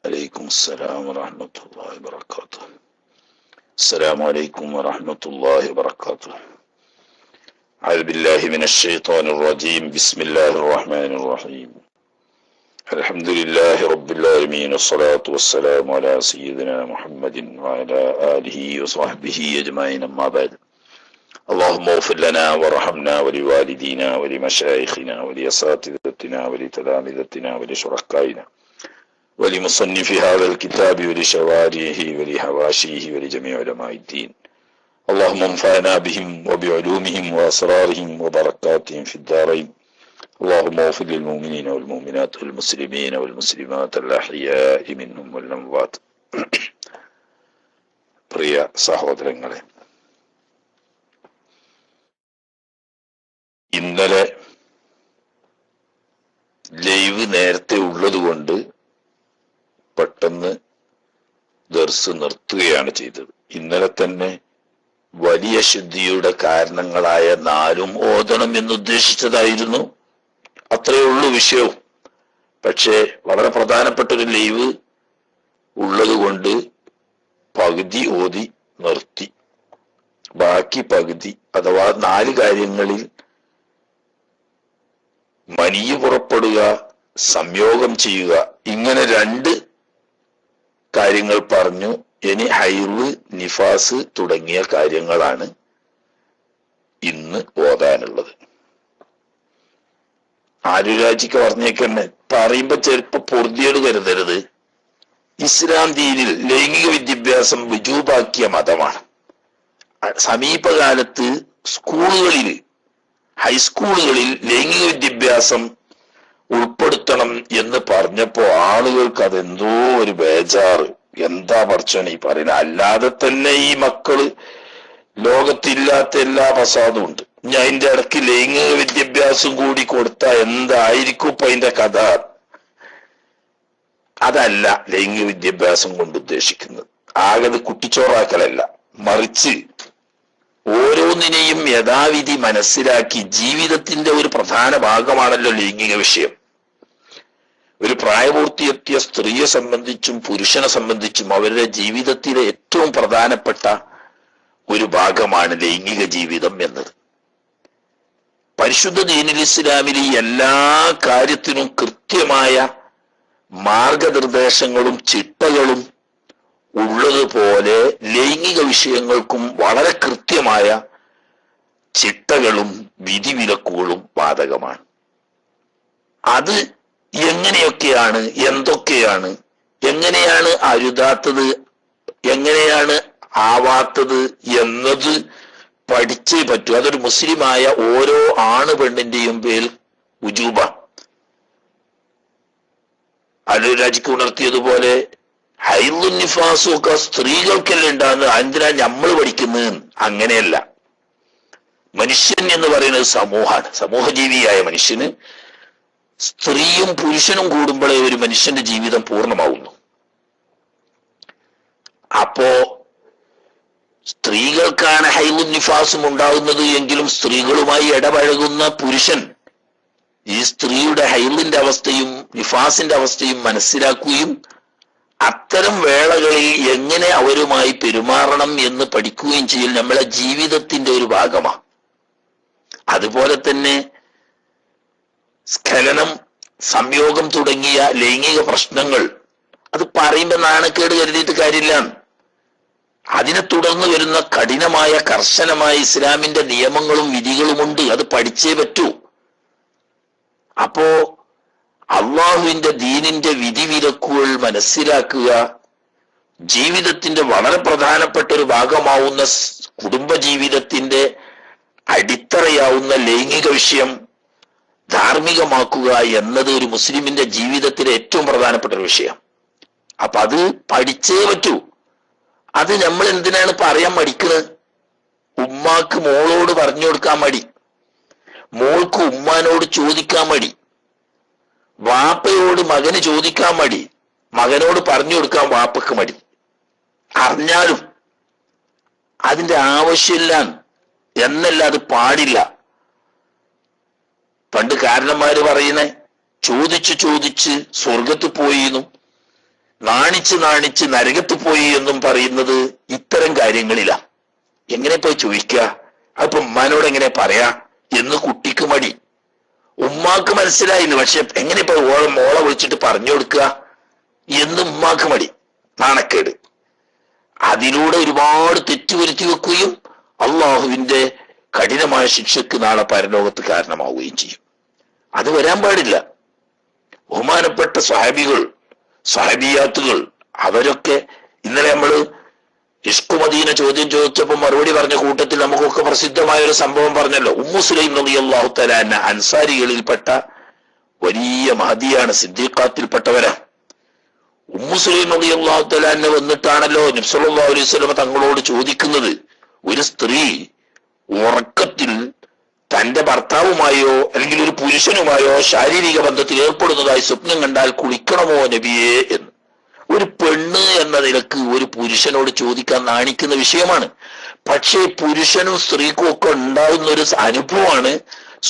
عليكم السلام ورحمة الله وبركاته. السلام عليكم ورحمة الله وبركاته. أعوذ بالله من الشيطان الرجيم. بسم الله الرحمن الرحيم. الحمد لله رب العالمين، والصلاة والسلام على سيدنا محمد وعلى آله وصحبه أجمعين، أما بعد. اللهم اغفر لنا وارحمنا ولوالدينا ولمشايخنا ولأساتذتنا ولتلامذتنا ولشركائنا ولمصنف هذا الكتاب ولشوارحه ولحواشيه ولجميع علماء الدين. اللهم انفعنا بهم وبعلومهم وأسرارهم وبركاتهم في الدارين. اللهم اغفر للمؤمنين والمؤمنات والمسلمين والمسلمات الأحياء منهم والأموات. പ്രിയ സഹോദരങ്ങളെ, ഇന്നലെ ലൈവ് നേരത്തെ ഉള്ളതുകൊണ്ട് പെട്ടെന്ന് ദർസ് നിർത്തുകയാണ് ചെയ്തത്. ഇന്നലെ തന്നെ വലിയ ശുദ്ധിയുടെ കാരണങ്ങളായ 4 ഓതണം എന്നുദ്ദേശിച്ചതായിരുന്നു. അത്രയേ ഉള്ളൂ വിഷയവും. പക്ഷേ വളരെ പ്രധാനപ്പെട്ട ഒരു ലൈവ് ഉള്ളത് കൊണ്ട് പകുതി ഓതി നിർത്തി. ബാക്കി പകുതി അഥവാ 4 കാര്യങ്ങളിൽ മനിയ് പുറപ്പെടുക, സംയോഗം ചെയ്യുക, ഇങ്ങനെ 2 കാര്യങ്ങൾ പറഞ്ഞു. ഇനി ഹൈറ്, നിഫാസ് തുടങ്ങിയ കാര്യങ്ങളാണ് ഇന്ന് ഓതാനുള്ളത്. ആരുരാജിക്ക് പറഞ്ഞേക്കന്നെ പറയുമ്പോ ചിലപ്പോ പൊറുതിയോട് കരുതരുത്. ഇസ്ലാം ദീനിൽ ലൈംഗിക വിദ്യാഭ്യാസം വിജൂബാക്കിയ മതമാണ്. സമീപകാലത്ത് സ്കൂളുകളിൽ, ഹൈസ്കൂളുകളിൽ ലൈംഗിക വിദ്യാഭ്യാസം ഉൾപ്പെടുത്തണം എന്ന് പറഞ്ഞപ്പോ ആളുകൾക്ക് അതെന്തോ ഒരു ബേജാറ്. എന്താ പടച്ചോനെ ഈ പറയുന്നത്? അല്ലാതെ തന്നെ ഈ മക്കള് ലോകത്തില്ലാത്ത എല്ലാ ഫസാദും ഉണ്ട്. ഞാൻ അതിന്റെ ഇടയ്ക്ക് ലൈംഗിക വിദ്യാഭ്യാസം കൂടി കൊടുത്താൽ എന്തായിരിക്കും ഇപ്പൊ അതിന്റെ കഥ? അതല്ല ലൈംഗിക വിദ്യാഭ്യാസം കൊണ്ട് ഉദ്ദേശിക്കുന്നത്. ആകത് കുട്ടിച്ചോറാക്കലല്ല, മറിച്ച് ഓരോന്നിനെയും യഥാവിധി മനസ്സിലാക്കി ജീവിതത്തിന്റെ ഒരു പ്രധാന ഭാഗമാണല്ലോ ലൈംഗിക വിഷയം. ഒരു പ്രായപൂർത്തിയെത്തിയ സ്ത്രീയെ സംബന്ധിച്ചും പുരുഷനെ സംബന്ധിച്ചും അവരുടെ ജീവിതത്തിലെ ഏറ്റവും പ്രധാനപ്പെട്ട ഒരു ഭാഗമാണ് ലൈംഗിക ജീവിതം എന്നത്. പരിശുദ്ധ ദീനുൽ ഇസ്ലാമിലെ എല്ലാ കാര്യത്തിനും കൃത്യമായ മാർഗനിർദ്ദേശങ്ങളും ചിട്ടകളും ഉള്ളതുപോലെ ലൈംഗിക വിഷയങ്ങൾക്കും വളരെ കൃത്യമായ ചിട്ടകളും വിധിവിലക്കുകളും ബാധകമാണ്. അത് എങ്ങനെയൊക്കെയാണ്, എന്തൊക്കെയാണ്, എങ്ങനെയാണ് അരുതാത്തത്, എങ്ങനെയാണ് ആവാത്തത് എന്നത് പഠിച്ചേ പറ്റൂ. അതൊരു മുസ്ലിമായ ഓരോ ആണ് പെണ്ണിന്റെയും പേരിൽ ഉജൂബ. അലുരാജിക്ക് ഉണർത്തിയതുപോലെ ഹൈറും നിഫാസും ഒക്കെ സ്ത്രീകൾക്കെല്ലാം ഉണ്ടാകുന്നത്. എന്തിനാ നമ്മൾ പഠിക്കുന്നത്? അങ്ങനെയല്ല. മനുഷ്യൻ എന്ന് പറയുന്നത് സമൂഹമാണ്. സമൂഹജീവിയായ മനുഷ്യന് സ്ത്രീയും പുരുഷനും കൂടുമ്പോഴേ ഒരു മനുഷ്യന്റെ ജീവിതം പൂർണ്ണമാവുന്നു. അപ്പോ സ്ത്രീകൾക്കാണ് ഹൈറും നിഫാസും ഉണ്ടാകുന്നത് എങ്കിലും സ്ത്രീകളുമായി ഇടപഴകുന്ന പുരുഷൻ ഈ സ്ത്രീയുടെ ഹൈറിന്റെ അവസ്ഥയും നിഫാസിന്റെ അവസ്ഥയും മനസ്സിലാക്കുകയും അത്തരം വേളകളിൽ എങ്ങനെ അവരുമായി പെരുമാറണം എന്ന് പഠിക്കുകയും ചെയ്യൽ നമ്മളെ ജീവിതത്തിന്റെ ഒരു ഭാഗമാണ്. അതുപോലെ തന്നെ സ്ഖലനം, സംയോഗം തുടങ്ങിയ ലൈംഗിക പ്രശ്നങ്ങൾ അത് പറയുമ്പോൾ നാണക്കേട് കരുതിയിട്ട് കാര്യമില്ല. അതിനെ തുടർന്ന് വരുന്ന കഠിനമായ കർശനമായ ഇസ്ലാമിന്റെ നിയമങ്ങളും വിധികളുമുണ്ട്. അത് പഠിച്ചേ പറ്റൂ. അപ്പോ അള്ളാഹുവിന്റെ ദീനിന്റെ വിധിവിലക്കുകൾ മനസ്സിലാക്കുക, ജീവിതത്തിന്റെ വളരെ പ്രധാനപ്പെട്ട ഒരു ഭാഗമാവുന്ന കുടുംബജീവിതത്തിന്റെ അടിത്തറയാവുന്ന ലൈംഗിക വിഷയം ധാർമ്മികമാക്കുക എന്നത് ഒരു മുസ്ലിമിന്റെ ജീവിതത്തിലെ ഏറ്റവും പ്രധാനപ്പെട്ട ഒരു വിഷയം. അപ്പൊ അത് പഠിച്ചേ പറ്റൂ. അത് നമ്മൾ എന്തിനാണ് പറയാൻ മടിക്കുന്നത്? ഉമ്മാക്ക് മോളോട് പറഞ്ഞു കൊടുക്കാൻ മടി, മോൾക്ക് ഉമ്മാനോട് ചോദിക്കാൻ മടി, വാപ്പയോട് മകന് ചോദിക്കാൻ മടി, മകനോട് പറഞ്ഞു കൊടുക്കാൻ വാപ്പക്ക് മടി. അറിഞ്ഞാലും അതിന്റെ ആവശ്യമില്ല എന്നല്ല, അത് പാടില്ല. പണ്ട് കാരണന്മാര് പറയുന്നേ ചോദിച്ച് ചോദിച്ച് സ്വർഗത്ത് പോയിന്നും നാണിച്ച് നാണിച്ച് നരകത്ത് പോയി എന്നും പറയുന്നത് ഇത്തരം കാര്യങ്ങളിലാ. എങ്ങനെ പോയി ചോദിക്കുക? അപ്പൊ ഉമ്മാനോട് എങ്ങനെ പറയാ എന്ന് കുട്ടിക്ക് മടി. ഉമ്മാക്ക് മനസ്സിലായില്ല, പക്ഷെ എങ്ങനെ ഇപ്പൊ മോളെ വിളിച്ചിട്ട് പറഞ്ഞു കൊടുക്കുക എന്ന് ഉമ്മാക്ക് മടി, നാണക്കേട്. അതിലൂടെ ഒരുപാട് തെറ്റുവരുത്തി വെക്കുകയും അള്ളാഹുവിന്റെ കഠിനമായ ശിക്ഷക്ക് നാളെ പരലോകത്ത് കാരണമാവുകയും ചെയ്യും. അത് വരാൻ പാടില്ല. ബഹുമാനപ്പെട്ട സ്വഹാബികൾ, സ്വഹാബിയാത്തുകൾ, അവരൊക്കെ ഇന്നലെ നമ്മള് ഇഷ്കു മദീന ചോദ്യം ചോദിച്ചപ്പോൾ മറുപടി പറഞ്ഞ കൂട്ടത്തിൽ നമുക്കൊക്കെ പ്രസിദ്ധമായ ഒരു സംഭവം പറഞ്ഞല്ലോ. ഉമ്മു സുലൈം റളിയല്ലാഹു തആല അൻഹ അൻസാരികളിൽപ്പെട്ട വലിയ മഹദിയാണ്, സിദ്ദീഖാത്തിൽപ്പെട്ടവരാ. ഉമ്മു സുലൈം റളിയല്ലാഹു തആല അൻഹ വന്നിട്ടാണല്ലോ നബി സല്ലല്ലാഹു അലൈഹി വസല്ലം തങ്ങളോട് ചോദിക്കുന്നത്, ഒരു സ്ത്രീ ഉറക്കത്തിൽ തന്റെ ഭർത്താവുമായോ അല്ലെങ്കിൽ ഒരു പുരുഷനുമായോ ശാരീരിക ബന്ധത്തിൽ ഏർപ്പെടുന്നതായി സ്വപ്നം കണ്ടാൽ കുളിക്കണമോ നബിയേ എന്ന്. ഒരു പെണ്ണ് എന്ന നിലക്ക് ഒരു പുരുഷനോട് ചോദിക്കാൻ നാണിക്കുന്ന വിഷയമാണ്. പക്ഷേ പുരുഷനും സ്ത്രീക്കും ഒക്കെ ഉണ്ടാകുന്ന ഒരു അനുഭവമാണ്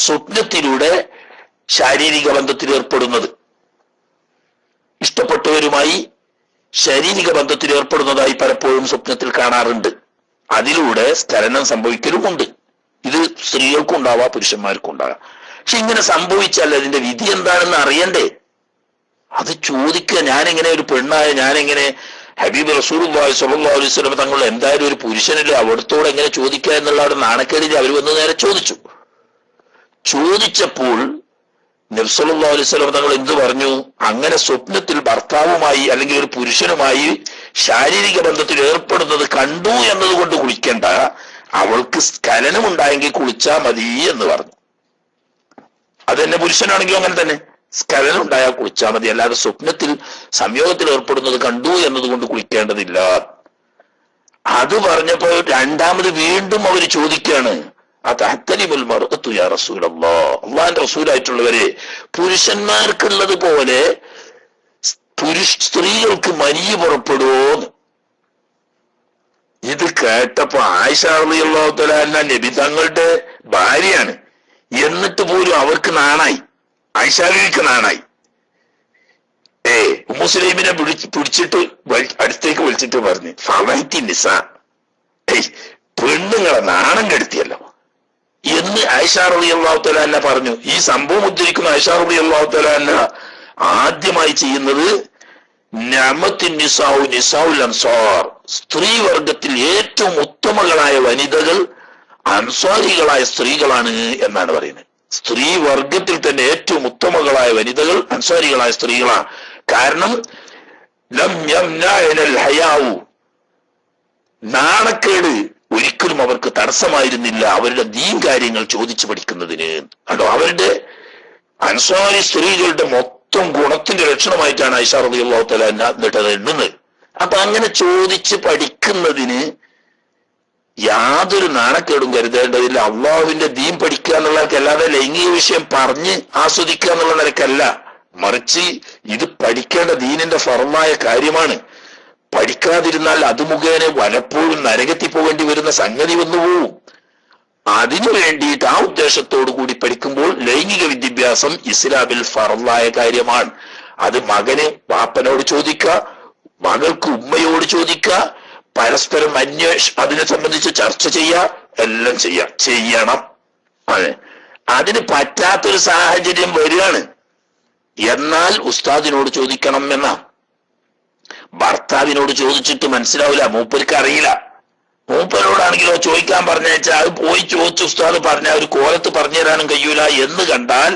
സ്വപ്നത്തിലൂടെ ശാരീരിക ബന്ധത്തിൽ ഏർപ്പെടുന്നത്. ഇഷ്ടപ്പെട്ടവരുമായി ശാരീരിക ബന്ധത്തിൽ ഏർപ്പെടുന്നതായി പലപ്പോഴും സ്വപ്നത്തിൽ കാണാറുണ്ട്. അതിലൂടെ സ്ഖലനം സംഭവിക്കലുമുണ്ട്. ഇത് സ്ത്രീകൾക്കും ഉണ്ടാവാം, പുരുഷന്മാർക്കും ഉണ്ടാകാം. പക്ഷെ ഇങ്ങനെ സംഭവിച്ചാൽ അതിന്റെ വിധി എന്താണെന്ന് അറിയണ്ടേ? അത് ചോദിക്കുക. ഞാനെങ്ങനെ ഒരു പെണ്ണായ ഞാനെങ്ങനെ ഹബീബ് റസൂലുള്ളാഹി സ്വല്ലല്ലാഹു അലൈഹി വസല്ലം തങ്ങൾ എന്തായാലും ഒരു പുരുഷനല്ലേ, അവിടത്തോട് എങ്ങനെ ചോദിക്കുക എന്നുള്ള അവിടെ നാണക്കേടില്ല. അവർ വന്ന് നേരെ ചോദിച്ചു. ചോദിച്ചപ്പോൾ നബി സല്ലല്ലാഹു അലൈഹി വസല്ലം തങ്ങൾ എന്ത് പറഞ്ഞു? അങ്ങനെ സ്വപ്നത്തിൽ ഭർത്താവുമായി അല്ലെങ്കിൽ ഒരു പുരുഷനുമായി ശാരീരിക ബന്ധത്തിൽ ഏർപ്പെടുന്നത് കണ്ടു എന്നതുകൊണ്ട് കുളിക്കണ്ട, അവൾക്ക് സ്ഖലനം ഉണ്ടായെങ്കിൽ കുളിച്ചാ മതി എന്ന് പറഞ്ഞു. അതെന്നെ പുരുഷനാണെങ്കിലും അങ്ങനെ തന്നെ, സ്ഖലനം ഉണ്ടായാൽ കുളിച്ചാൽ മതി, അല്ലാതെ സ്വപ്നത്തിൽ സംയോഗത്തിൽ ഏർപ്പെടുന്നത് കണ്ടു എന്നതുകൊണ്ട് കുളിക്കേണ്ടതില്ല. അത് പറഞ്ഞപ്പോൾ രണ്ടാമത് വീണ്ടും അവർ ചോദിക്കുകയാണ്, അതഹ്തലിമുൽ മർഅതു യാ റസൂലല്ലാഹ്, അല്ലാഹുവിന്റെ റസൂലായിട്ടുള്ളവരെ, പുരുഷന്മാർക്കുള്ളത് പോലെ സ്ത്രീകൾക്ക് മനിയ് പുറപ്പെടുവോ? ഇത് കേട്ടപ്പോ ആയിഷ റളിയല്ലാഹു തആല അൻഹ നബി തങ്ങളുടെ ഭാര്യയാണ്, എന്നിട്ട് പോലും അവർക്ക് നാണായി, ആയിഷ ബീവിക്ക് നാണായി. ഉമ്മു സുലൈമിനെ പിടിച്ചിട്ട് അടുത്തേക്ക് വിളിച്ചിട്ട് പറഞ്ഞു, ഫളൈതി നിസാ, പെണ്ണുങ്ങളെ നാണം കെടുത്തിയല്ലോ എന്ന് ആയിഷ റളിയല്ലാഹു തആല അൻഹ പറഞ്ഞു. ഈ സംഭവം ഉദ്ധരിക്കുന്ന ആയിഷ റളിയല്ലാഹു തആല അൻഹ ആദ്യമായി ചെയ്യുന്നത് നഅമത്തുൻ നിസാഉ നിസാഉൽ അൻസാർ, സ്ത്രീ വർഗത്തിൽ ഏറ്റവും ഉത്തമകളായ വനിതകൾ അൻസാരികളായ സ്ത്രീകളാണ് എന്നാണ് പറയുന്നത്. സ്ത്രീ വർഗത്തിൽ തന്നെ ഏറ്റവും ഉത്തമകളായ വനിതകൾ അൻസാരികളായ സ്ത്രീകളാണ്. കാരണം ലം യംനഅനൽ ഹയാഉ, നാണക്കേട് ഒരിക്കലും അവർക്ക് തടസ്സമായിരുന്നില്ല അവരുടെ ദീൻ കാര്യങ്ങൾ ചോദിച്ചു പഠിക്കുന്നതിന്. അതോ അവരുടെ അൻസാരി സ്ത്രീകളുടെ മൊത്തം ഗുണത്തിന്റെ ലക്ഷണമായിട്ടാണ് ആയിഷ റളിയല്ലാഹു തആല എന്നിട്ട് എണ്ണുന്നത്. അപ്പൊ അങ്ങനെ ചോദിച്ച് പഠിക്കുന്നതിന് യാതൊരു നാണക്കേടും കരുതേണ്ടതില്ല. അള്ളാഹുവിന്റെ ദീൻ പഠിക്കുക എന്നുള്ളതൊക്കെ അല്ലാതെ ലൈംഗിക വിഷയം പറഞ്ഞ് ആസ്വദിക്കുക എന്നുള്ള നിലക്കല്ല, മറിച്ച് ഇത് പഠിക്കേണ്ട ദീനിന്റെ ഫർമായ കാര്യമാണ്. പഠിക്കാതിരുന്നാൽ അത് മുഖേന പലപ്പോഴും നരകത്തിൽ പോകേണ്ടി വരുന്ന സംഗതി വന്നുപോകും. അതിനു വേണ്ടിയിട്ട് ആ ഉദ്ദേശത്തോടു കൂടി പഠിക്കുമ്പോൾ ലൈംഗിക വിദ്യാഭ്യാസം ഇസ്ലാമിൽ ഫർളായ കാര്യമാണ്. അത് മകന് വാപ്പനോട് ചോദിക്കുക, മകൾക്ക് ഉമ്മയോട് ചോദിക്കുക, പരസ്പരം അതിനെ സംബന്ധിച്ച് ചർച്ച ചെയ്യുക, എല്ലാം ചെയ്യണം. അതെ, അതിന് പറ്റാത്തൊരു സാഹചര്യം വരികയാണ്, എന്നാൽ ഉസ്താദിനോട് ചോദിക്കണം എന്നാ. ഭർത്താവിനോട് ചോദിച്ചിട്ട് മനസ്സിലാവില്ല, മൂപ്പർക്ക് അറിയില്ല. മൂപ്പരോടാണെങ്കിലോ ചോദിക്കാൻ പറഞ്ഞാൽ അത് പോയി ചോദിച്ചു ഉസ്താദ് പറഞ്ഞ ഒരു കോലത്ത് പറഞ്ഞു തരാനും കഴിയൂല എന്ന് കണ്ടാൽ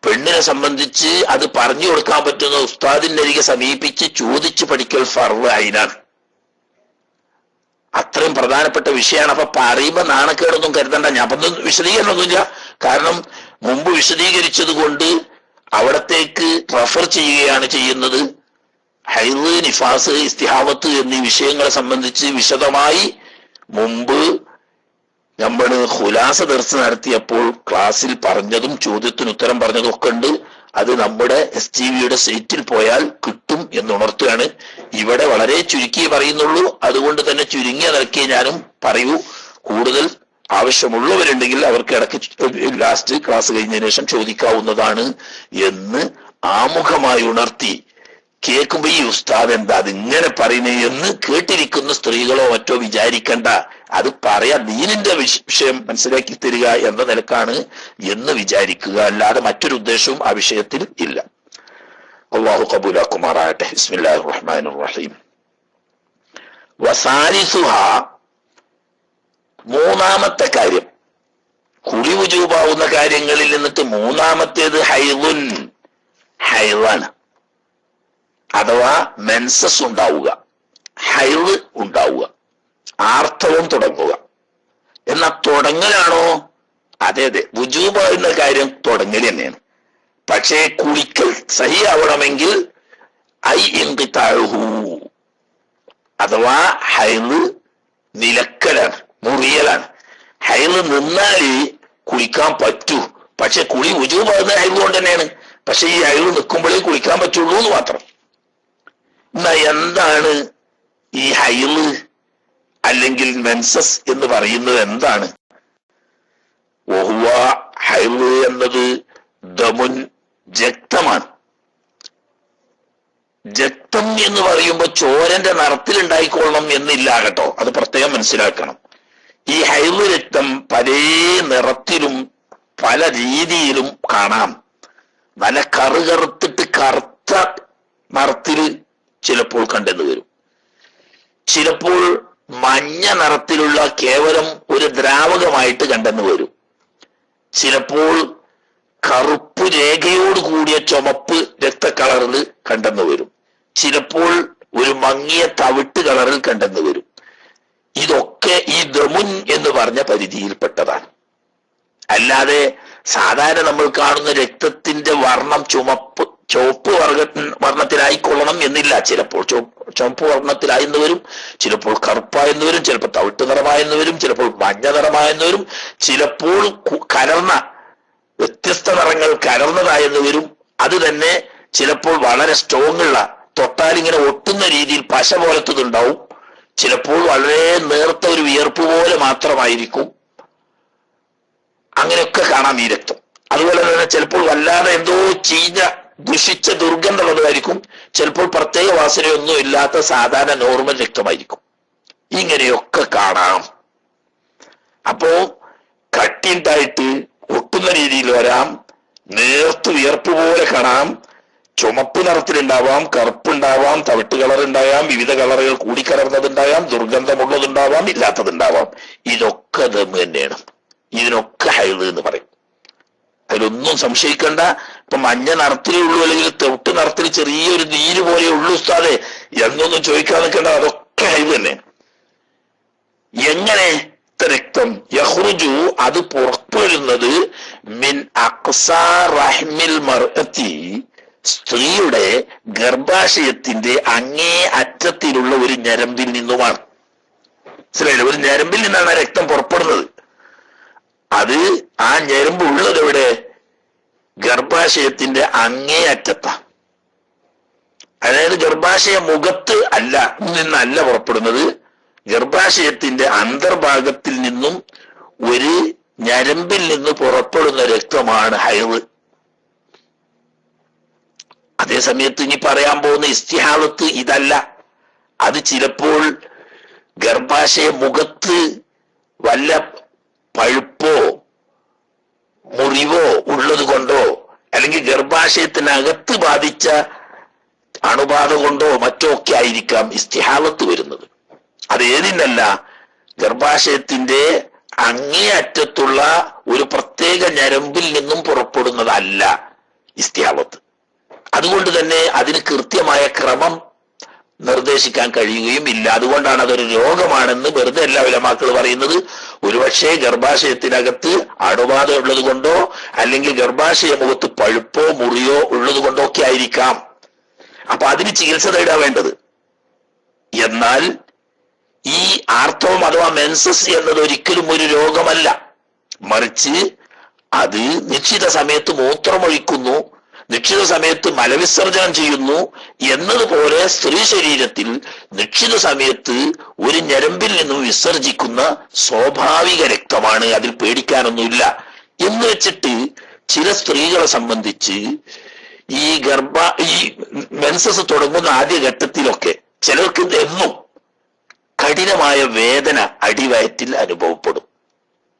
പെണ്ണിനെ സംബന്ധിച്ച് അത് പറഞ്ഞു കൊടുക്കാൻ പറ്റുന്ന ഉസ്താദിന്റെ അരികെ സമീപിച്ച് ചോദിച്ച് പഠിക്കൽ ഫർള് ആയിനാണ്. അത്രയും പ്രധാനപ്പെട്ട വിഷയമാണ്. അപ്പൊ പറയുമ്പോ നാണക്കേടൊന്നും കരുതണ്ട. ഞാൻ അപ്പം വിശദീകരണമൊന്നുമില്ല, കാരണം മുമ്പ് വിശദീകരിച്ചത് കൊണ്ട് അവിടത്തേക്ക് റഫർ ചെയ്യുകയാണ് ചെയ്യുന്നത്. ഹൈദ്, നിഫാസ്, ഇസ്തിഹാവത്ത് എന്നീ വിഷയങ്ങളെ സംബന്ധിച്ച് വിശദമായി മുമ്പ് നമ്മൾ ഖുലാസ ദർസ് നടത്തിയപ്പോൾ ക്ലാസ്സിൽ പറഞ്ഞതും ചോദ്യത്തിന് ഉത്തരം പറഞ്ഞതും ഒക്കെ ഉണ്ട്. അത് നമ്മുടെ STVയുടെ സൈറ്റിൽ പോയാൽ കിട്ടും എന്നുണർത്തുകയാണ്. ഇവിടെ വളരെ ചുരുക്കി പറയുന്നുള്ളൂ, അതുകൊണ്ട് തന്നെ ചുരുങ്ങിയ നിലയ്ക്ക് ഞാനും പറയൂ. കൂടുതൽ ആവശ്യമുള്ളവരുണ്ടെങ്കിൽ അവർക്ക് ഇടയ്ക്ക് ലാസ്റ്റ് ക്ലാസ് കഴിഞ്ഞതിന് ശേഷം ചോദിക്കാവുന്നതാണ് എന്ന് ആമുഖമായി ഉണർത്തി കേൾക്കുമ്പോ ഈ ഉസ്താദ് എന്താ അതിങ്ങനെ പറയുന്നേ എന്ന് കേട്ടിരിക്കുന്ന സ്ത്രീകളോ മറ്റോ വിചാരിക്കണ്ട. അത് പറയാ ദീനിന്റെ വിഷയം മനസ്സിലാക്കി തരിക എന്ന നിലക്കാണ് എന്ന് വിചാരിക്കുക, അല്ലാതെ മറ്റൊരു ഉദ്ദേശവും ആ വിഷയത്തിൽ ഇല്ല. അല്ലാഹു ഖബൂലാക്കുമാറാകട്ടെ. ബിസ്മില്ലാഹിർ റഹ്മാനിർ റഹീം. വസാലിസുഹ, മൂന്നാമത്തെ കാര്യം, കുളി വുജൂബാവുന്ന കാര്യങ്ങളിൽ നിന്നിട്ട് മൂന്നാമത്തേത് ഹൈളുൻ, ഹൈളാണ്. അഥവാ മെൻസസ് ഉണ്ടാവുക, ഹൈള് ഉണ്ടാവുക, ആർത്തവം തുടങ്ങുക. എന്നാ തുടങ്ങലാണോ? അതെ അതെ, വുജൂബാവുന്ന കാര്യം തുടങ്ങൽ തന്നെയാണ്. പക്ഷേ കുളിക്കൽ സഹിയാവണമെങ്കിൽ ഐ ഇൻഖിതാഉഹു, അഥവാ ഹൈള് നിലക്കലാണ്, മുറിയലാണ്. ഹൈള് നിന്നാല് കുളിക്കാൻ പറ്റൂ. പക്ഷെ കുളി വുജൂബാവുന്ന ഹൈള് കൊണ്ട് തന്നെയാണ്. പക്ഷെ ഈ ഹൈള് നിൽക്കുമ്പോഴേ കുളിക്കാൻ പറ്റുള്ളൂ എന്ന് മാത്രം. എന്നാ എന്താണ് ഈ ഹൈള് അല്ലെങ്കിൽ മെൻസസ് എന്ന് പറയുന്നത്? എന്താണ്? വഹുവ, ഹൈള് എന്നത് ദമുൻ, രക്തമാണ്. രക്തം എന്ന് പറയുമ്പോൾ ചോരന്റെ നിറത്തിൽ ഉണ്ടായിക്കൊള്ളണം എന്നില്ല കേട്ടോ, അത് പ്രത്യേകം മനസ്സിലാക്കണം. ഈ ഹൈള് രക്തം പല നിറത്തിലും പല രീതിയിലും കാണാം. നല്ല കറുകറുത്തിട്ട് കറുത്ത നിറത്തില് ചിലപ്പോൾ കണ്ടെന്ന് വരും. ചിലപ്പോൾ മഞ്ഞ നിറത്തിലുള്ള കേവലം ഒരു ദ്രാവകമായിട്ട് കണ്ടെന്ന് വരും. ചിലപ്പോൾ കറുപ്പ് രേഖയോട് കൂടിയ ചുമപ്പ് രക്തക്കളറിൽ കണ്ടെന്ന് വരും. ചിലപ്പോൾ ഒരു മങ്ങിയ തവിട്ട് കളറിൽ കണ്ടെന്ന് വരും. ഇതൊക്കെ ഈ ദമുൻ എന്ന് പറഞ്ഞ പരിധിയിൽപ്പെട്ടതാണ്. അല്ലാതെ സാധാരണ നമ്മൾ കാണുന്ന രക്തത്തിന്റെ വർണ്ണം ചുവപ്പ് വർണ്ണത്തിലായിക്കൊള്ളണം എന്നില്ല. ചിലപ്പോൾ ചുവപ്പ് വർണ്ണത്തിലായെന്ന് വരും, ചിലപ്പോൾ കറുപ്പായെന്ന് വരും, ചിലപ്പോൾ തവിട്ട് നിറമായെന്ന് വരും, ചിലപ്പോൾ മഞ്ഞ നിറമായെന്ന് വരും, ചിലപ്പോൾ കലർന്ന വ്യത്യസ്ത നിറങ്ങൾ കലർന്നതായെന്ന് വരും. അത് തന്നെ ചിലപ്പോൾ വളരെ സ്ട്രോങ് ഉള്ള, തൊട്ടാൽ ഇങ്ങനെ ഒട്ടുന്ന രീതിയിൽ പശ പോലത്തതുണ്ടാവും. ചിലപ്പോൾ വളരെ നേർത്ത ഒരു വിയർപ്പ് പോലെ മാത്രമായിരിക്കും. അങ്ങനെയൊക്കെ കാണാം ഈ രക്തം. അതുപോലെ തന്നെ ചിലപ്പോൾ വല്ലാതെ എന്തോ ചീഞ്ഞ ദുഷിച്ച ദുർഗന്ധമുള്ളതായിരിക്കും. ചിലപ്പോൾ പ്രത്യേക വാസനയൊന്നും ഇല്ലാത്ത സാധാരണ നോർമൽ രക്തമായിരിക്കും. ഇങ്ങനെയൊക്കെ കാണാം. അപ്പോ കട്ടിയുണ്ടായിട്ട് ഒട്ടുന്ന രീതിയിൽ വരാം, നേർത്ത് വിയർപ്പ് പോലെ കാണാം, ചുമപ്പ് നിറത്തിലുണ്ടാവാം, കറുപ്പുണ്ടാവാം, തവിട്ട് കളർ ഉണ്ടാവാം, വിവിധ കളറുകൾ കൂടിക്കലർന്നതുണ്ടാവാം, ദുർഗന്ധമുള്ളതുണ്ടാവാം, ഇല്ലാത്തതുണ്ടാവാം. ഇതൊക്കെ ദമ്മ് തന്നെയാണ്. ഇതിനൊക്കെ ഹൈള് എന്ന് പറയും. അതിലൊന്നും സംശയിക്കണ്ട. ഇപ്പൊ മഞ്ഞ നിറത്തിലേ ഉള്ളൂ അല്ലെങ്കിൽ തൊട്ട് നിറത്തിൽ ചെറിയൊരു നീര് പോലെ ഉള്ളൂ ഉസ്താദേ എന്നൊന്നും ചോദിക്കാൻ നിൽക്കണ്ട. അതൊക്കെ ഹൈള് തന്നെ. എങ്ങനെ രക്തം? യഖ്റുജു, അത് പുറപ്പെടുന്നത് മിൻ അഖ്സാ റഹ്മിൽ മർഅത്തി, സ്ത്രീയുടെ ഗർഭാശയത്തിന്റെ അങ്ങേ അറ്റത്തിലുള്ള ഒരു ഞരമ്പിൽ നിന്നുമാണ്. മനസ്സിലായില്ലേ? ഒരു ഞരമ്പിൽ നിന്നാണ് രക്തം പുറപ്പെടുന്നത്. അത് ആ ഞരമ്പ് ഉള്ളത് എവിടെ? ഗർഭാശയത്തിന്റെ അങ്ങേ അറ്റത്താ. അതായത് ഗർഭാശയ മുഖത്ത് നിന്നല്ല പുറപ്പെടുന്നത്, ഗർഭാശയത്തിന്റെ അന്തർഭാഗത്തിൽ നിന്നും ഒരു ഞരമ്പിൽ നിന്ന് പുറപ്പെടുന്ന രക്തമാണ് ഹൈള്. അതേ സമയത്ത് ഇനി പറയാൻ പോകുന്ന ഇസ്തിഹാലത്ത് ഇതല്ല. അത് ചിലപ്പോൾ ഗർഭാശയ മുഖത്ത് വല്ല പഴുപ്പോ മുറിവോ ഉള്ളത് കൊണ്ടോ അല്ലെങ്കിൽ ഗർഭാശയത്തിനകത്ത് ബാധിച്ച അണുബാധ കൊണ്ടോ മറ്റോ ഒക്കെ ആയിരിക്കാം ഇസ്തിഹാലത്ത് വരുന്നത്. അത് ഏതിനല്ല, ഗർഭാശയത്തിന്റെ അങ്ങേ അറ്റത്തുള്ള ഒരു പ്രത്യേക ഞരമ്പിൽ നിന്നും പുറപ്പെടുന്നതല്ല ഇസ്തിഹാലത്ത്. അതുകൊണ്ട് തന്നെ അതിന് കൃത്യമായ ക്രമം നിർദ്ദേശിക്കാൻ കഴിയുകയും ഇല്ല. അതുകൊണ്ടാണ് അതൊരു രോഗമാണെന്ന് വെറുതെ എല്ലാ ഉലമാക്കൾ പറയുന്നത്. ഒരുപക്ഷെ ഗർഭാശയത്തിനകത്ത് അണുബാധ ഉള്ളത് കൊണ്ടോ അല്ലെങ്കിൽ ഗർഭാശയ മുഖത്ത് പഴുപ്പോ മുറിയോ ഉള്ളത് കൊണ്ടോ ഒക്കെ ആയിരിക്കാം. അപ്പൊ അതിന് ചികിത്സ തേടാൻ വേണ്ടത്. എന്നാൽ ഈ ആർത്തവം അഥവാ മെൻസസ് എന്നത് ഒരിക്കലും ഒരു രോഗമല്ല. മറിച്ച് അത് നിശ്ചിത സമയത്ത് മൂത്രമൊഴിക്കുന്നു, നിശ്ചിത സമയത്ത് മലവിസർജനം ചെയ്യുന്നു എന്നതുപോലെ സ്ത്രീ ശരീരത്തിൽ നിശ്ചിത സമയത്ത് ഒരു ഞരമ്പിൽ നിന്നും വിസർജിക്കുന്ന സ്വാഭാവിക രക്തമാണ്. അതിൽ പേടിക്കാനൊന്നുമില്ല എന്ന് വെച്ചിട്ട് ചില സ്ത്രീകളെ സംബന്ധിച്ച് ഈ മെൻസസ് തുടങ്ങുന്ന ആദ്യ ഘട്ടത്തിലൊക്കെ ചിലർക്ക് എന്നും കഠിനമായ വേദന അടിവയറ്റിൽ അനുഭവപ്പെടും.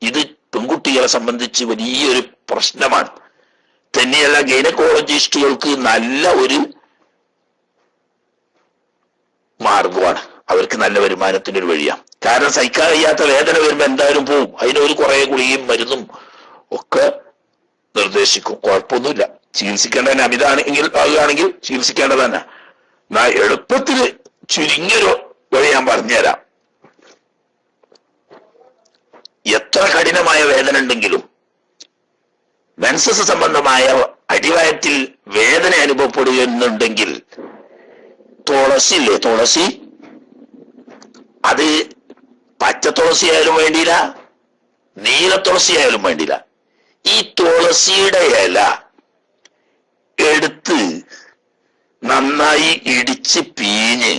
ഇത് പെൺകുട്ടികളെ സംബന്ധിച്ച് വലിയൊരു പ്രശ്നമാണ്. തന്നെയല്ല, ഗൈനക്കോളജിസ്റ്റുകൾക്ക് നല്ല ഒരു മാർഗമാണ്, അവർക്ക് നല്ല വരുമാനത്തിന്റെ ഒരു വഴിയാണ്. കാരണം സഹിക്കാൻ കഴിയാത്ത വേദന വരുമ്പോ എന്തായാലും പോവും. അതിനൊരു കുറെ ഗുളികയും മരുന്നും ഒക്കെ നിർദ്ദേശിക്കും. കുഴപ്പമൊന്നുമില്ല, ചികിത്സിക്കേണ്ടതന്നെ. അമിതാണെങ്കിൽ ആകുകയാണെങ്കിൽ ചികിത്സിക്കേണ്ടത് തന്നെ. എന്നാ എളുപ്പത്തിൽ ചുരുങ്ങിയൊരു വഴി ഞാൻ പറഞ്ഞുതരാം. എത്ര കഠിനമായ വേദന ഉണ്ടെങ്കിലും മെൻസസ് സംബന്ധമായ അടിവയറ്റിൽ വേദന അനുഭവപ്പെടുന്നുണ്ടെങ്കിൽ തുളസി ഇല്ലേ, തുളസി, അത് പച്ച തുളസി ആയാലും വേണ്ടിയില്ല, നീല തുളസി ആയാലും വേണ്ടിയില്ല, ഈ തുളസിയുടെ ഇല എടുത്ത് നന്നായി ഇടിച്ച് പീഞ്ഞ്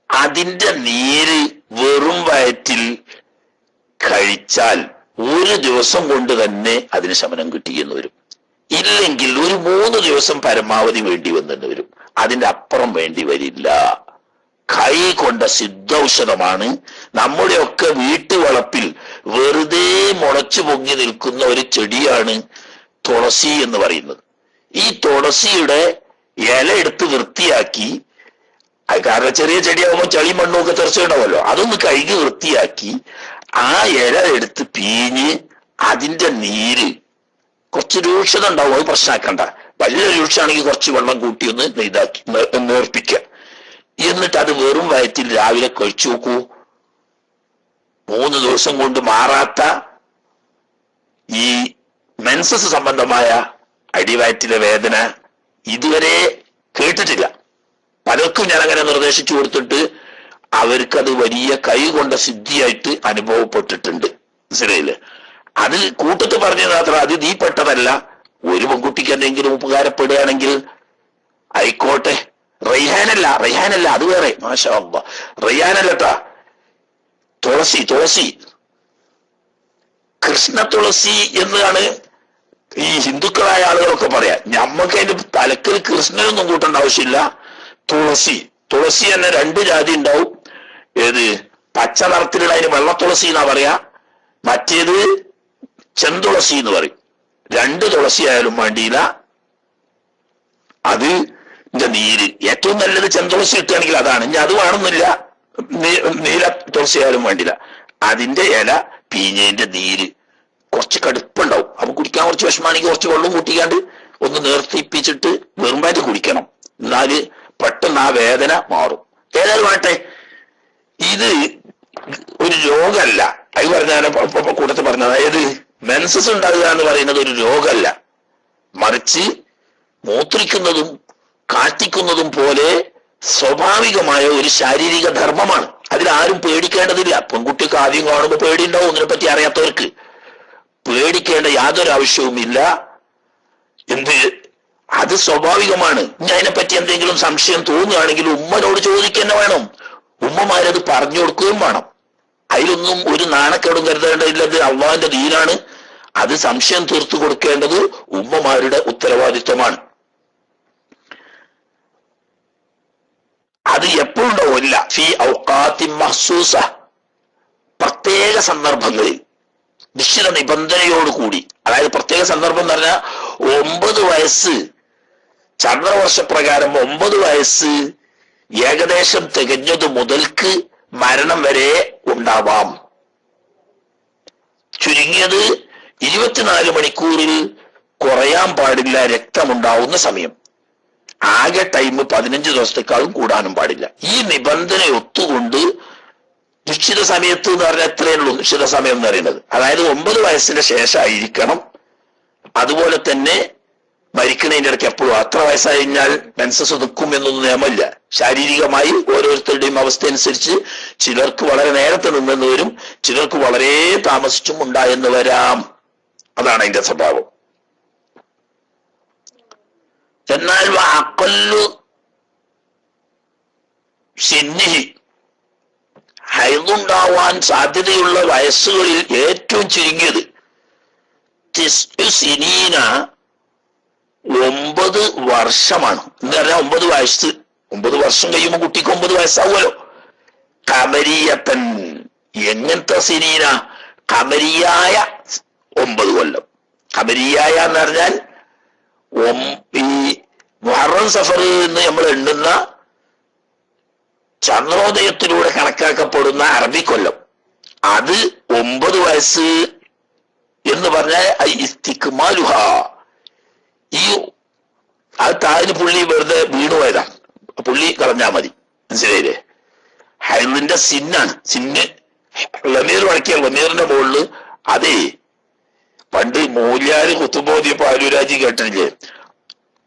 അതിന്റെ നീര് വെറും വയറ്റിൽ കഴിച്ചാൽ ഒരു ദിവസം കൊണ്ട് തന്നെ അതിന് ശമനം കിട്ടിയെന്ന് വരും. ഇല്ലെങ്കിൽ ഒരു 3 ദിവസം പരമാവധി വേണ്ടി വന്നെന്ന് വരും. അതിന്റെ അപ്പുറം വേണ്ടി വരില്ല. കൈ കൊണ്ട സിദ്ധൌഷധമാണ്. നമ്മുടെയൊക്കെ വീട്ടുവളപ്പിൽ വെറുതെ മുളച്ചു പൊങ്ങി നിൽക്കുന്ന ഒരു ചെടിയാണ് തുളസി എന്ന് പറയുന്നത്. ഈ തുളസിയുടെ ഇല എടുത്ത് വൃത്തിയാക്കി, കാരണം ചെറിയ ചെടിയാകുമ്പോൾ ചളി മണ്ണുമൊക്കെ തെറിച്ചുണ്ടാവുമല്ലോ, അതൊന്ന് കഴുകി വൃത്തിയാക്കി ആ ഇല എടുത്ത് പീഞ്ഞ് അതിന്റെ നീര്, കുറച്ച് രൂക്ഷത ഉണ്ടാവും, അത് പ്രശ്നമാക്കണ്ട. വലിയ രൂക്ഷമാണെങ്കിൽ കുറച്ച് വെള്ളം കൂട്ടി ഒന്ന് ഇതാക്കി നേർപ്പിക്കുക. എന്നിട്ട് അത് വെറും വയറ്റിൽ രാവിലെ കഴിച്ചു നോക്കൂ. 3 ദിവസം കൊണ്ട് മാറാത്ത ഈ മെൻസസ് സംബന്ധമായ അടിവയറ്റിലെ വേദന ഇതുവരെ കേട്ടിട്ടില്ല. പലർക്കും ഞാൻ അങ്ങനെ നിർദ്ദേശിച്ചു കൊടുത്തിട്ട് അവർക്കത് വലിയ കൈ കൊണ്ട സിദ്ധിയായിട്ട് അനുഭവപ്പെട്ടിട്ടുണ്ട്. മനസ്സിലായില്ലേ? അത് കൂട്ടത്ത് പറഞ്ഞത് അത്ര അത് നീ പെട്ടതല്ല. ഒരു പെൺകുട്ടിക്ക് എന്തെങ്കിലും ഉപകാരപ്പെടുകയാണെങ്കിൽ ആയിക്കോട്ടെ. റയ്ഹാനല്ല, അത് വേറെ. മാഷാ അല്ലാഹ്, റയ്ഹാനല്ലട്ടാ, തുളസി കൃഷ്ണ തുളസി എന്നാണ് ഈ ഹിന്ദുക്കളായ ആളുകളൊക്കെ പറയാ. ഞമ്മക്ക് അതിന്റെ തലക്കൽ കൃഷ്ണനൊന്നും കൂട്ടേണ്ട ആവശ്യമില്ല. തുളസി തന്നെ 2 ജാതി ഉണ്ടാവും. ഏത് പച്ച നിറത്തിലുള്ള അതിന് വെള്ള തുളസി എന്നാ പറയാ, മറ്റേത് ചെന്തുളസി എന്ന് പറയും. 2 തുളസി ആയാലും വേണ്ടിയില്ല. അത് നീര് ഏറ്റവും നല്ലത് ചെന്തുളസി കിട്ടുകയാണെങ്കിൽ അതാണ്. ഇനി അത് വേണമെന്നില്ല, നീല തുളസി ആയാലും വേണ്ടില്ല. അതിന്റെ ഇല പീഞ്ഞതിന്റെ നീര് കുറച്ച് കടുപ്പുണ്ടാവും. അപ്പൊ കുടിക്കാൻ കുറച്ച് വിഷമാണെങ്കിൽ കുറച്ച് വെള്ളം കൂട്ടിക്കാണ്ട് ഒന്ന് നേർത്തിപ്പിച്ചിട്ട് വെറുമ്പായിട്ട് കുടിക്കണം. എന്നാല് പെട്ടെന്ന് ആ വേദന മാറും. ഏതായാലും വേട്ടെ, ഇത് ഒരു രോഗമല്ല. അത് പറഞ്ഞാൽ കൂട്ടത്തിൽ പറഞ്ഞത്, അതായത് മെൻസസ് ഉണ്ടാകുക എന്ന് പറയുന്നത് ഒരു രോഗമല്ല, മറിച്ച് മൂത്രിക്കുന്നതും കാഷ്ടിക്കുന്നതും പോലെ സ്വാഭാവികമായ ഒരു ശാരീരിക ധർമ്മമാണ്. അതിലാരും പേടിക്കേണ്ടതില്ല. പെൺകുട്ടിക്ക് ആദ്യം കാണുമ്പോൾ പേടിയുണ്ടാവും. ഇതിനെപ്പറ്റി അറിയാത്തവർക്ക് പേടിക്കേണ്ട യാതൊരു ആവശ്യവുമില്ല. അത് സ്വാഭാവികമാണ്. ഇനി അതിനെപ്പറ്റി എന്തെങ്കിലും സംശയം തോന്നുകയാണെങ്കിൽ ഉമ്മനോട് ചോദിക്കുക വേണം. ഉമ്മമാരത് പറഞ്ഞു കൊടുക്കുകയും വേണം. അതിലൊന്നും ഒരു നാണക്കേടും കരുതേണ്ടതില്ലത് അള്ളാഹിന്റെ ദീനാണ്. അത് സംശയം തീർത്തു കൊടുക്കേണ്ടത് ഉമ്മമാരുടെ ഉത്തരവാദിത്വമാണ്. അത് എപ്പോഴുണ്ടാവില്ല. ഫി ഔഖാത്തി മഹ്സൂസ, പ്രത്യേക സന്ദർഭങ്ങളിൽ നിശ്ചിത നിബന്ധനയോടുകൂടി. അതായത് പ്രത്യേക സന്ദർഭം എന്ന് പറഞ്ഞാൽ 9 വയസ്സ് ചന്ദ്രവർഷപ്രകാരം 9 വയസ്സ് ഏകദേശം തികഞ്ഞത് മുതൽക്ക് മരണം വരെ ഉണ്ടാവാം. ചുരുങ്ങിയത് 24 മണിക്കൂറിൽ കുറയാൻ പാടില്ല രക്തമുണ്ടാവുന്ന സമയം. ആകെ ടൈം 15 ദിവസത്തെക്കാളും കൂടാനും പാടില്ല. ഈ നിബന്ധന ഒത്തുകൊണ്ട് നിശ്ചിത സമയത്ത് എന്ന് പറഞ്ഞാൽ എത്രയേ ഉള്ളൂ നിശ്ചിത സമയം എന്ന് പറയുന്നത്. അതായത് 9 വയസ്സിന് ശേഷമായിരിക്കണം. അതുപോലെ തന്നെ മരിക്കുന്നതിന്റെ ഇടയ്ക്ക് എപ്പോഴും അത്ര വയസ്സായി കഴിഞ്ഞാൽ മെൻസസ് നിൽക്കും എന്നൊന്നും നിയമമില്ല. ശാരീരികമായി ഓരോരുത്തരുടെയും അവസ്ഥ അനുസരിച്ച് ചിലർക്ക് വളരെ നേരത്തെ നിന്നെന്ന് വരും, ചിലർക്ക് വളരെ താമസിച്ചും ഉണ്ടായെന്ന് വരാം. അതാണ് അതിന്റെ സ്വഭാവം. എന്നാൽ അഖല്ലു സിന്നിഹി, ഹൈദുണ്ടാവാൻ സാധ്യതയുള്ള വയസ്സുകളിൽ ഏറ്റവും ചുരുങ്ങിയത് 9 സിനീന, 9 വർഷമാണ് എന്ന് പറഞ്ഞാൽ 9 വയസ്സ്. 9 വർഷം കഴിയുമ്പോൾ കുട്ടിക്ക് 9 വയസ്സാവുമല്ലോ. കമരിയത്തൻ എങ്ങനത്തെ സിനീന? കമരിയായ 9 കൊല്ലം. കമരിയായ എന്ന് പറഞ്ഞാൽ ഈ മുഹറം സഫർ എന്ന് നമ്മൾ എണ്ണുന്ന ചന്ദ്രോദയത്തിലൂടെ കണക്കാക്കപ്പെടുന്ന അറബി കൊല്ലം, അത് 9 വയസ്സ് എന്ന് പറഞ്ഞാൽ ഇസ്തിക്മാലുഹ. ഈ അത് താഴിന് പുള്ളി വെറുതെ വീണുപോയതാണ്, പുള്ളി കളഞ്ഞാ മതി. മനസ്സിലായില്ലേ? ഹൈലിന്റെ സിന്നാണ്. സിന്ന് ലമീർ വഴക്കിയ ലമീറിന്റെ മുകളില് അതേ പണ്ട് മൂല്യാര് കുത്തുബോധിയപ്പോ ആരൂരാജി കേട്ടില്ലേ?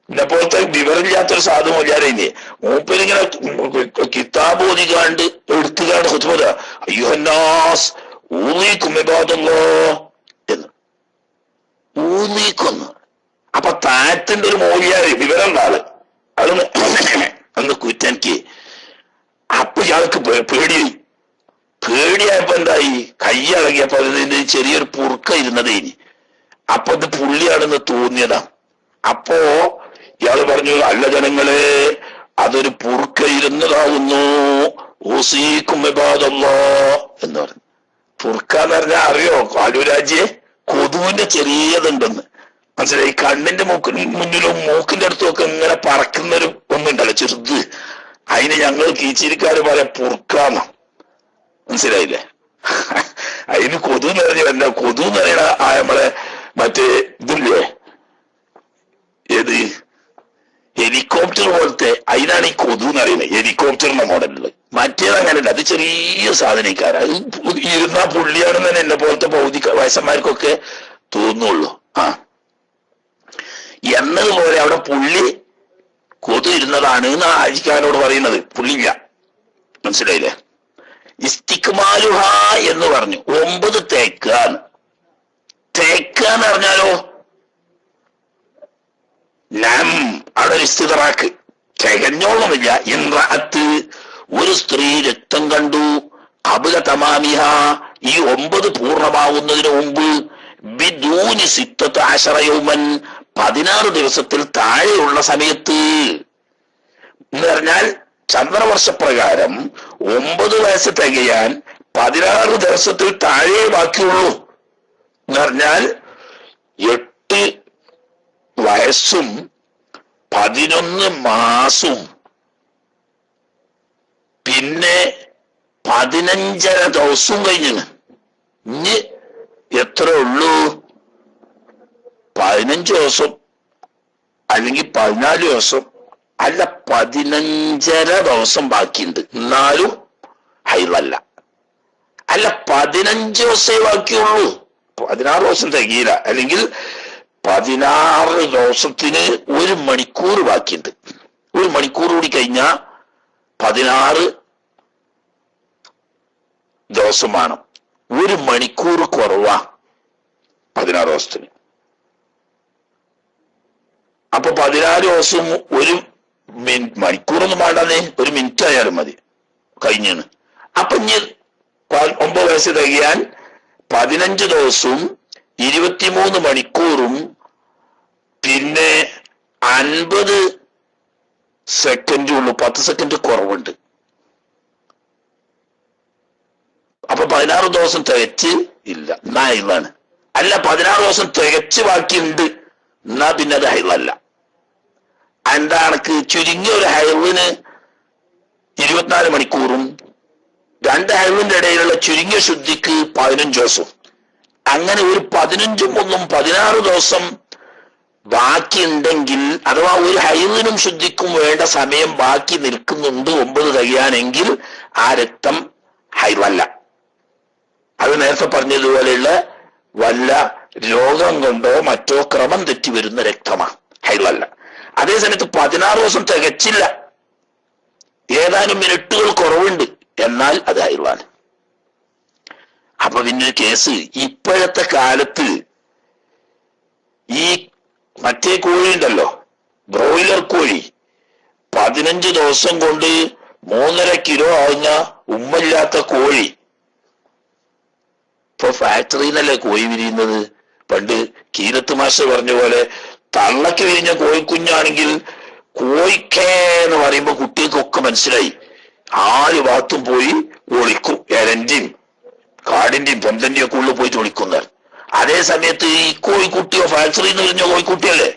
ഇന്നെപ്പോലത്തെ വിവരമില്ലാത്തൊരു സാധു മൂല്യാരല്ലേ, മൂപ്പരിങ്ങനെ കിതാബ് ഓതിക്കാണ്ട് എടുത്തുകാണ്ട് കുത്തുബോധ അയ്യോന്നാസ് ഊന്നിക്കുമ്മിബാദല്ലോ എന്ന് ഊന്നിക്കൊന്ന്. അപ്പൊ താഴത്തിന്റെ ഒരു മൂല്യാര് വിവരമുള്ള ആള് അന്ന് കുറ്റനിക്ക്. അപ്പൊ ഇയാൾക്ക് പേടിയായപ്പോ എന്തായി? കൈയളകിയപ്പോ അതിന് ചെറിയൊരു പുറുക്ക ഇരുന്നതേ ഇനി. അപ്പൊ ഇത് പുള്ളിയാണെന്ന് തോന്നിയതാ. അപ്പോ ഇയാള് പറഞ്ഞു, അല്ല ജനങ്ങളെ, അതൊരു പുറുക്ക ഇരുന്നതാകുന്നു, ഊസീക്കും വിവാദല്ലോ എന്ന് പറഞ്ഞു. പുറുക്ക എന്ന് പറഞ്ഞാൽ അറിയോ ആലൂരാജ്യെ? കൊതുവിന്റെ ചെറിയതുണ്ടെന്ന് മനസ്സിലായി. കണ്ണിന്റെ മുന്നിലും മൂക്കിന്റെ അടുത്തും ഒക്കെ ഇങ്ങനെ പറക്കുന്നൊരു ഒന്നുണ്ടല്ലോ ചെറുത്, അതിന് ഞങ്ങൾ കീച്ചിരിക്കാര് പറയാം പുറുക്കാന്ന. മനസ്സിലായില്ലേ? അതിന് കൊതു നിറഞ്ഞല്ല. കൊതു നിറയണ നമ്മളെ മറ്റേ ഇതില്ലേ, ഏത് ഹെലികോപ്റ്റർ പോലത്തെ, അതിനാണ് ഈ കൊതു എന്നറിയുന്നത്, ഹെലികോപ്റ്ററിന്റെ മോഡലില്. മറ്റേത് അങ്ങനെയല്ല, അത് ചെറിയ സാധനക്കാരാ. ഇരുന്നാ പുള്ളിയാണെന്ന് തന്നെ എന്നെ പോലത്തെ ഭൗതിക വയസ്സന്മാർക്കൊക്കെ തോന്നുള്ളൂ. എന്നതുപോലെ അവിടെ പുള്ളി കൊതു ഇരുന്നതാണ് എന്ന് ആജിക്കാനോട് പറയുന്നത്. പുള്ളില്ല. മനസ്സിലായില്ലേ? ഇസ്തിക്മാലുഹ എന്ന് പറഞ്ഞു. 9 തേക്കാന്ന്. തേക്കാന്ന് പറഞ്ഞാലോ നം അവിടെ ഒരു ഇസ്തിദറാക്ക് തികഞ്ഞോളമില്ല. ഇൻറഅത്ത് ഒരു സ്ത്രീ രക്തം കണ്ടു, ഖബ്ല തമാമിഹ ഈ 9 പൂർണ്ണമാവുന്നതിന് മുമ്പ്, ബിദൂനി 16 യൗമൻ 16 ദിവസത്തിൽ താഴെയുള്ള സമയത്ത് എന്ന് പറഞ്ഞാൽ ചന്ദ്രവർഷപ്രകാരം 9 വയസ്സ് തികയാൻ 16 ദിവസത്തിൽ താഴെ ബാക്കിയുള്ളൂ എന്ന് പറഞ്ഞാൽ 8 വയസ്സും 11 മാസവും പിന്നെ 15.5 ദിവസവും കഴിഞ്ഞാണ്. ഇനി എത്ര ഉള്ളൂ? 15 ദിവസം അല്ലെങ്കിൽ 14 ദിവസം അല്ല, 15.5 ദിവസം ബാക്കിയുണ്ട്. എന്നാലും ഹൈലല്ല. അല്ല, 15 ദിവസമേ ബാക്കിയുള്ളൂ. 16 ദിവസം തികയില്ല. അല്ലെങ്കിൽ 16 ദിവസത്തിന് 1 മണിക്കൂർ ബാക്കിയുണ്ട്. 1 മണിക്കൂർ കൂടി കഴിഞ്ഞാൽ 16 ദിവസം വേണം. 1 മണിക്കൂർ കുറവാ 16 ദിവസത്തിന്. അപ്പൊ 14 ദിവസം 1 മണിക്കൂറൊന്നും വേണ്ടാന്നേ, 1 മിനിറ്റ് ആയാലും മതി, കഴിഞ്ഞാണ്. അപ്പൊ ഇനി 9 വയസ്സ് തികയാൻ 15 ദിവസവും 23 മണിക്കൂറും പിന്നെ 50 സെക്കൻഡും ഉള്ളൂ. 10 സെക്കൻഡ് കുറവുണ്ട്. അപ്പൊ 16 ദിവസം തികച്ച് ഇല്ല, എന്നാ ഹൈലാണ്. അല്ല, 16 ദിവസം തികച്ച് ബാക്കിയുണ്ട്, എന്നാ പിന്നെ അത് ഹൈലല്ല. എന്താണ്? ചുരുങ്ങിയ ഒരു ഹൈലിന് 24 മണിക്കൂറും 2 ഹൈലിന്റെ ഇടയിലുള്ള ചുരുങ്ങിയ ശുദ്ധിക്ക് 15 ദിവസവും. അങ്ങനെ ഒരു 15ഉം 1ഉം 16 ദിവസം ബാക്കിയുണ്ടെങ്കിൽ, അഥവാ ഒരു ഹൈലിനും ശുദ്ധിക്കും വേണ്ട സമയം ബാക്കി നിൽക്കുന്നുണ്ട് 9 തികയാനെങ്കിൽ ആ രക്തം ഹൈലല്ല. അത് നേരത്തെ പറഞ്ഞതുപോലെയുള്ള വല്ല രോഗം കൊണ്ടോ മറ്റോ ക്രമം തെറ്റി വരുന്ന രക്തമാണ്, ഹൈലല്ല. അതേ സമയത്ത് 16 ദിവസം തികച്ചില്ല, ഏതാനും മിനിറ്റുകൾ കുറവുണ്ട്, എന്നാൽ അത് ഹൈലാണ്. അപ്പൊ പിന്നെ കേസ് ഇപ്പോഴത്തെ കാലത്ത് ഈ മറ്റേ കോഴി ഉണ്ടല്ലോ, ബ്രോയിലർ കോഴി, 15 ദിവസം കൊണ്ട് 3.5 കിലോ ആവുന്ന ഉമ്മയില്ലാത്ത കോഴി. ഇപ്പൊ ഫാക്ടറിന്നല്ലേ കോഴി വിരിയുന്നത്. പണ്ട് കീരത്ത് മാഷ് പറഞ്ഞ പോലെ തള്ളക്ക് വിരിഞ്ഞ കോഴിക്കുഞ്ഞാണെങ്കിൽ കോഴിക്കേന്ന് പറയുമ്പോ കുട്ടികൾക്കൊക്കെ മനസ്സിലായി. ആര് ഭാഗത്തും പോയി ഒളിക്കും. ഇലന്റെയും കാടിന്റെയും പൊന്തന്റെയും ഒക്കെ ഉള്ളിൽ പോയിട്ട് ഒളിക്കുന്നത്. അതേ സമയത്ത് ഈ കോഴിക്കുട്ടിയോ ഫാക്ടറിയിൽ നിന്ന് വിരിഞ്ഞ കോഴിക്കുട്ടിയല്ലേ,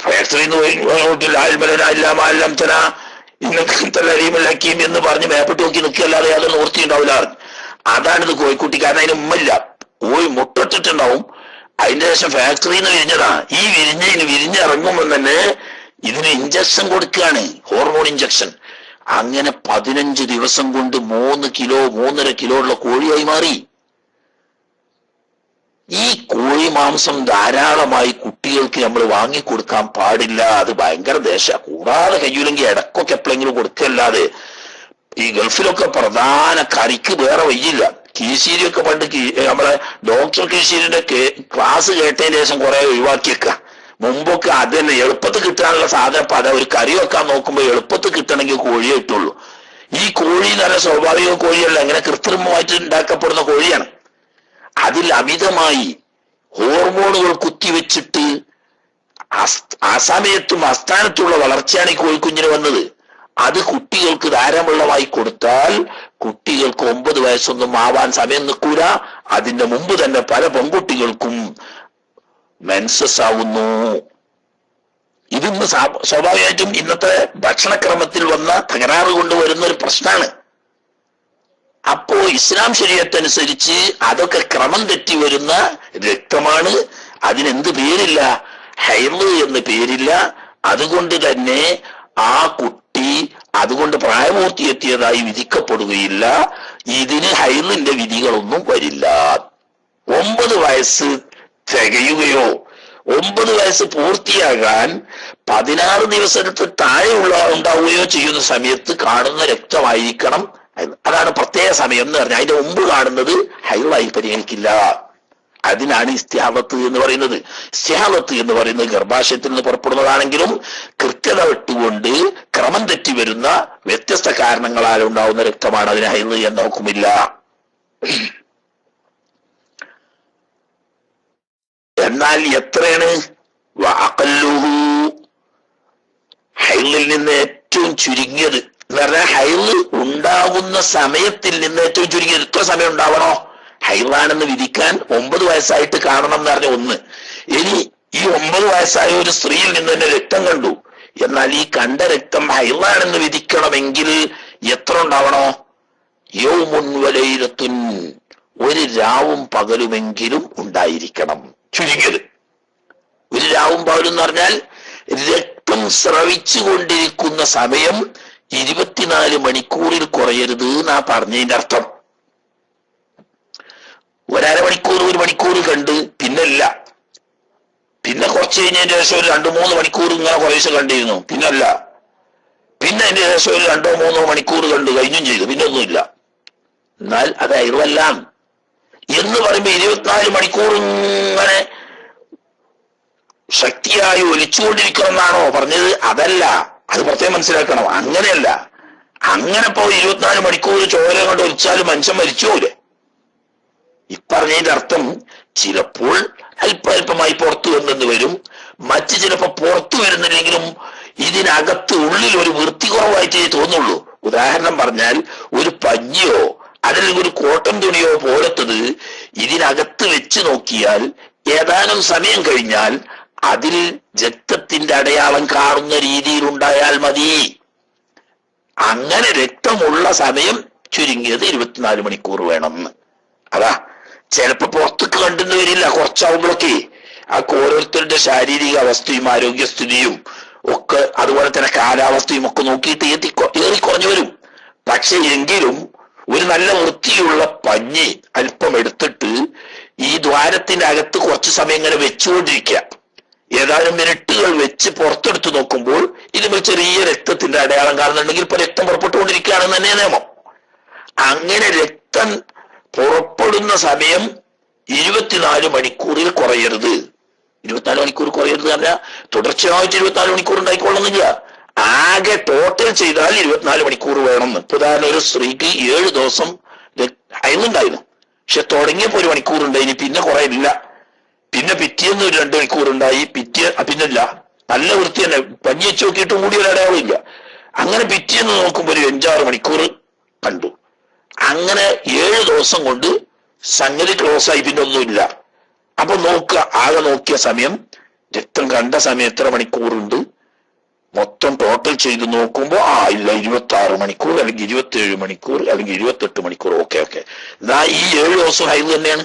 ഫാക്ടറിയിൽ നിന്ന് എന്ന് പറഞ്ഞ് മേപ്പിട്ട് നോക്കി നിൽക്കല്ലാതെ അത് നോർത്തി ഉണ്ടാവില്ല. അതാണിത് കോഴിക്കുട്ടി. കാരണം അതിന് ഉമ്മല്ല, കോഴി മുട്ടിട്ടിട്ടുണ്ടാവും. അതിന്റെ ശേഷം ഫാക്ടറിയിൽ നിന്ന് വിരിഞ്ഞതാ. ഈ വിരിഞ്ഞിറങ്ങുമ്പോൾ തന്നെ ഇതിന് ഇഞ്ചക്ഷൻ കൊടുക്കുകയാണ്, ഹോർമോൺ ഇഞ്ചക്ഷൻ. അങ്ങനെ 15 ദിവസം കൊണ്ട് 3 കിലോ 3.5 കിലോ ഉള്ള കോഴിയായി മാറി. ഈ കോഴി മാംസം ധാരാളമായി കുട്ടികൾക്ക് നമ്മൾ വാങ്ങിക്കൊടുക്കാൻ പാടില്ല. അത് ഭയങ്കര ദേശ. കൂടാതെ കഴിയൂലെങ്കിൽ ഇടക്കൊക്കെ എപ്പോഴെങ്കിലും കൊടുക്കല്ലാതെ. ഈ ഗൾഫിലൊക്കെ പ്രധാന കറിക്ക് വേറെ വയ്യില്ല. കീശീരിയൊക്കെ പണ്ട് നമ്മളെ ഡോക്ടർ കീശീരിന്റെ ക്ലാസ് കേട്ടതിന് ശേഷം കുറെ ഒഴിവാക്കിയേക്ക. മുമ്പൊക്കെ അത് തന്നെ എളുപ്പത്തിൽ കിട്ടാനുള്ള സാധനം പല ഒരു കറി വെക്കാൻ നോക്കുമ്പോൾ എളുപ്പത്തിൽ കിട്ടണമെങ്കിൽ കോഴിയെ കിട്ടുള്ളൂ. ഈ കോഴി നല്ല സ്വാഭാവിക കോഴിയല്ല, അങ്ങനെ കൃത്രിമമായിട്ട് ഉണ്ടാക്കപ്പെടുന്ന കോഴിയാണ്. അതിൽ അമിതമായി ഹോർമോണുകൾ കുത്തിവെച്ചിട്ട് അസമയത്തും അസ്ഥാനത്തുള്ള വളർച്ചയാണ് ഈ കോഴിക്കുഞ്ഞിന് വന്നത്. അത് കുട്ടികൾക്ക് ധാരാളമായി കൊടുത്താൽ കുട്ടികൾക്ക് 9 വയസ്സൊന്നും ആവാൻ സമയം നിൽക്കൂല. അതിന്റെ മുമ്പ് തന്നെ പല പെൺകുട്ടികൾക്കും മെൻസസ് ആവുന്നു. ഇതിന്ന് സ്വാഭാവികമായിട്ടും ഇന്നത്തെ ഭക്ഷണക്രമത്തിൽ വന്ന തകരാറ് കൊണ്ടുവരുന്ന ഒരു പ്രശ്നമാണ്. അപ്പോ ഇസ്ലാം ശരീഅത്തനുസരിച്ച് അതൊക്കെ ക്രമം തെറ്റി വരുന്ന രക്തമാണ്. അതിനെന്ത് പേരില്ല, ഹൈള് എന്ന് പേരില്ല. അതുകൊണ്ട് തന്നെ ആ കുട്ടി അതുകൊണ്ട് പ്രായപൂർത്തിയെത്തിയതായി വിധിക്കപ്പെടുകയില്ല. ഇതിന് ഹൈളിന്റെ വിധികളൊന്നും വരില്ല. 9 വയസ്സ് തികയുകയോ 9 വയസ്സ് പൂർത്തിയാകാൻ 16 ദിവസത്തിന് താഴെയുള്ള ഉണ്ടാവുകയോ ചെയ്യുന്ന സമയത്ത് കാണുന്ന രക്തമായിരിക്കണം. അതാണ് പ്രത്യേക സമയം എന്ന് പറഞ്ഞാൽ. അതിന്റെ മുമ്പ് കാണുന്നത് ഹൈളായി പരിഗണിക്കില്ല. അതിനാണ് ഇസ്തിഹാബത്ത് എന്ന് പറയുന്നത്. ഇസ്തിഹാബത്ത് എന്ന് പറയുന്നത് ഗർഭാശയത്തിൽ നിന്ന് പുറപ്പെടുന്നതാണെങ്കിലും കൃത്യത വിട്ടുകൊണ്ട് ക്രമം തെറ്റി വരുന്ന വ്യത്യസ്ത കാരണങ്ങളാൽ ഉണ്ടാവുന്ന രക്തമാണ്. അതിന് ഹൈള് എന്ന ഹുക്കുമില്ല. എന്നാൽ എത്രയാണ് വഅഖല്ലുഹു, ഹൈളിൽ നിന്ന് ഏറ്റവും ചുരുങ്ങിയത് എന്ന് പറഞ്ഞാൽ ഹൈള് ഉണ്ടാകുന്ന സമയത്തിൽ നിന്ന് ഏറ്റവും ചുരുങ്ങിയത് എത്ര സമയം ഉണ്ടാവണോ? ഹൈളാണെന്ന് വിധിക്കാൻ 9 വയസ്സായിട്ട് കാണണം എന്ന് പറഞ്ഞ ഒന്ന്. ഇനി ഈ 9 വയസ്സായ ഒരു സ്ത്രീയിൽ നിന്ന് തന്നെ രക്തം കണ്ടു, എന്നാൽ ഈ കണ്ട രക്തം ഹൈളാണെന്ന് വിധിക്കണമെങ്കിൽ എത്ര ഉണ്ടാവണോ? യൗമുൻ വലൈലത്തുൻ, ഒരു രാവും പകലുമെങ്കിലും ഉണ്ടായിരിക്കണം. ചുരുങ്ങിയത് ഒരു രാവും പകലും എന്ന് പറഞ്ഞാൽ രക്തം സ്രവിച്ചു കൊണ്ടിരിക്കുന്ന സമയം 24 മണിക്കൂറിൽ കുറയരുത് എന്നാ പറഞ്ഞതിന്റെ അർത്ഥം. 1.5 മണിക്കൂർ 1 മണിക്കൂർ കണ്ട് പിന്നല്ല, പിന്നെ കുറച്ച് കഴിഞ്ഞതിന്റെ ശേഷം ഒരു 2-3 മണിക്കൂർ ഇങ്ങനെ കുറേശ്ശെ കണ്ടിരുന്നു, പിന്നല്ല, പിന്നെ അതിന്റെ ശേഷം ഒരു 2-3 മണിക്കൂർ കണ്ടു കഴിഞ്ഞും ചെയ്തു, പിന്നെ ഒന്നുമില്ല. എന്നാൽ അത് ഹൈളല്ല എന്ന് പറയുമ്പോ 24 മണിക്കൂർ ഇങ്ങനെ ശക്തിയായി ഒലിച്ചുകൊണ്ടിരിക്കണം എന്നാണോ പറഞ്ഞത്? അതല്ല, അത് പ്രത്യേകം മനസ്സിലാക്കണം. അങ്ങനെയല്ല. അങ്ങനെ ഇപ്പോ 24 മണിക്കൂർ ചോര കൊണ്ട് ഒലിച്ചാലും മനുഷ്യൻ മരിച്ചുപോലെ. ഇപ്പറഞ്ഞതിന്റെ അർത്ഥം ചിലപ്പോൾ അല്പമായി പുറത്തു വന്നെന്ന് വരും, മറ്റ് ചിലപ്പോ പുറത്തു വരുന്നില്ലെങ്കിലും ഇതിനകത്ത് ഉള്ളിൽ ഒരു വൃത്തി കുറവായിട്ടേ തോന്നുള്ളൂ. ഉദാഹരണം പറഞ്ഞാൽ ഒരു പഞ്ഞിയോ അല്ലെങ്കിൽ ഒരു കോട്ടൺ തുണിയോ പോലത്തത് ഇതിനകത്ത് വെച്ച് നോക്കിയാൽ ഏതാനും സമയം കഴിഞ്ഞാൽ അതിൽ രക്തത്തിന്റെ അടയാളം കാണുന്ന രീതിയിൽ ഉണ്ടായാൽ മതി. അങ്ങനെ രക്തമുള്ള സമയം ചുരുങ്ങിയത് 24 മണിക്കൂർ വേണമെന്ന്. അതാ ചിലപ്പോ പുറത്തേക്ക് കണ്ടെന്ന് വരില്ല, കുറച്ചാവുമ്പോഴൊക്കെ ആ ഓരോരുത്തരുടെ ശാരീരിക അവസ്ഥയും ആരോഗ്യസ്ഥിതിയും ഒക്കെ അതുപോലെ തന്നെ കാലാവസ്ഥയും ഒക്കെ നോക്കിയിട്ട് ഏറിക്കുറഞ്ഞു വരും. പക്ഷെ എങ്കിലും ഒരു നല്ല വൃത്തിയുള്ള പഞ്ഞി അല്പം എടുത്തിട്ട് ഈ ദ്വാരത്തിന്റെ അകത്ത് കുറച്ച് സമയം ഇങ്ങനെ വെച്ചുകൊണ്ടിരിക്കുക. ഏതാനും മിനിറ്റുകൾ വെച്ച് പുറത്തെടുത്ത് നോക്കുമ്പോൾ ഇതിൽ ചെറിയ രക്തത്തിന്റെ അടയാളം കാണുന്നുണ്ടെങ്കിൽ ഇപ്പൊ രക്തം പുറപ്പെട്ടുകൊണ്ടിരിക്കുകയാണെന്ന് തന്നെ നിയമം. അങ്ങനെ രക്തം പുറപ്പെടുന്ന സമയം 24 മണിക്കൂറിൽ കുറയരുത്. 24 മണിക്കൂർ കുറയരുത് പറഞ്ഞാൽ തുടർച്ചയായിട്ട് 24 മണിക്കൂർ ഉണ്ടായിക്കൊള്ളുന്നില്ല. ആകെ ടോട്ടൽ ചെയ്താൽ 24 മണിക്കൂർ വേണമെന്ന്. ഉദാഹരണം, ഒരു സ്ത്രീക്ക് 7 ദിവസം അയന്നുണ്ടായിരുന്നു, പക്ഷെ തുടങ്ങിയപ്പോ 1 മണിക്കൂർ ഉണ്ടായിന്, പിന്നെ കുറയില്ല, പിന്നെ പിറ്റേന്ന് ഒരു 2 മണിക്കൂർ ഉണ്ടായി, പിന്നല്ല നല്ല വൃത്തി തന്നെ, പഞ്ഞി വെച്ച് നോക്കിയിട്ടും കൂടി ഒരു അടയാളമില്ല. അങ്ങനെ പിറ്റേന്ന് നോക്കുമ്പോൾ ഒരു 5-6 മണിക്കൂർ കണ്ടു. അങ്ങനെ 7 ദിവസം കൊണ്ട് സംഗതി ക്ലോസ് ആയി, പിന്നെ ഒന്നുമില്ല. അപ്പൊ നോക്കുക, ആകെ നോക്കിയ സമയം, രക്തം കണ്ട സമയം എത്ര മണിക്കൂറുണ്ട് മൊത്തം ടോട്ടൽ ചെയ്ത് നോക്കുമ്പോ ഇല്ല 26 മണിക്കൂർ അല്ലെങ്കിൽ 27 മണിക്കൂർ അല്ലെങ്കിൽ 28 മണിക്കൂർ. ഓക്കെ ഇതാ ഈ 7 ദിവസം ഹൈദ് തന്നെയാണ്.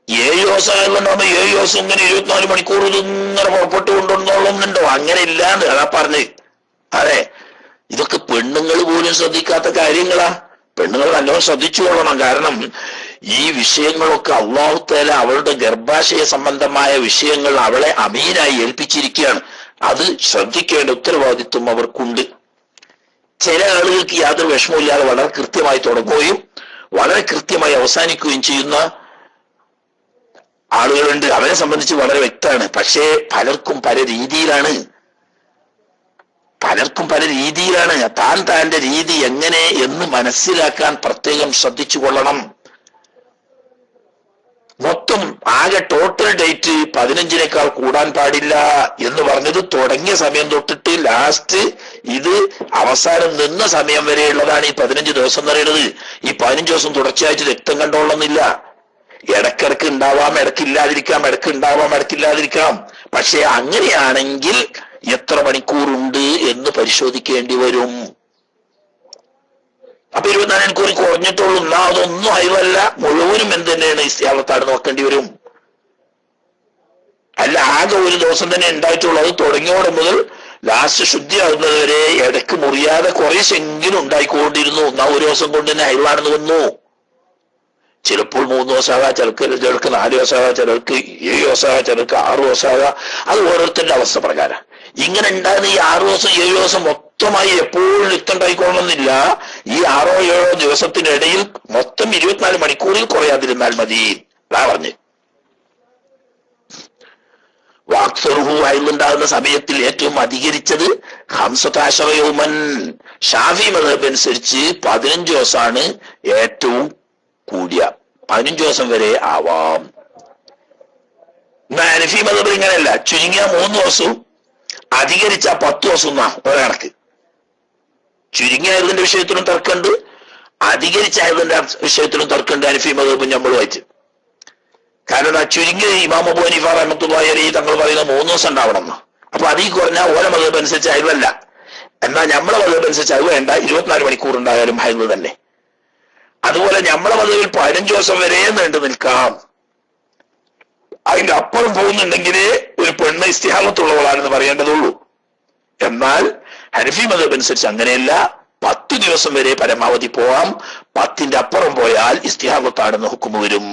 7 ദിവസം ആയതുകൊണ്ടാകുമ്പോ 7 ദിവസം ഇങ്ങനെ 24 മണിക്കൂർ ഇങ്ങനെ പുറപ്പെട്ടു കൊണ്ടുവന്നോളുന്നുണ്ടോ? അങ്ങനെ ഇല്ലാന്ന് അതാ പറഞ്ഞ്. അതെ, ഇതൊക്കെ പെണ്ണുങ്ങൾ പോലും ശ്രദ്ധിക്കാത്ത കാര്യങ്ങളാ. പെണ്ണുങ്ങൾ നല്ലോണം ശ്രദ്ധിച്ചു കൊള്ളണം. കാരണം ഈ വിഷയങ്ങളൊക്കെ അല്ലാഹു തആല അവളുടെ ഗർഭാശയ സംബന്ധമായ വിഷയങ്ങൾ അവളെ അമീനായി ഏൽപ്പിച്ചിരിക്കുകയാണ്. അത് ശ്രദ്ധിക്കേണ്ട ഉത്തരവാദിത്വം അവർക്കുണ്ട്. ചില ആളുകൾക്ക് യാതൊരു വിഷമമില്ലാതെ വളരെ കൃത്യമായി തുടങ്ങുകയും വളരെ കൃത്യമായി അവസാനിക്കുകയും ചെയ്യുന്ന ആളുകളുണ്ട്. അവരെ സംബന്ധിച്ച് വളരെ വ്യക്തമാണ്. പക്ഷേ പലർക്കും പല രീതിയിലാണ്. താൻ്റെ രീതി എങ്ങനെ എന്ന് മനസ്സിലാക്കാൻ പ്രത്യേകം ശ്രദ്ധിച്ചു കൊള്ളണം. മൊത്തം ആകെ ടോട്ടൽ ഡേറ്റ് 15-നേക്കാൾ കൂടാൻ പാടില്ല എന്ന് പറഞ്ഞത് തുടങ്ങിയ സമയം തൊട്ടിട്ട് ലാസ്റ്റ് ഇത് അവസാനം നിന്ന സമയം വരെയുള്ളതാണ് ഈ 15 ദിവസം എന്ന് പറയുന്നത്. ഈ 15 ദിവസം തുടർച്ചയായിട്ട് രക്തം കണ്ടോളുന്നില്ല. ഇടക്കിടക്ക് ഉണ്ടാവാം, ഇടക്കില്ലാതിരിക്കാം, ഇടക്ക് ഉണ്ടാവാം, ഇടക്കില്ലാതിരിക്കാം. പക്ഷെ അങ്ങനെയാണെങ്കിൽ എത്ര മണിക്കൂറുണ്ട് എന്ന് പരിശോധിക്കേണ്ടി വരും. അപ്പൊ 24 മണിക്കൂർ കുറഞ്ഞിട്ടുള്ളൂ, എന്നാ അതൊന്നും ഹൈവല്ല, മുഴുവനും എന്തുതന്നെയാണ് ഇസ്തിഹാലത്താണ് നോക്കേണ്ടി വരും. അല്ല, ആകെ ഒരു ദിവസം തന്നെ ഉണ്ടായിട്ടുള്ളൂ. അത് തുടങ്ങിയോടെ മുതൽ ലാസ്റ്റ് ശുദ്ധിയാകുന്നത് വരെ ഇടക്ക് മുറിയാതെ കുറേശെങ്കിലും ഉണ്ടായിക്കൊണ്ടിരുന്നു. എന്നാ ഒരു ദിവസം കൊണ്ട് തന്നെ ഹൈവാണെന്ന് വന്നു. ചിലപ്പോൾ 3 ദിവസമാകാം, ചിലർക്ക് 4 ദിവസമാകാം, ചിലർക്ക് 7 ദിവസമാകാം, ചിലർക്ക് 6 ദിവസമാകാം. അത് ഓരോരുത്തരുടെ അവസ്ഥ പ്രകാരം. ഇങ്ങനെ ഉണ്ടാകുന്ന ഈ 6 ദിവസം 7 ദിവസം മൊത്തമായി എപ്പോഴും രക്തം ഉണ്ടായിക്കൊള്ളുന്നില്ല. ഈ 6-7 ദിവസത്തിനിടയിൽ മൊത്തം 24 മണിക്കൂറിൽ കുറയാതിരുന്നാൽ മതി. അതാ പറഞ്ഞ്. വാക്സറുഹു ഹൈലുണ്ടാകുന്ന സമയത്തിൽ ഏറ്റവും അധികരിച്ചത് 15 യൗമൻ. ഷാഫി മദ്ഹബ് അനുസരിച്ച് 15 ദിവസമാണ് ഏറ്റവും കൂടിയ. 15 ദിവസം വരെ ആവാം. ഹനഫി മദ്ഹബ് ഇങ്ങനെയല്ല, ചുരുങ്ങിയ 3 ദിവസവും അധികരിച്ച 10 ദിവസം എന്നാ ഒരു കണക്ക്. ചുരുങ്ങിയായതിന്റെ വിഷയത്തിലും തർക്കമുണ്ട്, അധികരിച്ചായതിന്റെ വിഷയത്തിലും തർക്കമുണ്ട്. ഹനഫി മദ്ഹബ് നമ്മൾ വായിച്ചു. കാരണം ചുരുങ്ങിയ ഇമാം അബൂ ഹനീഫ റഹ്മത്തുള്ളാഹി അലൈഹി തങ്ങൾ പറയുന്ന 3 ദിവസം ഉണ്ടാവണം എന്ന്. അപ്പൊ അതിൽ കുറഞ്ഞ ഓല മദ്ഹബ് അനുസരിച്ച് ഹൈദല്ല. എന്നാൽ നമ്മളെ മദ്ഹബ് അനുസരിച്ച് അത് വേണ്ട, 24 മണിക്കൂർ ഉണ്ടായാലും ഹൈദ് തന്നെ. അതുപോലെ നമ്മളെ മദ്ഹബിൽ 15 ദിവസം വരെ നീണ്ടു നിൽക്കാം. അതിന്റെ അപ്പുറം പോകുന്നുണ്ടെങ്കിൽ ഒരു പെണ്ണ് ഇസ്തിഹാലത്തുള്ളവളാണെന്ന് പറയേണ്ടതുള്ളൂ. എന്നാൽ ഹനഫി മദ്ഹബ് അനുസരിച്ച് അങ്ങനെയല്ല, 10 ദിവസം വരെ പരമാവധി പോവാം. 10ന്റെ അപ്പുറം പോയാൽ ഇസ്തിഹാലത്താണെന്ന് ഹുക്മ് വരും.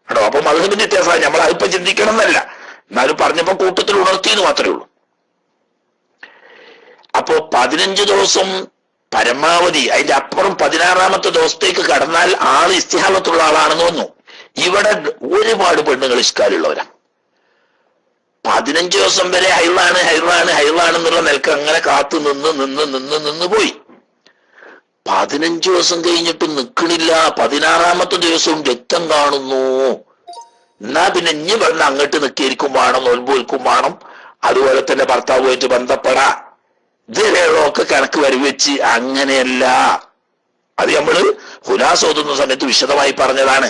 കേട്ടോ? അപ്പൊ മദ്ഹബിന്റെ വ്യത്യാസം നമ്മൾ അല്പം ചിന്തിക്കണം എന്നല്ല, എന്നാലും പറഞ്ഞപ്പോ കൂട്ടത്തിൽ ഉണർത്തിയെന്ന് മാത്രമേ ഉള്ളൂ. അപ്പോ 15 ദിവസം പരമാവധി, അതിന്റെ അപ്പുറം 16ാമത്തെ ദിവസത്തേക്ക് കടന്നാൽ ആള് ഇസ്തിഹാലത്തുള്ള ആളാണെന്ന് തോന്നുന്നു. ഇവിടെ ഒരുപാട് പെണ്ണുങ്ങൾ ഇഷ്കാലുള്ളവരാ. 15 ദിവസം വരെ ഹൈറാണെന്നുള്ള നിലക്ക് അങ്ങനെ കാത്തു നിന്ന് പോയി. 15 ദിവസം കഴിഞ്ഞിട്ടും നിൽക്കണില്ല. 16ാമത്തെ ദിവസവും രക്തം കാണുന്നു. എന്നാ പിന്നെ ഇനി പറഞ്ഞ അങ്ങോട്ട് നിൽക്കിയിരിക്കും വേണം, നോൽമ്പോൽക്കും വേണം, അതുപോലെ തന്നെ ഭർത്താവുമായിട്ട് ബന്ധപ്പെടാ. ഇതിലൊക്കെ കണക്ക് വരവെച്ച് അങ്ങനെയല്ല. അത് നമ്മള് ഖുലാസ ഓതുന്ന സമയത്ത് വിശദമായി പറഞ്ഞതാണ്.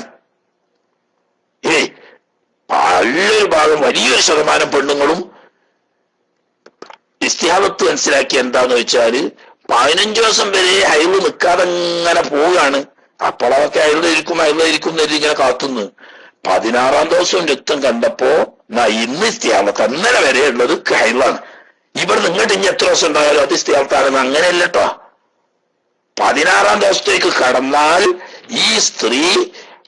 നല്ലൊരു ഭാഗം, വലിയൊരു ശതമാനം പെണ്ണുങ്ങളും ഇസ്തിഹാലത്ത് മനസ്സിലാക്കി എന്താന്ന് വെച്ചാല് 15 ദിവസം വരെ ഹൈവ് നിൽക്കാതെ ഇങ്ങനെ പോവുകയാണ്. അപ്പോഴൊക്കെ ഹൈവിലിരിക്കും ഇങ്ങനെ കാത്തുന്നു. 16ാം ദിവസവും രക്തം കണ്ടപ്പോ ഇന്ന് ഇസ്തിഹാലത്ത്, അന്നലെ വരെ ഉള്ളത് ഹൈവാണ്. ഇവിടെ നിങ്ങോട്ട് ഇനി എത്ര ദിവസം ഉണ്ടായാലും അത് ഇസ്തിഹാലത്താണെന്ന് അങ്ങനെയല്ല കേട്ടോ. 16ാം ദിവസത്തേക്ക് കടന്നാൽ ഈ സ്ത്രീ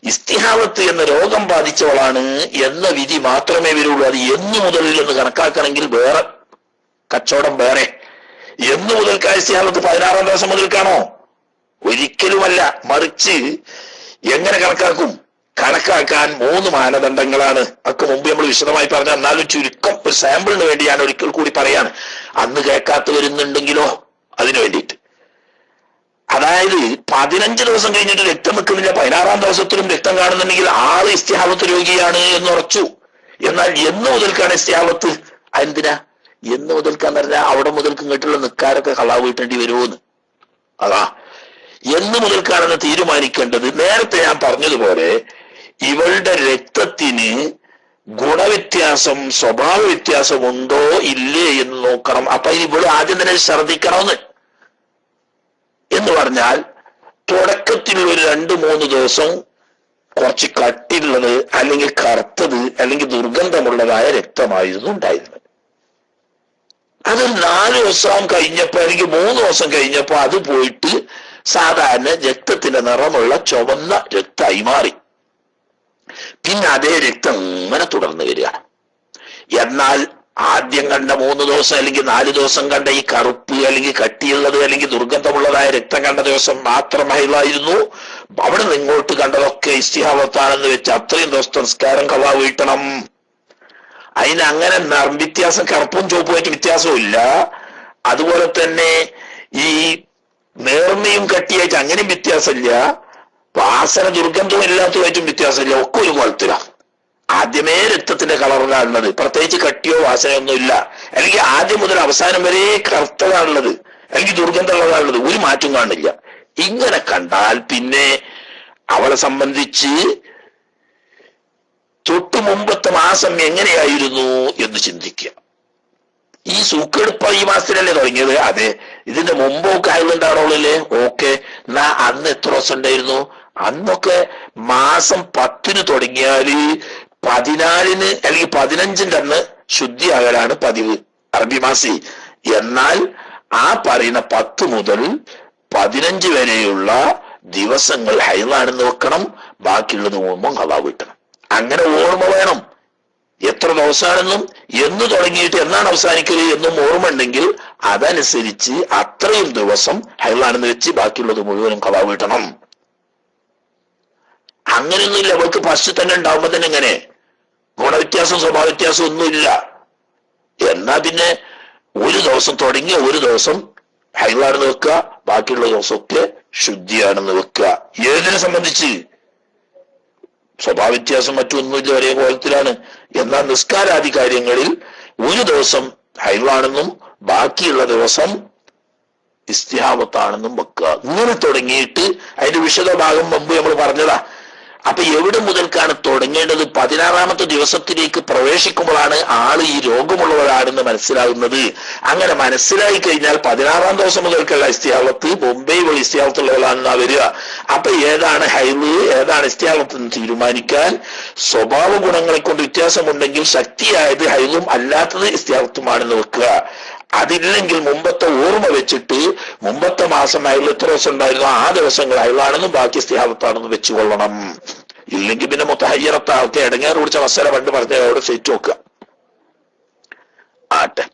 ഇസ്തിഹാലത്ത് എന്ന രോഗം ബാധിച്ചവളാണ് എന്ന വിധി മാത്രമേ വരുള്ളൂ. അത് എന്നു മുതലിൽ എന്ന് കണക്കാക്കണമെങ്കിൽ വേറെ കച്ചവടം വേറെ. എന്നു മുതൽക്കാ ഇസ്തിഹാലത്ത്? 16ാം ദിവസം മുതൽക്കാണോ? ഒരിക്കലുമല്ല. മറിച്ച് എങ്ങനെ കണക്കാക്കും? കണക്കാക്കാൻ 3 മാനദണ്ഡങ്ങളാണ്. അതൊക്കെ മുമ്പ് നമ്മൾ വിശദമായി പറഞ്ഞ, എന്നാലും ചുരുക്കം ഒരു സാമ്പിളിന് വേണ്ടി ഞാൻ ഒരിക്കൽ കൂടി പറയാണ്. അന്ന് കേൾക്കാത്ത വരുന്നുണ്ടെങ്കിലോ അതിനു വേണ്ടിയിട്ട്. അതായത് 15 ദിവസം കഴിഞ്ഞിട്ട് രക്തം നിൽക്കുന്നില്ല, 16-ാം ദിവസത്തിലും രക്തം കാണുന്നുണ്ടെങ്കിൽ ആള് ഇസ്തിഹാബത്ത് രോഗിയാണ് എന്ന് ഉറച്ചു. എന്നാൽ എന്ന് മുതൽക്കാണ് ഇസ്തിഹാബത്ത്? എന്തിനാ എന്ന് മുതൽക്കാന്ന് പറഞ്ഞാൽ അവിടെ മുതൽക്ക് ഇങ്ങോട്ടുള്ള നിക്കാരൊക്കെ കളാവ് വീട്ടേണ്ടി വരുമോന്ന്. അതാ എന്ന് മുതൽക്കാണെന്ന് തീരുമാനിക്കേണ്ടത്. നേരത്തെ ഞാൻ പറഞ്ഞതുപോലെ ഇവളുടെ രക്തത്തിന് ഗുണവ്യത്യാസം, സ്വഭാവ വ്യത്യാസം ഉണ്ടോ ഇല്ലേ എന്ന് നോക്കണം. അപ്പൊ ഇവള് ആദ്യം തന്നെ ഛർദിക്കണമെന്ന് എന്ന് പറഞ്ഞാൽ തുടക്കത്തിൽ ഒരു 2-3 ദിവസം കുറച്ച് കട്ടിയുള്ളത്, അല്ലെങ്കിൽ കറുത്തത്, അല്ലെങ്കിൽ ദുർഗന്ധമുള്ളതായ രക്തമായിരുന്നു ഉണ്ടായിരുന്നത്. അത് 4 ദിവസം കഴിഞ്ഞപ്പോ, അല്ലെങ്കിൽ 3 ദിവസം കഴിഞ്ഞപ്പോ അത് പോയിട്ട് സാധാരണ രക്തത്തിന്റെ നിറമുള്ള ചുവന്ന രക്തമായി മാറി. പിന്നെ അതേ രക്തം ഇങ്ങനെ തുടർന്ന് വരികയാണ്. എന്നാൽ ആദ്യം കണ്ട 3 ദിവസം അല്ലെങ്കിൽ 4 ദിവസം കണ്ട ഈ കറുപ്പ്, അല്ലെങ്കിൽ കട്ടിയുള്ളത്, അല്ലെങ്കിൽ ദുർഗന്ധമുള്ളതായ രക്തം കണ്ട ദിവസം മാത്രം ഹൈളായിരുന്നു. അവിടെ നിന്ന് ഇങ്ങോട്ട് കണ്ടതൊക്കെ ഇസ്തിഹാബത്താണെന്ന് വെച്ച് അത്രയും ദിവസത്തെ നിസ്കാരം കളാ വീട്ടണം. അതിന് അങ്ങനെ വ്യത്യാസം, കറുപ്പും ചുവപ്പുമായിട്ട് വ്യത്യാസവും ഇല്ല. അതുപോലെ തന്നെ ഈ നേർമയും കട്ടിയായിട്ട് അങ്ങനെയും വ്യത്യാസമില്ല. വാസന ദുർഗന്ധവും ഇല്ലാത്തതുമായിട്ടും വ്യത്യാസമില്ല. ഒക്കെ ഒരു കുളത്തിലാണ്. ആദ്യമേ രക്തത്തിന്റെ കളറിലാണുള്ളത്, പ്രത്യേകിച്ച് കട്ടിയോ വാസനയൊന്നും ഇല്ല. അല്ലെങ്കിൽ ആദ്യം മുതൽ അവസാനം വരെ കറുത്തതാണുള്ളത്, അല്ലെങ്കിൽ ദുർഗന്ധമുള്ളതാണുള്ളത്, ഒരു മാറ്റം കാണില്ല. ഇങ്ങനെ കണ്ടാൽ പിന്നെ അവളെ സംബന്ധിച്ച് തൊട്ടു മുമ്പത്തെ മാസം എങ്ങനെയായിരുന്നു എന്ന് ചിന്തിക്കുക. ഈ സൂക്കെടുപ്പ ഈ മാസത്തിലല്ലേ തുടങ്ങിയത്? അതെ. ഇതിന്റെ മുമ്പൊക്കെ ആയതുണ്ടാവണല്ലേ? ഓക്കെ. എന്നാ അന്ന് എത്ര ദിവസം ഉണ്ടായിരുന്നു? അന്നൊക്കെ മാസം 10-ന് തുടങ്ങിയാല് 14-ന് അല്ലെങ്കിൽ 15-ന്റെ അന്ന് ശുദ്ധിയാകലാണ് പതിവ്, അറബി മാസി. എന്നാൽ ആ പറയുന്ന 10 മുതൽ 15 വരെയുള്ള ദിവസങ്ങൾ ഹൈളാണെന്ന് വെക്കണം. ബാക്കിയുള്ളത് മുമ്പും കളാ വീട്ടണം. അങ്ങനെ ഓർമ്മ വേണം. എത്ര ദിവസമാണെന്നും എന്ന് തുടങ്ങിയിട്ട് എന്നാണ് അവസാനിക്കല് എന്നും ഓർമ്മ ഉണ്ടെങ്കിൽ അതനുസരിച്ച് അത്രയും ദിവസം ഹൈളാണെന്ന് വെച്ച് ബാക്കിയുള്ളത് മുഴുവനും കളാ വീട്ടണം. അങ്ങനെയൊന്നുമില്ല. അവൾക്ക് ഫസ്റ്റ് തന്നെ ഉണ്ടാവുമ്പോ തന്നെ ഇങ്ങനെ ഗുണവ്യത്യാസം, സ്വഭാവ വ്യത്യാസം ഒന്നുമില്ല. എന്നാ പിന്നെ ഒരു ദിവസം തുടങ്ങിയ ഒരു ദിവസം ഹൈളാണെന്ന് വെക്കുക, ബാക്കിയുള്ള ദിവസമൊക്കെ ശുദ്ധിയാണെന്ന് വെക്കുക. ഏതിനെ സംബന്ധിച്ച്? സ്വഭാവ വ്യത്യാസം മറ്റൊന്നുമില്ല, ഒരേ കോലത്തിലാണ്. എന്നാൽ നിസ്കാരാദി കാര്യങ്ങളിൽ ഒരു ദിവസം ഹൈളാണെന്നും ബാക്കിയുള്ള ദിവസം ഇസ്തിഹാബത്താണെന്നും വെക്കുക. ഇങ്ങനെ തുടങ്ങിയിട്ട് അതിന്റെ വിശദ ഭാഗം മുമ്പ് നമ്മൾ പറഞ്ഞതാ. അപ്പൊ എവിടെ മുതൽക്കാണ് തുടങ്ങേണ്ടത്? 16-ാമത്തെ ദിവസത്തിലേക്ക് പ്രവേശിക്കുമ്പോഴാണ് ആള് ഈ രോഗമുള്ളവരാണെന്ന് മനസ്സിലാകുന്നത്. അങ്ങനെ മനസ്സിലായി കഴിഞ്ഞാൽ 16-ാം ദിവസം മുതൽക്കുള്ള ഇസ്തിഹാബത്ത്, മുമ്പേ ഇസ്തിഹാബത്തുള്ളവരാണെന്നാ വരിക. അപ്പൊ ഏതാണ് ഹൈള്, ഏതാണ് ഇസ്തിഹാബത്ത് എന്ന് തീരുമാനിക്കാൻ സ്വഭാവ ഗുണങ്ങളെ കൊണ്ട് വ്യത്യാസമുണ്ടെങ്കിൽ ശക്തിയായത് ഹൈളും അല്ലാത്തത് ഇസ്തിഹാബത്തുമാണെന്ന് വെക്കുക. അതില്ലെങ്കിൽ മുമ്പത്തെ ഓർമ്മ വെച്ചിട്ട് മുമ്പത്തെ മാസം ഹൈൾ എത്ര ദിവസം ഉണ്ടായിരുന്നു ആ ദിവസങ്ങൾ ഹൈളാണെന്നും ബാക്കി ഇസ്തിഹാബത്താണെന്നും വെച്ചുകൊള്ളണം. ഇല്ലെങ്കിൽ പിന്നെ മുത്തഹയ്യറത്ത ആൾക്ക് ഇടങ്ങേറ് പിടിച്ച മസല പണ്ട് പറഞ്ഞ അവിടെ സെറ്റ് നോക്കുക. ആട്ടെ.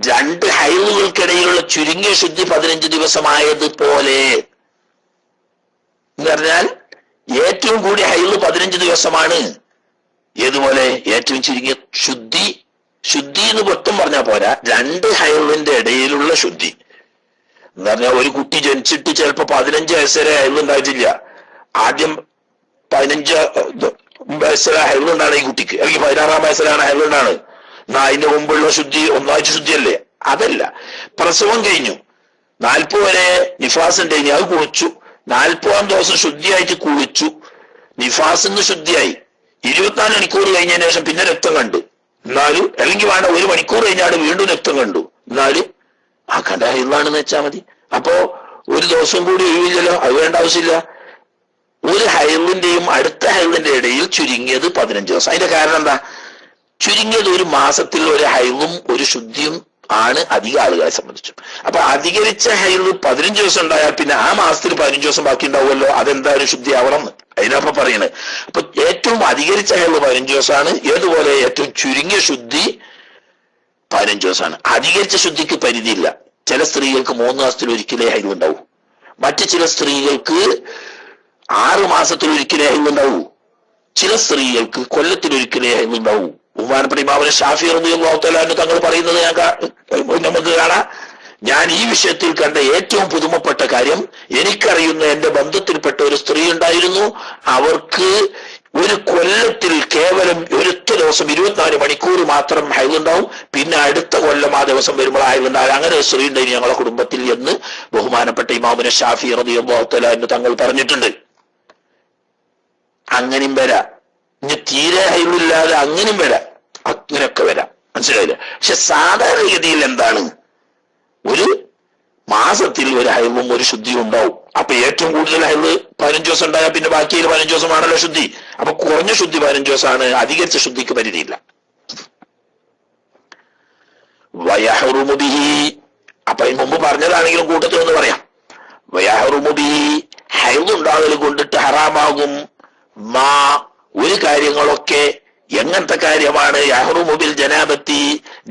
രണ്ട് ഹൈളുകൾക്കിടയിലുള്ള ചുരുങ്ങിയ ശുദ്ധി 15 ദിവസമായതുപോലെ എന്ന് പറഞ്ഞാൽ ഏറ്റവും കൂടിയ ഹൈള് 15 ദിവസമാണ്. ഏതുപോലെ? ഏറ്റവും ചുരുങ്ങിയ ശുദ്ധി. ശുദ്ധി എന്ന് പൊട്ടും പറഞ്ഞാൽ പോരാ, 2 ഹൈളിന്റെ ഇടയിലുള്ള ശുദ്ധി എന്ന് പറഞ്ഞാൽ ഒരു കുട്ടി ജനിച്ചിട്ട് ചിലപ്പോ 15 വയസ്സ് വരെ ഹൈളുണ്ടായിട്ടില്ല. ആദ്യം 15 വയസ്സിലെ ഹൈളുണ്ടാണ് ഈ കുട്ടിക്ക്, അല്ലെങ്കിൽ 16-ാം വയസ്സിലാണ് ഹൈളുണ്ടാണ്. എന്നാ അതിന്റെ മുമ്പുള്ള ശുദ്ധി ഒന്നാഴ്ച ശുദ്ധിയല്ലേ? അതല്ല. പ്രസവം കഴിഞ്ഞു, 40 വരെ നിഫാസ് ഉണ്ടായിനി, അത് കുളിച്ചു. 40-ാം ദിവസം ശുദ്ധിയായിട്ട് കുളിച്ചു, നിഫാസിന്ന് ശുദ്ധിയായി. 24 മണിക്കൂർ കഴിഞ്ഞതിന് ശേഷം പിന്നെ രക്തം കണ്ടു. എന്നാലും അല്ലെങ്കിൽ വേണ്ട 1 മണിക്കൂർ കഴിഞ്ഞാൽ വീണ്ടും രക്തം കണ്ടു. എന്നാലും ആ കണ്ട ഹൈളാണെന്ന് വെച്ചാൽ മതി. അപ്പോ ഒരു ദിവസം കൂടി ഒഴിവില്ലല്ലോ, അത് വേണ്ട ആവശ്യമില്ല. ഒരു ഹൈളിന്റെയും അടുത്ത ഹൈളിന്റെ ഇടയിൽ ചുരുങ്ങിയത് 15 ദിവസം. അതിന്റെ കാരണം എന്താ? ചുരുങ്ങിയത് ഒരു മാസത്തിൽ ഒരു ഹൈളും ഒരു ശുദ്ധിയും ആണ് അധിക ആളുകളെ സംബന്ധിച്ചു. അപ്പൊ അധികരിച്ച ഹൈള് 15 ദിവസം ഉണ്ടായാൽ പിന്നെ ആ മാസത്തിൽ 15 ദിവസം ബാക്കി ഉണ്ടാവുമല്ലോ, അതെന്തായാലും ശുദ്ധി ആവണം എന്ന് അതിനപ്പോ പറയണത്. അപ്പൊ ഏറ്റവും അധികരിച്ച ഹൈള് 15 ദിവസമാണ്. ഏതുപോലെ ഏറ്റവും ചുരുങ്ങിയ ശുദ്ധി 15 ദിവസമാണ്. അധികരിച്ച ശുദ്ധിക്ക് പരിധിയില്ല. ചില സ്ത്രീകൾക്ക് 3 മാസത്തിൽ ഒരിക്കലേ ഹൈള് ഉണ്ടാവൂ, മറ്റു ചില സ്ത്രീകൾക്ക് 6 മാസത്തിൽ ഒരിക്കലേ ഹൈള് ഉണ്ടാവൂ, ചില സ്ത്രീകൾക്ക് കൊല്ലത്തിൽ ഒരിക്കലേ ഹൈള് ഉണ്ടാവൂ. ബഹുമാനപ്പെട്ട ഇമാം ഷാഫി റളിയല്ലാഹു തആല അൻഹു തങ്ങൾ പറയുന്നത് നമുക്ക് കാണാം. ഞാൻ ഈ വിഷയത്തിൽ കണ്ട ഏറ്റവും പുതുമപ്പെട്ട കാര്യം, എനിക്കറിയുന്ന എന്റെ ബന്ധത്തിൽപ്പെട്ട ഒരു സ്ത്രീ ഉണ്ടായിരുന്നു. അവർക്ക് ഒരു കൊല്ലത്തിൽ കേവലം ഒരൊറ്റ ദിവസം 24 മണിക്കൂർ മാത്രം ഹൈലുണ്ടാവും. പിന്നെ അടുത്ത കൊല്ലം ആ ദിവസം വരുമ്പോൾ ഹൈലുണ്ടാവും. അങ്ങനെ ഒരു സ്ത്രീ ഉണ്ടായിരുന്നു ഞങ്ങളുടെ കുടുംബത്തിൽ എന്ന് ബഹുമാനപ്പെട്ട ഇമാം ഷാഫി റളിയല്ലാഹു തആല അൻഹു തങ്ങൾ പറഞ്ഞിട്ടുണ്ട്. അങ്ങനെയും വരാം, ഇനി തീരെ ഹൈലില്ലാതെ അങ്ങനെയും വരാം, അങ്ങനെയൊക്കെ വരാം. മനസ്സിലായില്ല? പക്ഷെ സാധാരണഗതിയിൽ എന്താണ്, ഒരു മാസത്തിൽ ഒരു ഹൈവും ഒരു ശുദ്ധിയും ഉണ്ടാവും. അപ്പൊ ഏറ്റവും കൂടുതൽ ഹൈവ് 15 ദിവസം ഉണ്ടായാൽ പിന്നെ ബാക്കിയിൽ 15 ദിവസമാണല്ലോ ശുദ്ധി. അപ്പൊ കുറഞ്ഞ ശുദ്ധി 15 ദിവസമാണ്, അധികരിച്ച ശുദ്ധിക്ക് പരിധിയില്ല. വയഹറുമു ബിഹി, അപ്പൊ മുമ്പ് പറഞ്ഞതാണെങ്കിലും കൂട്ടത്തിൽ ഒന്ന് പറയാം. വയഹറുമു ബിഹി, ഹൈവ് ഉണ്ടാകൽ കൊണ്ടിട്ട് ഹറാമാകും മാ, ഒരു കാര്യങ്ങളൊക്കെ. എങ്ങനത്തെ കാര്യമാണ്? യഹ്റുമു ബിൽ ജനാബത്തി,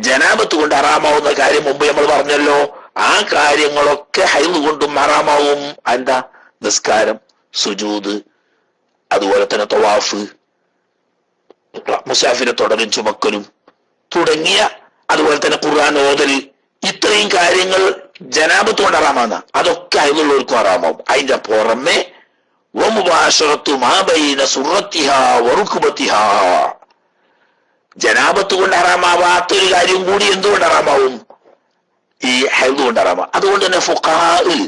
ജനാബത്ത് കൊണ്ട് ഹറാമാവുന്ന കാര്യം മുമ്പ് നമ്മൾ പറഞ്ഞല്ലോ. ആ കാര്യങ്ങളൊക്കെ ഹൈദ് കൊണ്ടും ഹറാമാവും. എന്താ? നിസ്കാരം, സുജൂദ്, അതുപോലെ തന്നെ തവാഫ്, മുസാഫിനെ തുടരും ചുമക്കലും തുടങ്ങിയ, അതുപോലെ തന്നെ ഖുർആൻ ഓതൽ, ഇത്രയും കാര്യങ്ങൾ ജനാബത്ത് കൊണ്ട് ഹറാമാവുന്ന, അതൊക്കെ ഹൈദുള്ളവർക്കും ഹറാമാവും. അതിന്റെ പുറമെ വമുബാശറത്തു മാ ബൈന സുറത്തിഹാ വറുക്ബത്തിഹാ, ജനാബത്ത് കൊണ്ട് ഹറാമാവാത്തൊരു കാര്യം കൂടി എന്തുകൊണ്ട് ഹറാമാവും? ഈ ഹൈദ് കൊണ്ട് ഹറാമാവും. അതുകൊണ്ട് തന്നെ ഫുഖഹാഇ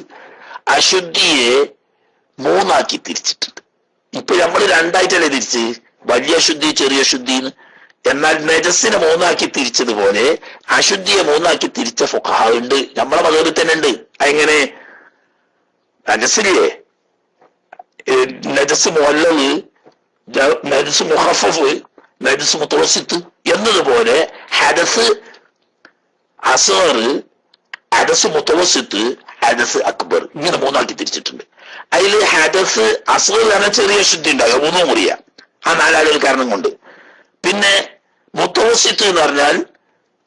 അശുദ്ധിയെ 3 ആക്കി തിരിച്ചിട്ടുണ്ട്. ഇപ്പൊ നമ്മൾ 2 ആയിട്ടല്ലേ തിരിച്ച്, വലിയ ശുദ്ധി ചെറിയ ശുദ്ധി. എന്നാൽ നജസിനെ 3 ആക്കി തിരിച്ചതുപോലെ അശുദ്ധിയെ 3 ആക്കി തിരിച്ച ഫുഖഹാ ഉണ്ട്, നമ്മളെ മതത്തിൽ തന്നെ ഉണ്ട്. എങ്ങനെ? നജസിലെ നജസ് മുഅല്ലൽ, നജസ് മുഖഫഫ്, നജസ് മുതവസ്സിത്ത് എന്നതുപോലെ ഹദസ് അസ്ഗർ, ഹദസ് മുതവസ്സിത്ത്, ഹദസ് അക്ബർ, ഇങ്ങനെ 3 ആക്കി തിരിച്ചിട്ടുണ്ട്. അതിൽ ഹദസ് അസ്ഗർ എന്ന ചെറിയ ശുദ്ധി ഉണ്ടാകുക, 3 മുറിയ, ആ 4 ആളുകൾ കാരണം കൊണ്ട്. പിന്നെ മുതവസ്സിത്ത് എന്ന് പറഞ്ഞാൽ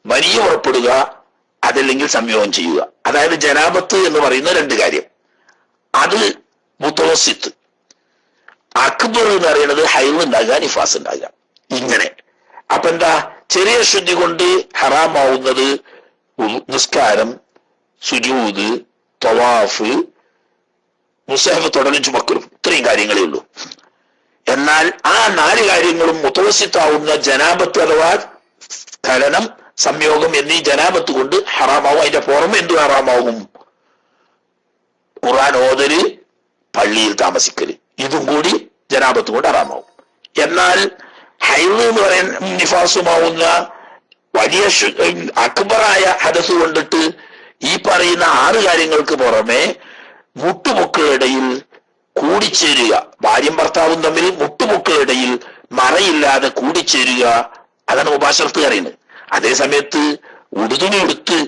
വലിയ പുറപ്പെടുക, അതല്ലെങ്കിൽ സംയോഗം ചെയ്യുക. അതായത് ജനാബത്ത് എന്ന് പറയുന്ന 2 കാര്യം, അത് മുതവസ്സിത്ത്. അക്ബർ എന്ന് പറയുന്നത് ഹൈദ് ഉണ്ടാകുക, നിഫാസ് ഉണ്ടാകുക, ഇങ്ങനെ. അപ്പൊ എന്താ? ചെറിയ ശുദ്ധി കൊണ്ട് ഹറാമാവുന്നത് നിസ്കാരം, സുജൂദ്, തവാഫ്, മുസാഫ് തുടരും ചുമക്കലും, ഇത്രയും കാര്യങ്ങളേ ഉള്ളൂ. എന്നാൽ ആ 4 കാര്യങ്ങളും മുതവസ്സിത്താവുന്ന ജനാബത്ത് അഥവാ ഖലനം, സംയോഗം എന്നീ ജനാബത്ത് കൊണ്ട് ഹറാമാവും. അതിന്റെ പുറമെ എന്തു ഹറാമാവും? ഖുർആൻ ഓതല്, പള്ളിയിൽ താമസിക്കല്, ഇതും കൂടി ജനാബത്ത് കൊണ്ട് ഹറാമാവും. എന്നാൽ ഹൈദ് എന്ന് പറയുന്ന നിഫാസുമാവുന്ന വലിയ അക്ബറായ ഹദസ് കൊണ്ടിട്ട് ഈ പറയുന്ന 6 കാര്യങ്ങൾക്ക് പുറമെ മുട്ടുമുക്കളിടയിൽ കൂടിച്ചേരുക, ഭാര്യയും ഭർത്താവും തമ്മിൽ മുട്ടുമുക്കളിടയിൽ മറയില്ലാതെ കൂടിച്ചേരുക, അതാണ് മുബാശറത്ത് പറയുന്നത്. അതേ സമയത്ത് ഉടുതുണി ഉടുത്ത്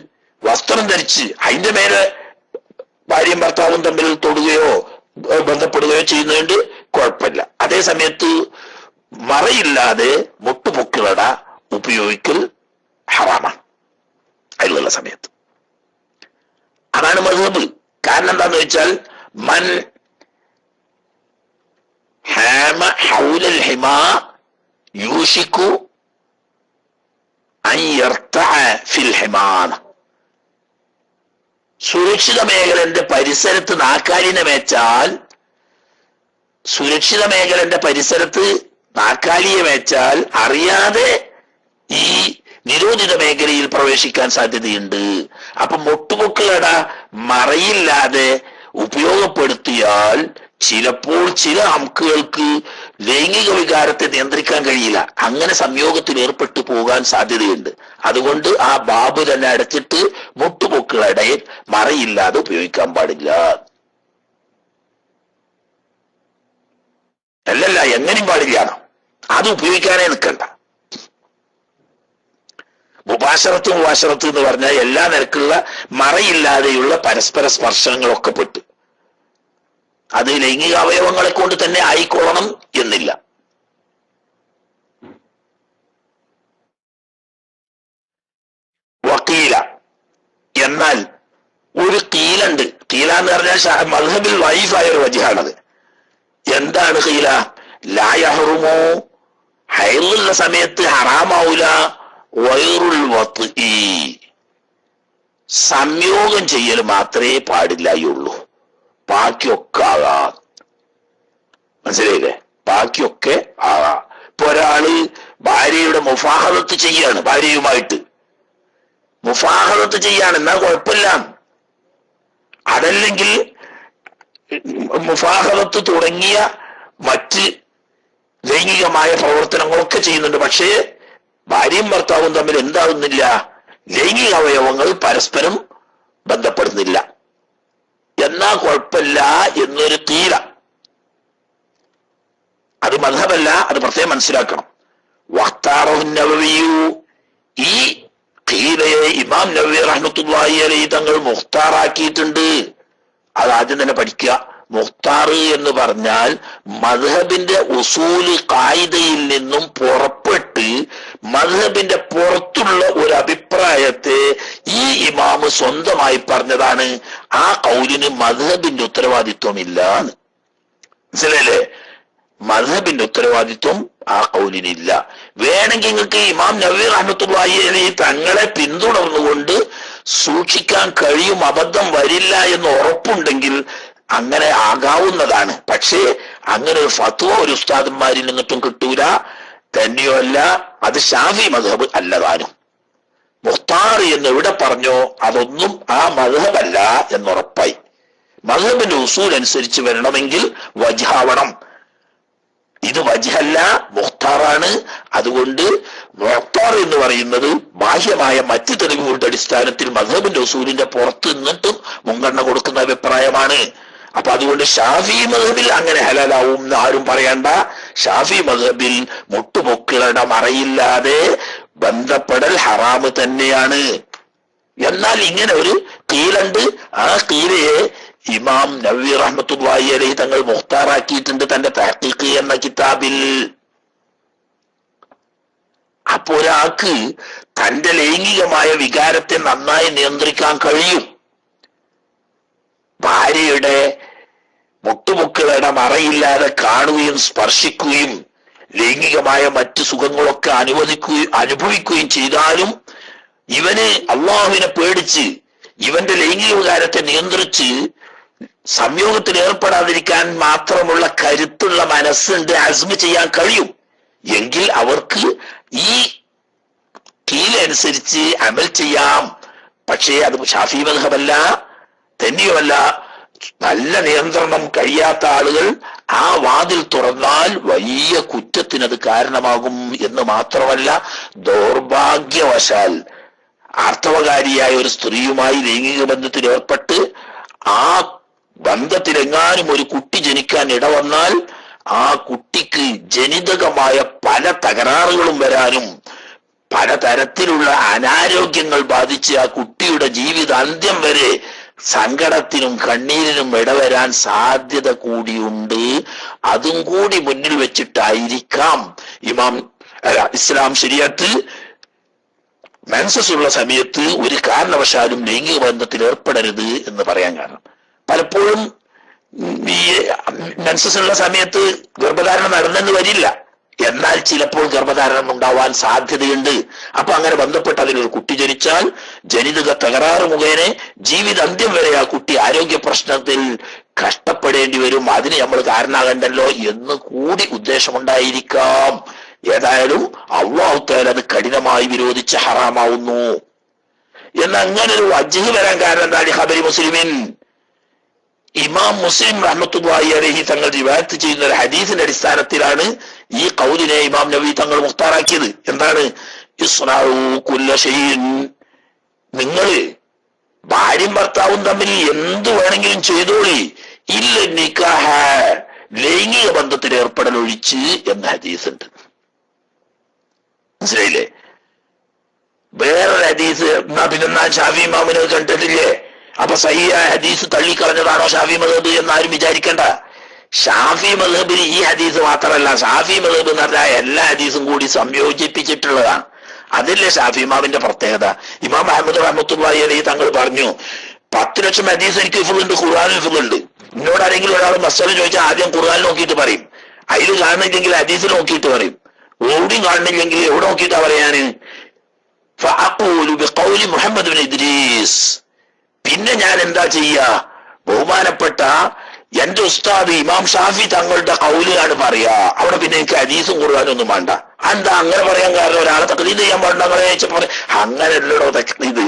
വസ്ത്രം ധരിച്ച് അതിന്റെ മേലെ ഭാര്യയും ഭർത്താവും തമ്മിൽ തൊടുകയോ ബന്ധപ്പെടുകയോ ചെയ്യുന്നതുകൊണ്ട് കുഴപ്പമില്ല. അതേ സമയത്ത് മറയില്ലാതെ മുട്ടുപൊക്കിളട ഉപയോഗിക്കൽ ഹറാമാണ് അതിലുള്ള സമയത്ത്. അതാണ് മദ്ഹബ്. കാരണം എന്താന്ന് വെച്ചാൽ മൻ ഹാമ ഹൗലൽ ഹിമാ യൂഷിക്കു അൻ യർതഅ ഫിൽ ഹിമാന, സുരക്ഷിത മേഖലന്റെ പരിസരത്ത് നാക്കാലിനെ മേച്ചാൽ, സുരക്ഷിത മേഖലന്റെ പരിസരത്ത് നാക്കാലിയെ മേച്ചാൽ അറിയാതെ ഈ നിരോധിത മേഖലയിൽ പ്രവേശിക്കാൻ സാധ്യതയുണ്ട്. അപ്പൊ മുട്ടുമുക്കളട മറയില്ലാതെ ഉപയോഗപ്പെടുത്തിയാൽ ചിലപ്പോൾ ചില അമുക്കുകൾക്ക് ലൈംഗിക വികാരത്തെ നിയന്ത്രിക്കാൻ കഴിയില്ല, അങ്ങനെ സംയോഗത്തിൽ ഏർപ്പെട്ടു പോകാൻ സാധ്യതയുണ്ട്. അതുകൊണ്ട് ആ ബാബ് തന്നെ അടച്ചിട്ട് മുട്ടുമുക്കളടയിൽ മറയില്ലാതെ ഉപയോഗിക്കാൻ പാടില്ല. അല്ലല്ല, എങ്ങനെയും പാടില്ല, അത് ഉപയോഗിക്കാനേ നിൽക്കണ്ട. മുബാശറത്ത് എന്ന് പറഞ്ഞാൽ എല്ലാ നിരക്കുള്ള മറയില്ലാതെയുള്ള പരസ്പര സ്പർശനങ്ങളൊക്കെ പെട്ട്, അത് ലൈംഗിക അവയവങ്ങളെ കൊണ്ട് തന്നെ ആയിക്കൊള്ളണം എന്നില്ല. വക്കീല, എന്നാൽ ഒരു കീലുണ്ട്. കീല എന്ന് പറഞ്ഞാൽ മദ്ഹബിൽ വൈഫായ ഒരു വജിഹാണത്. എന്താണ് ഖീല? ലാ യഹ്റുമു ഹൈറുള്ള സമയത്ത് ഹറാമാവൂല. വൈറുൽ വത്ഇ, സംയോഗം ചെയ്യൽ മാത്രമേ പാടില്ലായുള്ളൂ. ബാക്കിയൊക്കെ ആകാം. മനസ്സിലായില്ലേ? ബാക്കിയൊക്കെ ആകാം. ഇപ്പൊ ഒരാള് ഭാര്യയുടെ മുഫാഹദത്ത് ചെയ്യാണ്, ഭാര്യയുമായിട്ട് മുഫാഹദത്ത് ചെയ്യാണ്, എന്നാ കുഴപ്പമില്ല. അതല്ലെങ്കിൽ മുഫാഹദത്ത് തുടങ്ങിയ മറ്റ് ലൈംഗികമായ പ്രവർത്തനങ്ങളൊക്കെ ചെയ്യുന്നുണ്ട്. പക്ഷേ ഭാര്യയും ഭർത്താവും തമ്മിൽ എന്താകുന്നില്ല? ലൈംഗിക അവയവങ്ങൾ പരസ്പരം ബന്ധപ്പെടുന്നില്ല. എന്നാ കുഴപ്പമില്ല എന്നൊരു തീര. അത് മദ്ഹബല്ല, അത് പ്രത്യേകം മനസ്സിലാക്കണം. വഖ്താറഹു നവവിയു, ഈ ഖീലയെ ഇമാം നവവി റഹ്മത്തുള്ളാഹി അലൈഹി തങ്ങൾ മുഖ്താറാക്കിയിട്ടുണ്ട്. അത് ആദ്യം തന്നെ പഠിക്കുക. മുഖ്താർ എന്ന് പറഞ്ഞാൽ മദ്ഹബിന്റെ ഉസൂല് ഖായിദയിൽ നിന്നും പുറപ്പെട്ട് മദ്ഹബിന്റെ പുറത്തുള്ള ഒരു അഭിപ്രായത്തെ ഈ ഇമാമ് സ്വന്തമായി പറഞ്ഞതാണ്. ആ ഖൗലിന് മദ്ഹബിന്റെ ഉത്തരവാദിത്വം ഇല്ല. മനസ്സിലായില്ലേ? മദ്ഹബിന്റെ ഉത്തരവാദിത്വം ആ ഖൗലിനില്ല. വേണമെങ്കിൽ നിങ്ങൾക്ക് ഇമാം നവവി റഹ്മത്തുള്ളാഹി അലൈഹി തങ്ങളെ പിന്തുടർന്നുകൊണ്ട് സൂക്ഷിക്കാൻ കഴിയും, അബദ്ധം വരില്ല എന്ന് ഉറപ്പുണ്ടെങ്കിൽ അങ്ങനെ ആകാവുന്നതാണ്. പക്ഷേ അങ്ങനെ ഒരു ഫത്വ ഒരു ഉസ്താദന്മാരിൽ നിന്നിട്ടും കിട്ടൂല. തന്നെയോ അല്ല, അത് ഷാഫി മദ്ഹബ് അല്ലതാനും. മുഖ്താർ എന്ന് എവിടെ പറഞ്ഞോ അതൊന്നും ആ മദ്ഹബല്ല എന്നുറപ്പായി. മദ്ഹബിന്റെ ഉസൂൽ അനുസരിച്ച് വരണമെങ്കിൽ വജ്ഹാവണം. ഇത് വജ്ഹല്ല, മുഖ്താറാണ്. അതുകൊണ്ട് മുഖ്താർ എന്ന് പറയുന്നത് ബാഹ്യമായ മറ്റ് തെളിവുകളുടെ അടിസ്ഥാനത്തിൽ മദ്ഹബിന്റെ ഉസൂലിന്റെ പുറത്ത് നിന്നിട്ടും മുൻഗണന കൊടുക്കുന്ന അഭിപ്രായമാണ്. അപ്പൊ അതുകൊണ്ട് ഷാഫി മദ്ഹബിൽ അങ്ങനെ ഹലാലാവും എന്ന് ആരും പറയണ്ട. ഷാഫി മദ്ഹബിൽ മുട്ടുപൊക്കിളുടെ മറയില്ലാതെ ബന്ധപ്പെടൽ ഹറാമ് തന്നെയാണ്. എന്നാൽ ഇങ്ങനെ ഒരു ഖീലുണ്ട്. ആ ഖീലയെ ഇമാം നവവി റഹ്മത്തുള്ളാഹി അലൈഹി തങ്ങൾ മുഖ്താറാക്കിയിട്ടുണ്ട് തന്റെ തഹ്ഖീഖ് എന്ന കിതാബിൽ. അപ്പൊ ഒരാൾക്ക് തന്റെ ലൈംഗികമായ വികാരത്തെ നന്നായി നിയന്ത്രിക്കാൻ കഴിയും. ഭാര്യയുടെ മുട്ടുമുക്കളുടെ മറയില്ലാതെ കാണുകയും സ്പർശിക്കുകയും ലൈംഗികമായ മറ്റ് സുഖങ്ങളൊക്കെ അനുഭവിക്കുകയും ചെയ്താലും ഇവന് അള്ളാഹുവിനെ പേടിച്ച് ഇവന്റെ ലൈംഗിക വികാരത്തെ നിയന്ത്രിച്ച് സംയോഗത്തിൽ ഏർപ്പെടാതിരിക്കാൻ മാത്രമുള്ള കരുത്തുള്ള മനസ്സുണ്ട്, അസ്മ് ചെയ്യാൻ കഴിയും. എങ്കിൽ അവർക്ക് ഈ കീലനുസരിച്ച് അമൽ ചെയ്യാം. പക്ഷേ അത് ഷാഫി മദ്ഹബല്ല, തന്നെയുമല്ല. നല്ല നിയന്ത്രണം കഴിയാത്ത ആളുകൾ ആ വാതിൽ തുറന്നാൽ വലിയ കുറ്റത്തിനത് കാരണമാകും എന്ന് മാത്രമല്ല, ദൗർഭാഗ്യവശാൽ ആർത്തവകാരിയായ ഒരു സ്ത്രീയുമായി ലൈംഗിക ബന്ധത്തിൽ ഏർപ്പെട്ട് ആ ബന്ധത്തിലെങ്ങാനും ഒരു കുട്ടി ജനിക്കാൻ ഇടവന്നാൽ ആ കുട്ടിക്ക് ജനിതകമായ പല തകരാറുകളും വരാനും പലതരത്തിലുള്ള അനാരോഗ്യങ്ങൾ ബാധിച്ച് ആ കുട്ടിയുടെ ജീവിതാന്ത്യം വരെ സങ്കടത്തിനും കണ്ണീരിനും ഇടവരാൻ സാധ്യത കൂടിയുണ്ട്. അതും കൂടി മുന്നിൽ വെച്ചിട്ടായിരിക്കാം ഇസ്ലാം ശരീഅത്ത് മെൻസസ് ഉള്ള സമയത്ത് ഒരു കാരണവശാലും ലൈംഗിക ബന്ധത്തിൽ ഏർപ്പെടരുത് എന്ന് പറയാൻ കാരണം. പലപ്പോഴും ഈ മെൻസസ് ഉള്ള സമയത്ത് ഗർഭധാരണം നടന്നെന്ന് വരില്ല, എന്നാൽ ചിലപ്പോൾ ഗർഭധാരണം ഉണ്ടാവാൻ സാധ്യതയുണ്ട്. അപ്പൊ അങ്ങനെ ബന്ധപ്പെട്ട് അതിലൊരു കുട്ടി ജനിച്ചാൽ ജനിതക തകരാറ് മുഖേന ജീവിതാന്ത്യം വരെ ആ കുട്ടി ആരോഗ്യ പ്രശ്നത്തിൽ കഷ്ടപ്പെടേണ്ടി വരും. അതിന് നമ്മൾ കാരണമാകണ്ടല്ലോ എന്ന് കൂടി ഉദ്ദേശമുണ്ടായിരിക്കാം. ഏതായാലും അല്ലാഹു തആല അത് കഠിനമായി വിരോധിച്ച് ഹറാമാവുന്നു. എന്നങ്ങനെ ഒരു വജ്ഹ് വരാൻ കാരണം എന്താണ്? ഖബരി മുസ്ലിമിൻ ഇമാം മുസ്ലിം റഹ്മത്തുള്ളാഹി അലൈഹി തങ്ങൾ റിവായത്ത് ചെയ്യുന്ന ഒരു ഹദീസിന്റെ അടിസ്ഥാനത്തിലാണ് ഈ ഖൗലിനെ ഇമാം നബവി തങ്ങൾ മുഖ്താറാക്കിയത്. എന്താണ്? ഇസ്റഉ കുല്ല ഷൈഇൻ, നിങ്ങൾ ഭാര്യയും ഭർത്താവും തമ്മിൽ എന്ത് വേണമെങ്കിലും ചെയ്തോളി, ഇല്ല നിക്കാഹ, ലൈംഗിക ബന്ധത്തിൽ ഏർപ്പെടൽ ഒഴിച്ച് എന്ന ഹദീസ് ഉണ്ട്. മനസ്സിലായില്ലേ? വേറൊരു ഹദീസ് എന്നാ പിന്നെ ഷാഫി ഇമാമിനെ കണ്ടിട്ടില്ലേ? അപ്പൊ സഹിയായ ഹദീസ് തള്ളിക്കളഞ്ഞതാണോ ഷാഫി മദ്ഹബ് എന്നാരും വിചാരിക്കണ്ട. ഷാഫി മദ്ഹബിൽ ഈ ഹദീസ് മാത്രമല്ല, ഷാഫി മദ്ഹബ് എന്ന് പറഞ്ഞാൽ എല്ലാ ഹദീസും കൂടി സംയോജിപ്പിച്ചിട്ടുള്ളതാണ്. അതില്ലേ ഷാഫി ഇമാമിന്റെ പ്രത്യേകത. ഇമാം അഹ്മദ് റഹ്മത്തുള്ളാഹി അലൈഹി തങ്ങൾ പറഞ്ഞു, 10 ലക്ഷം ഹദീസ് എനിക്ക് ഹിഫ്ളുണ്ട്, ഖുർആനിൽ ഹിഫ്ളുണ്ട്. എന്നോട് ആരെങ്കിലും ഒരാൾ മസ്അല ചോദിച്ചാൽ ആദ്യം ഖുർആൻ നോക്കിയിട്ട് പറയും, അതിൽ കാണുന്നില്ലെങ്കിൽ ഹദീസിൽ നോക്കിയിട്ട് പറയും. എവിടെയും കാണുന്നില്ലെങ്കിൽ എവിടെ നോക്കിയിട്ടാ പറയാന് ഫഅഖൂലു ബിഖൗലി മുഹമ്മദ് ബിൻ ഇദ്രീസ്. പിന്നെ ഞാൻ എന്താ ചെയ്യാ, ബഹുമാനപ്പെട്ട എന്റെ ഉസ്താദ് ഇമാം ഷാഫി തങ്ങളുടെ ഖൗലാണ് പറയാ. അവിടെ പിന്നെ എനിക്ക് ഹദീസും ഖുർആനും ഒന്നും വേണ്ട. എന്താ അങ്ങനെ പറയാൻ കാരണം? ഒരാളെ തഖ്ലീദ് ചെയ്യാൻ പാടില്ല അങ്ങനെ ചോദിച്ചപ്പോ അങ്ങനെയല്ലടോ തഖ്ലീദ്.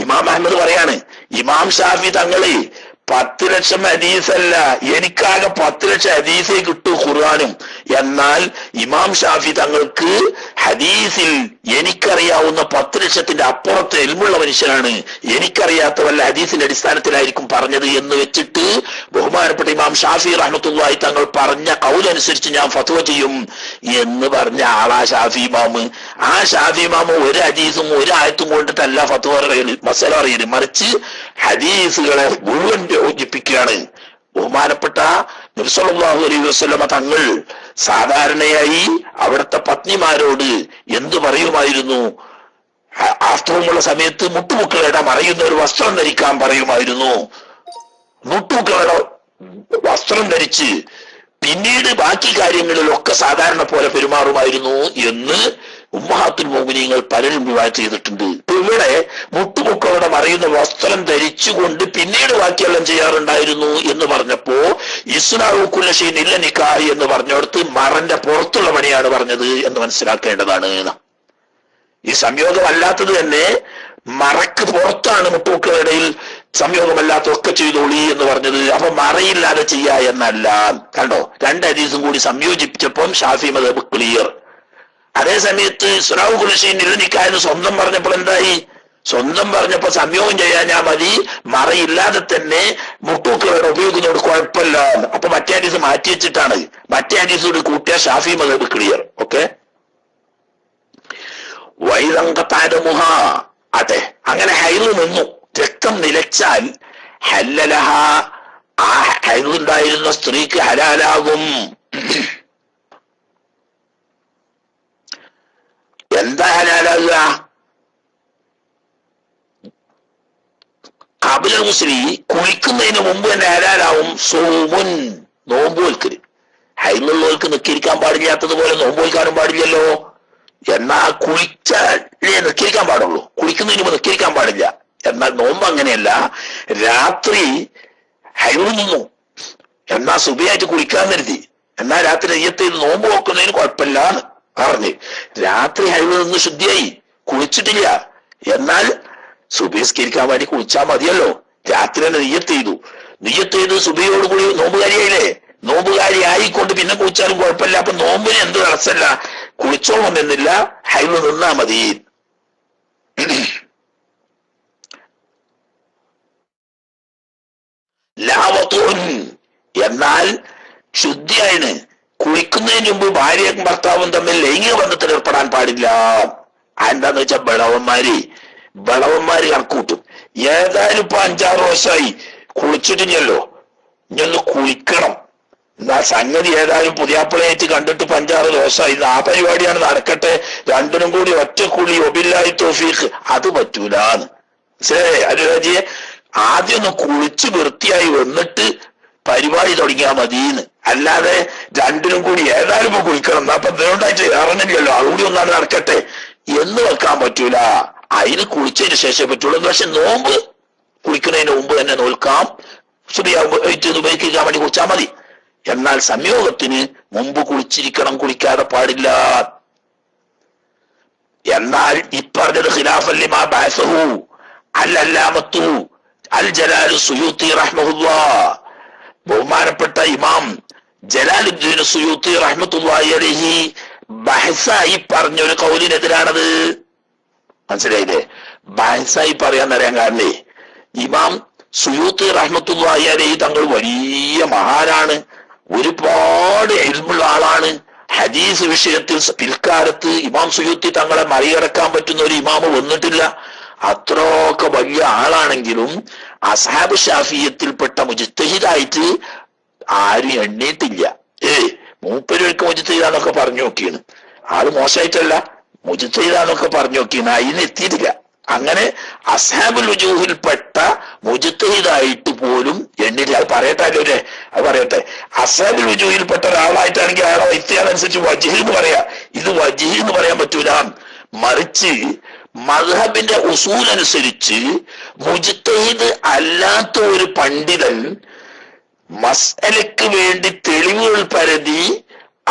ഇമാം അഹമ്മദ് പറയാണ്, ഇമാം ഷാഫി തങ്ങള് 10 ലക്ഷം ഹദീസല്ല, എനിക്കാകെ 10 ലക്ഷം ഹദീസേ കിട്ടൂ ഖുർആനും. എന്നാൽ ഇമാം ഷാഫി തങ്ങൾക്ക് ഹദീസിൽ എനിക്കറിയാവുന്ന 10 ലക്ഷത്തിന്റെ അപ്പുറത്ത് ഇൽമുള്ള മനുഷ്യനാണ്, എനിക്കറിയാത്ത വല്ല ഹദീസിന്റെ അടിസ്ഥാനത്തിലായിരിക്കും പറഞ്ഞത് എന്ന് വെച്ചിട്ട് ബഹുമാനപ്പെട്ട ഇമാം ഷാഫി റഹ്മത്തുള്ളാഹി തങ്ങൾ പറഞ്ഞ ഖൗലനുസരിച്ച് ഞാൻ ഫത്വ ചെയ്യും എന്ന് പറഞ്ഞ ആളാ ഷാഫി ഇമാമ്. ആ ഷാഫി ഇമാമ് ഒരു ഹദീസും ഒരു ആയത്തും കൊണ്ടിട്ടല്ല ഫത്വ മസല അറിയല്, മറിച്ച് ഹദീസുകളെ മുഴുവൻ യോജിപ്പിക്കുകയാണ്. ബഹുമാനപ്പെട്ട നബി സല്ലല്ലാഹു അലൈഹി വസല്ലമ തങ്ങൾ സാധാരണയായി അവിടുത്തെ പത്നിമാരോട് എന്തു പറയുമായിരുന്നു? ആസ്തവമുള്ള സമയത്ത് മുട്ടുമുക്കളുടെ മറയുന്ന ഒരു വസ്ത്രം ധരിക്കാൻ പറയുമായിരുന്നു. മുട്ടുമുക്കളുടെ വസ്ത്രം ധരിച്ച് പിന്നീട് ബാക്കി കാര്യങ്ങളിലൊക്കെ സാധാരണ പോലെ പെരുമാറുമായിരുന്നു എന്ന് ഉമ്മഹാത്തുൽ മുഅ്മിനീങ്ങൾ പലരും റിവായത്ത് ചെയ്തിട്ടുണ്ട്. ഇപ്പൊ ഇവിടെ മുട്ടുമുക്കളുടെ മറയുന്ന വസ്ത്രം ധരിച്ചുകൊണ്ട് പിന്നീട് ബാക്കിയെല്ലാം ചെയ്യാറുണ്ടായിരുന്നു എന്ന് പറഞ്ഞപ്പോ ഇസ്നാഉ കുല്ല ഷൈഇൻ ഇല്ല നിക്കാഹ് എന്ന് പറഞ്ഞോടത്ത് മറന്റെ പുറത്തുള്ള പണിയാണ് പറഞ്ഞത് എന്ന് മനസ്സിലാക്കേണ്ടതാണ്. ഈ സംയോഗമല്ലാത്തത് തന്നെ മറക്ക് പുറത്താണ് മുട്ടുമുക്കളുടെയിൽ സംയോഗമല്ലാത്തൊക്കെ ചെയ്തോളി എന്ന് പറഞ്ഞത്. അപ്പൊ മറയില്ലാതെ ചെയ്യാ എന്നല്ല. കണ്ടോ, 2 ഹദീസും കൂടി സംയോജിപ്പിച്ചപ്പോൾ ഷാഫി മദ്ഹബ് ക്ലിയർ. അതേ സമയത്ത് ഇസ്നാഉ കുല്ല ഷൈഇൻ ഇല്ല നിക്കാഹ് എന്ന് സ്വന്തം പറഞ്ഞപ്പോൾ എന്തായി? സ്വന്തം പറഞ്ഞപ്പോ സംയോഗം ചെയ്യാൻ ഞാൻ മതി, മറയില്ലാതെ തന്നെ മുട്ടുമുക്കളുടെ ഉപയോഗിക്കുന്നതോട് കുഴപ്പമില്ല. അപ്പൊ മറ്റേ ഹദീസ് മാറ്റി വെച്ചിട്ടാണ്, മറ്റേ ഹദീസോട് കൂട്ടിയ ഷാഫി മദ്ഹബ് ക്ലിയർ. ഓക്കെ, വൈദങ്കതാദമുഹ. അതെ, അങ്ങനെ ഹൈദ് നിന്നു, രക്തം നിലച്ചാൽ ഹല്ലലഹ, ആ ഹൈദ് ഉണ്ടായിരുന്ന സ്ത്രീക്ക് ഹലാലാകും. എന്താ ഹലാലാകുക? ഖബലൽ ഗുസ്ലി, കുളിക്കുന്നതിന് മുമ്പ് തന്നെ ഹലാലാവും. സൗമുൻ, നോമ്പ് വെൽക്കല്. ഹൈദുള്ളവർക്ക് നിസ്കരിക്കാൻ പാടില്ലാത്തതുപോലെ നോമ്പ് വെൽക്കാനും പാടില്ലല്ലോ. എന്നാ കുളിച്ചാലേ നിസ്കരിക്കാൻ പാടുള്ളൂ, കുളിക്കുന്നതിന് മുമ്പ് നിസ്കരിക്കാൻ പാടില്ല. എന്നാൽ നോമ്പ് അങ്ങനെയല്ല. രാത്രി ഹൈദ് നിന്നു, എന്നാ സുബഹിയായിട്ട് കുളിക്കാൻ കരുതി, എന്നാ രാത്രി നെയ്യത്ത് ചെയ്ത് നോമ്പ് നോക്കുന്നതിന് കുഴപ്പമില്ല പറഞ്ഞ് രാത്രി ഹൈദ് നിന്ന് ശുദ്ധിയായി, കുളിച്ചിട്ടില്ല, എന്നാൽ സുബഹിസ്കരിക്കാൻ വേണ്ടി കുളിച്ചാൽ മതിയല്ലോ. രാത്രി തന്നെ നെയ്യത്ത് ചെയ്തു സുബഹിയോടുകൂടി നോമ്പുകാരിയായില്ലേ. നോമ്പുകാരി ആയിക്കൊണ്ട് പിന്നെ കുളിച്ചാലും കുഴപ്പമില്ല. അപ്പൊ നോമ്പിന് എന്ത് തടസ്സമല്ല, കുളിച്ചോളം എന്നില്ല, ഹൈദ് നിന്നാ മതി. ലാവത്തോൻ, എന്നാൽ ശുദ്ധിയാണ്. കുളിക്കുന്നതിന് മുമ്പ് ഭാര്യയും ഭർത്താവും തമ്മിൽ ലൈംഗിക ബന്ധത്തിൽ ഏർപ്പെടാൻ പാടില്ല. എന്താന്ന് വെച്ചാൽ ബളവന്മാര് കണക്കൂട്ടും. ഏതായാലും ഇപ്പൊ 5-6 വർഷമായി കുളിച്ചിട്ടില്ലല്ലോ, ഇനി ഒന്ന് കുളിക്കണം. എന്നാ സംഗതി ഏതായാലും പുതിയാപ്പിളയായിട്ട് കണ്ടിട്ട് 5-6 ദിവസമായി, ആ പരിപാടിയാണ് നടക്കട്ടെ, രണ്ടിനും കൂടി ഒറ്റ കുളി ഒബില്ലാഹി തൗഫീഖ്, അത് പറ്റൂലാന്ന്. ശരി അനുരാജിയെ, ആദ്യം ഒന്ന് കുളിച്ച് വൃത്തിയായി വന്നിട്ട് പരിപാടി തുടങ്ങിയാൽ മതിന്ന്. അല്ലാതെ രണ്ടിനും കൂടി ഏതായാലും ഇപ്പൊ കുളിക്കണം, അപ്പൊ എന്തുകൊണ്ടായിട്ട് ഇറങ്ങില്ലല്ലോ, അതുകൂടി ഒന്നാണ് നടക്കട്ടെ എന്ന് വെക്കാൻ പറ്റൂല. അതിന് കുളിച്ചതിന് ശേഷം പറ്റുള്ളൂ. പക്ഷെ നോമ്പ് കുളിക്കുന്നതിന് മുമ്പ് തന്നെ നോൽക്കാം, ഉപയോഗിക്കാൻ വേണ്ടി കുളിച്ചാൽ മതി. എന്നാൽ സംയോഗത്തിന് മുമ്പ് കുളിച്ചിരിക്കണം, കുളിക്കാതെ പാടില്ല. എന്നാൽ ഇപ്പറഞ്ഞത് ഖിലാഫല്ലിമാ ബഅസഹു അൽ-അല്ലാമത്തു അൽ-ജലാലു സുയൂത്തി റഹ്മഹുല്ലാഹ്, ബഹുമാനപ്പെട്ട ഇമാം ജലാലുദ്ദീൻ സുയൂത്തി റഹ്മത്തുള്ളാഹി അലൈഹി ബഹസായി പറഞ്ഞൊരു കൗലിനെതിരാണത്. മനസ്സിലായില്ലേ? ബഹസായി പറയാൻ കാരണേ, ഇമാം സുയൂത്തി റഹ്മത്തുള്ളാഹി അലൈഹി തങ്ങൾ വലിയ മഹാനാണ്, ഒരുപാട് ഇൽമുള്ള ആളാണ്. ഹദീസ് വിഷയത്തിൽ പിൽക്കാലത്ത് ഇമാം സുയൂത്തി തങ്ങളെ മറികടക്കാൻ പറ്റുന്ന ഒരു ഇമാമ് വന്നിട്ടില്ല. അത്രയൊക്കെ വലിയ ആളാണെങ്കിലും അസ്ഹാബ് ഷാഫിയത്തിൽപ്പെട്ട മുജ്തഹിദായിട്ട് ആരും എണ്ണീട്ടില്ല. മൂപ്പരൊക്കെ മുജ്തഹിദാന്നൊക്കെ പറഞ്ഞു നോക്കിയാണ്, ആള് മോശമായിട്ടല്ല, മുജ്തഹിദാന്നൊക്കെ പറഞ്ഞു നോക്കിയാണ്, അതിന് എത്തിയിട്ടില്ല. അങ്ങനെ അസ്ഹാബുൽ വുജൂഹിൽപ്പെട്ട മുജ്തഹിദായിട്ട് പോലും എണ്ണില്ല. അത് പറയട്ടെ അല്ലേ, അത് പറയട്ടെ. അസ്ഹാബുൽ വുജൂഹിൽപ്പെട്ട ഒരാളായിട്ടാണെങ്കിൽ അയാളെ വൈദ്യാനുസരിച്ച് വജ്ഹ് എന്ന് പറയാ, ഇത് വജ്ഹ് എന്ന് പറയാൻ പറ്റൂല. മറിച്ച് മദ്ഹബിന്റെ ഉസൂൽ അനുസരിച്ച് മുജ്തഹിദ് അല്ലാത്ത ഒരു പണ്ഡിതൻ മസ്അലയ്ക്ക് വേണ്ടി തെളിവുകൾ പരതി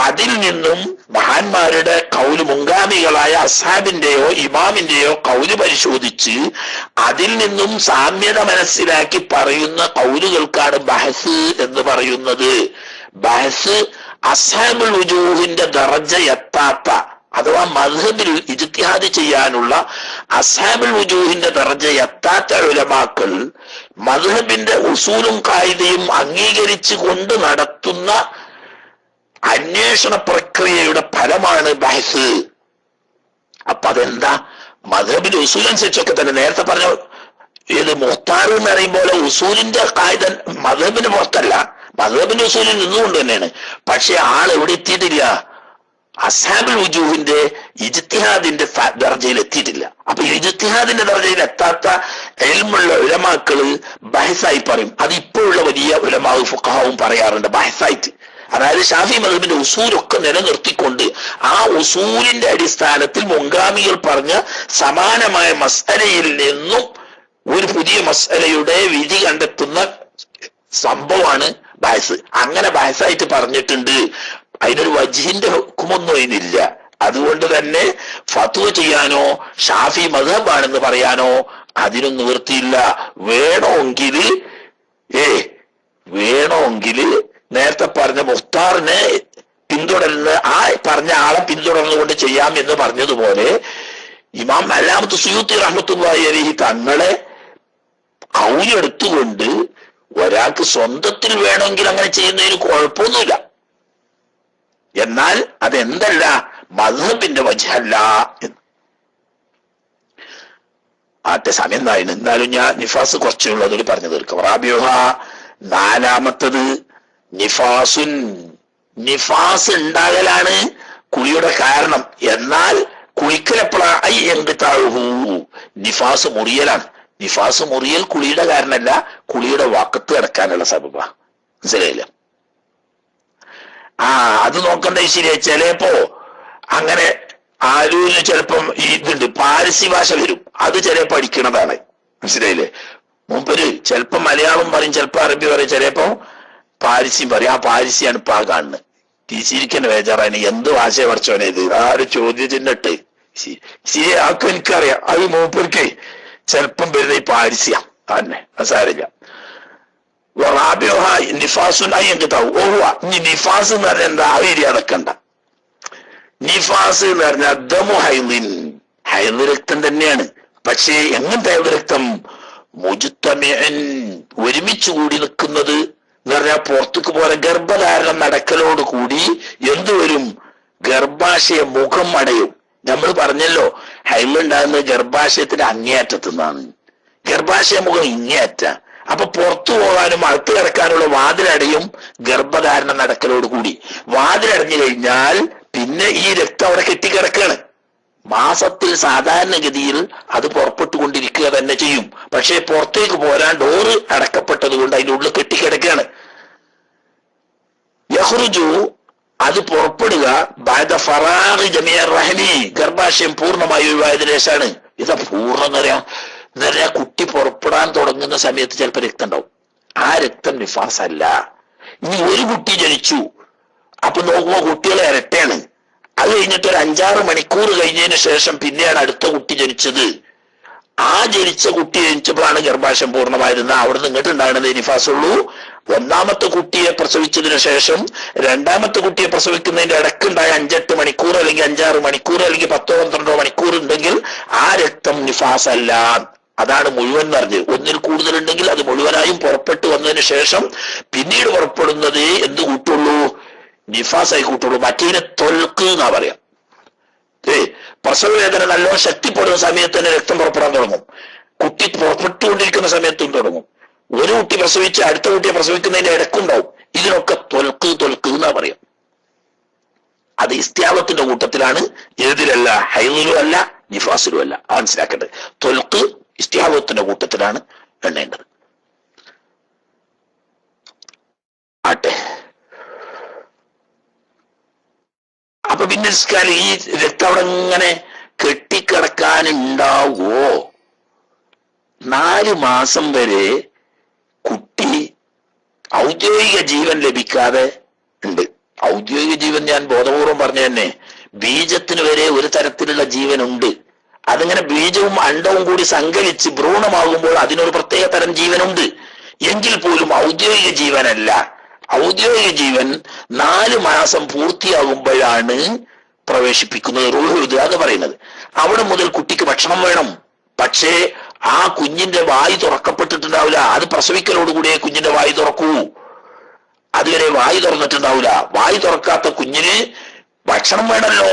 അതിൽ നിന്നും മഹാന്മാരുടെ കൗല്, മുൻഗാമികളായ അസ്ഹാബിന്റെയോ ഇമാമിന്റെയോ കൗല് പരിശോധിച്ച് അതിൽ നിന്നും സാമ്യത മനസ്സിലാക്കി പറയുന്ന കൗലുകൾക്കാണ് ബഹസ് എന്ന് പറയുന്നത്. ബഹസ് അസ്ഹാബുൽ വുജൂഹിന്റെ ദറജ എത്താത്ത, അഥവാ മദ്ഹബിൽ ഇജ്തിഹാദ് ചെയ്യാനുള്ള അസ്ഹാബുൽ വുജൂഹിന്റെ ദറജ എത്താത്ത ഉലമാക്കൾ മദ്ഹബിന്റെ ഉസൂലും ഖായിദയും അംഗീകരിച്ചു കൊണ്ട് നടത്തുന്ന അന്വേഷണ പ്രക്രിയയുടെ ഫലമാണ് ബഹസ്. അപ്പൊ അതെന്താ? മദ്ഹബിന്റെ ഉസൂൽ അനുസരിച്ചൊക്കെ തന്നെ നേരത്തെ പറഞ്ഞ ഇത് മുഖ്താർ എന്ന് പറയുമ്പോൾ ഉസൂലിന്റെ ഖായിദ മദ്ഹബിന്റെ പുറത്തല്ല, മദ്ഹബിന്റെ ഉസൂലിൽ നിന്നുകൊണ്ട് തന്നെയാണ്. പക്ഷെ ആൾ എവിടെ എത്തിയിട്ടില്ല? അസ്ഹാബുൽ വുജൂഹിന്റെ ഇജ്തിഹാദിന്റെ ദർജയിൽ എത്തിയിട്ടില്ല. അപ്പൊ ഇജ്തിഹാദിന്റെ ദർജയിൽ എത്താത്ത ഇൽമുള്ള ഉലമാക്കള് ബഹസായി പറയും. അത് ഇപ്പോഴുള്ള വലിയ ഉലമാവും ഫുഖഹാവും പറയാറുണ്ട് ബഹസായിട്ട്. അതായത് ഷാഫി മദ്ഹബിന്റെ ഉസൂലൊക്കെ നിലനിർത്തിക്കൊണ്ട് ആ ഉസൂലിന്റെ അടിസ്ഥാനത്തിൽ മുൻഗാമികൾ പറഞ്ഞ സമാനമായ മസ്അലയിൽ നിന്നും ഒരു പുതിയ മസ്അലയുടെ വിധി കണ്ടെത്തുന്ന സംഭവമാണ് ബഹസ്. അങ്ങനെ ബഹസായിട്ട് പറഞ്ഞിട്ടുണ്ട്. അതിനൊരു വജ്ഹിന്റെ ഹുക്കുമൊന്നും അതിനില്ല. അതുകൊണ്ട് തന്നെ ഫത്വ ചെയ്യാനോ ഷാഫി മദ്ഹബാണെന്ന് പറയാനോ അതിനും നിവൃത്തിയില്ല. വേണമെങ്കിൽ നേരത്തെ പറഞ്ഞ മുഖ്താറിനെ പിന്തുടരുന്ന ആ പറഞ്ഞ ആളെ പിന്തുടർന്നുകൊണ്ട് ചെയ്യാം എന്ന് പറഞ്ഞതുപോലെ ഇമാം അല്ലാമത്ത് സുയൂത്തി റഹ്മത്തുള്ളാഹി അലൈഹി തങ്ങളെ ഔലെടുത്തുകൊണ്ട് ഒരാൾക്ക് സ്വന്തത്തിൽ വേണമെങ്കിൽ അങ്ങനെ ചെയ്യുന്നതിന് കുഴപ്പമൊന്നുമില്ല. എന്നാൽ അതെന്തല്ല, മദ്ഹബിന്റെ വജ്ഹല്ല എന്ന്. ആദ്യത്തെ സമയം എന്തായിരുന്നു? എന്നാലും ഞാൻ നിഫാസ് കുറച്ചുള്ളതൊരു പറഞ്ഞു തീർക്കാം. റാബിയുഹ, നാലാമത്തത് നിഫാസുൻ. നിഫാസ് ഉണ്ടാകലാണ് കുളിയുടെ കാരണം. എന്നാൽ കുളിക്കലെപ്പോഴായി എങ്കിത്താഴുഹു, നിഫാസ് മുറിയലാണ്. നിഫാസ് മുറിയൽ കുളിയുടെ കാരണമല്ല, കുളിയുടെ വക്കത്ത് കിടക്കാനുള്ള സബബാ. മനസ്സിലായില്ല? അത് നോക്കണ്ട. ശരിയാ. ചിലപ്പോ അങ്ങനെ ആരൂരിൽ ചിലപ്പം ഈ ഇതുണ്ട്, പാരസി ഭാഷ വരും. അത് ചിലപ്പോ പഠിക്കണതാണ്. മനസ്സിലായില്ലേ? മുമ്പര് ചിലപ്പോ മലയാളം പറയും, ചിലപ്പോ അറബി പറയും, ചിലപ്പോ പാരിസിയും പറയും. ആ പാരിസിയാണ് ഇപ്പൊ ആ കാണുന്നത്. ടീച്ചിരിക്കുന്ന ബേജാറാണ്. എന്ത് ഭാഷയെ പഠിച്ചോനെ ഇത്? ആ ഒരു ചോദ്യചിഹ്നിട്ട് ശരി ആക്കും എനിക്കറിയാം. അത് മൂപ്പർക്ക് ചിലപ്പം വരുന്ന ഈ പാരിസിയ തന്നെ. അത് സാരില്ല. നിഫാസ് എന്ന് പറഞ്ഞാൽ എന്താ? അവരി അടക്കണ്ട. നിഫാസ് എന്ന് പറഞ്ഞാൽ ദമു ഹൈലിൻ, ഹൈദ് രക്തം തന്നെയാണ്. പക്ഷേ എങ്ങനത്തെ ഹൈദ് രക്തം? മുജ്തമിഅൻ, ഒരുമിച്ച് കൂടി നിൽക്കുന്നത് എന്ന് പറഞ്ഞാൽ പുറത്തേക്ക് പോലെ ഗർഭധാരണം നടക്കലോട് കൂടി എന്ത് വരും? ഗർഭാശയ മുഖം അടയും. നമ്മൾ പറഞ്ഞല്ലോ ഹൈദ് ഉണ്ടാകുന്നത് ഗർഭാശയത്തിന്റെ അങ്ങേയറ്റത്തുനിന്നാണ്. ഗർഭാശയ മുഖം ഇങ്ങേയറ്റ. അപ്പൊ പുറത്തു പോകാനും അകത്ത് കിടക്കാനുള്ള വാതിലടയും ഗർഭധാരണം നടക്കലോട് കൂടി. വാതിലടഞ്ഞു കഴിഞ്ഞാൽ പിന്നെ ഈ രക്തം അവിടെ കെട്ടിക്കിടക്കാണ്. മാസത്തിൽ സാധാരണഗതിയിൽ അത് പുറപ്പെട്ടുകൊണ്ടിരിക്കുക തന്നെ ചെയ്യും. പക്ഷെ പുറത്തേക്ക് പോരാൻ ഡോറ് അടക്കപ്പെട്ടത് കൊണ്ട് അതിൻ്റെ ഉള്ളിൽ കെട്ടിക്കിടക്കുകയാണ്. യഖ്റുജു, അത് പുറപ്പെടുക ബഅദ ഫറാഗി ജമീഅ റഹ്മി, ഗർഭാശയം പൂർണ്ണമായി ഒഴിവായതിനു ശേഷമാണ്. ഇതാ പൂർണ്ണം എന്ന് പറഞ്ഞാൽ കുട്ടി പുറപ്പെടാൻ തുടങ്ങുന്ന സമയത്ത് ചിലപ്പോൾ രക്തം ഉണ്ടാവും. ആ രക്തം നിഫാസ് അല്ല. ഇനി ഒരു കുട്ടി ജനിച്ചു, അപ്പൊ നോക്കുമ്പോ കുട്ടികളെ ഇരട്ടയാണ്. അത് കഴിഞ്ഞിട്ട് ഒരു 5-6 മണിക്കൂർ കഴിഞ്ഞതിന് ശേഷം പിന്നെയാണ് അടുത്ത കുട്ടി ജനിച്ചത്. ആ ജനിച്ച കുട്ടി ജനിച്ചപ്പോഴാണ് ഗർഭാശയം പൂർണ്ണമായിരുന്നത്. അവിടെ നിന്ന് ഇങ്ങോട്ട് ഉണ്ടാകുന്നത് നിഫാസ് ഉള്ളൂ. ഒന്നാമത്തെ കുട്ടിയെ പ്രസവിച്ചതിന് ശേഷം രണ്ടാമത്തെ കുട്ടിയെ പ്രസവിക്കുന്നതിന്റെ ഇടക്കുണ്ടായ 5-8 മണിക്കൂർ അല്ലെങ്കിൽ 5-6 മണിക്കൂർ അല്ലെങ്കിൽ 10-12 മണിക്കൂർ ഉണ്ടെങ്കിൽ ആ രക്തം നിഫാസ് അല്ല. അതാണ് മുഴുവൻ പറഞ്ഞത്. ഒന്നിൽ കൂടുതലുണ്ടെങ്കിൽ അത് മുഴുവനായും പുറപ്പെട്ടു വന്നതിന് ശേഷം പിന്നീട് പുറപ്പെടുന്നത് എന്ത് കൂട്ടുള്ളൂ? നിഫാസായി കൂട്ടുള്ളൂ. മറ്റേതിനെ തൊൽക്ക് എന്നാ പറയാം. പ്രസവ വേദന നല്ലോണം ശക്തിപ്പെടുന്ന സമയത്ത് തന്നെ രക്തം പുറപ്പെടാൻ തുടങ്ങും. കുട്ടി പുറപ്പെട്ടുകൊണ്ടിരിക്കുന്ന സമയത്തും തുടങ്ങും. ഒരു കുട്ടി പ്രസവിച്ച് അടുത്ത കുട്ടിയെ പ്രസവിക്കുന്നതിന്റെ ഇടക്കുണ്ടാവും. ഇതിനൊക്കെ തൊൽക്ക് എന്നാ പറയാം. അത് ഇസ്തിയാബത്തിന്റെ കൂട്ടത്തിലാണ്. ഏതിലല്ല? ഹൈദിലും അല്ല, നിഫാസിലും അല്ല. മനസ്സിലാക്കേണ്ടത്. തൊൽക്ക് ഇസ്തിയാബത്തിന്റെ കൂട്ടത്തിലാണ് എണ്ണേണ്ടത്. ആട്ടെ. അപ്പൊ പിന്നെ ഈ രക്തം അവിടെ ഇങ്ങനെ കെട്ടിക്കിടക്കാനുണ്ടാവോ? 4 മാസം വരെ കുട്ടി ഔദ്യോഗിക ജീവൻ ലഭിക്കാതെ ഉണ്ട്. ഔദ്യോഗിക ജീവൻ ഞാൻ ബോധപൂർവം പറഞ്ഞു തന്നെ. ബീജത്തിന് വരെ ഒരു തരത്തിലുള്ള ജീവനുണ്ട്. അതിങ്ങനെ ബീജവും അണ്ടവും കൂടി സങ്കലിച്ച് ഭ്രൂണമാകുമ്പോൾ അതിനൊരു പ്രത്യേക തരം ജീവനുണ്ട്. എങ്കിൽ പോലും ഔദ്യോഗിക ജീവനല്ല. ഔദ്യോഗിക ജീവൻ 4 മാസം പൂർത്തിയാകുമ്പോഴാണ് പ്രവേശിപ്പിക്കുന്നത്, റൂഹുദ് എന്ന് പറയുന്നത്. അവിടെ മുതൽ കുട്ടിക്ക് ഭക്ഷണം വേണം. പക്ഷേ ആ കുഞ്ഞിന്റെ വായ് തുറക്കപ്പെട്ടിട്ടുണ്ടാവില്ല. അത് പ്രസവിക്കലോടുകൂടിയേ കുഞ്ഞിന്റെ വായ് തുറക്കൂ. അതുവരെ വായ് തുറന്നിട്ടുണ്ടാവില്ല. വായ് തുറക്കാത്ത കുഞ്ഞിന് ഭക്ഷണം വേണമല്ലോ.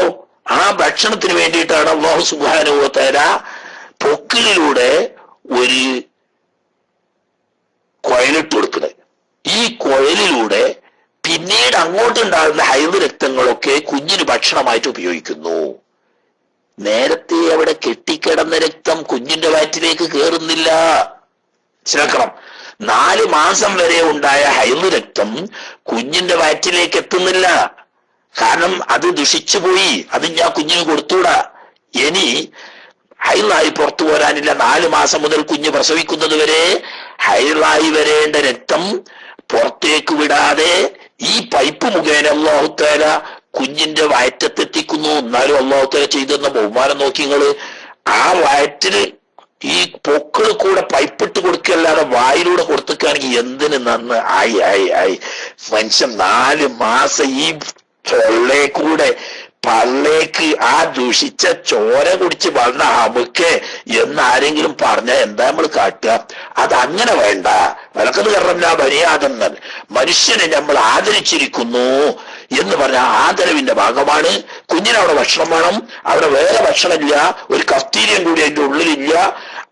ആ ഭക്ഷണത്തിന് വേണ്ടിയിട്ടാണ് അല്ലാഹു സുബ്ഹാനഹു വ തആല പൊക്കിളിലൂടെ ഒരു കുഴലിട്ട് കൊടുക്കുന്നത്. ഈ കുഴലിലൂടെ പിന്നീട് അങ്ങോട്ടുണ്ടാകുന്ന ഹൈദ് രക്തങ്ങളൊക്കെ കുഞ്ഞിന് ഭക്ഷണമായിട്ട് ഉപയോഗിക്കുന്നു. നേരത്തെ അവിടെ കെട്ടിക്കിടന്ന രക്തം കുഞ്ഞിന്റെ വയറ്റിലേക്ക് കയറുന്നില്ല. മനസ്സിലാക്കണം. 4 മാസം വരെ ഉണ്ടായ ഹൈദ് രക്തം കുഞ്ഞിന്റെ വയറ്റിലേക്ക് എത്തുന്നില്ല. കാരണം അത് ദുഷിച്ചു പോയി. അത് ഞാൻ കുഞ്ഞിന് കൊടുത്തൂടാ. ഇനി ഹൈലായി പുറത്തു പോരാനില്ല. 4 മാസം മുതൽ കുഞ്ഞ് പ്രസവിക്കുന്നത് വരെ ഹൈലായി വരേണ്ട രക്തം പുറത്തേക്ക് വിടാതെ ഈ പൈപ്പ് മുഖേന അല്ലാഹു തആല കുഞ്ഞിന്റെ വയറ്റത്തെത്തിക്കുന്നു. എന്നാലും അല്ലാഹു തആല ചെയ്തെന്ന ബഹുമാനം നോക്കി നിങ്ങള്. ആ വയറ്റിന് ഈ പൊക്കിള് കൂടെ പൈപ്പിട്ട് കൊടുക്കല്ലാതെ വായിലൂടെ കൊടുത്തേക്കാണെങ്കിൽ എന്തിന് നന്ന്. ആയി മനുഷ്യൻ 4 മാസം ഈ തൊള്ളേ കൂടെ പള്ളേക്ക് ആ ദുഷിച്ച ചോര കുടിച്ച് വന്ന അമുക്ക് എന്നാരെങ്കിലും പറഞ്ഞാൽ എന്താ നമ്മൾ കാട്ടുക? അതങ്ങനെ വേണ്ട. വിലക്കത് കറല്ല ബനിയാദെന്ന് മനുഷ്യനെ നമ്മൾ ആദരിച്ചിരിക്കുന്നു എന്ന് പറഞ്ഞ ആദരവിന്റെ ഭാഗമാണ്. കുഞ്ഞിനവിടെ ഭക്ഷണം വേണം. അവിടെ വേറെ ഭക്ഷണമില്ല. ഒരു കഫ്തീരിയം കൂടി അതിന്റെ ഉള്ളിലില്ല.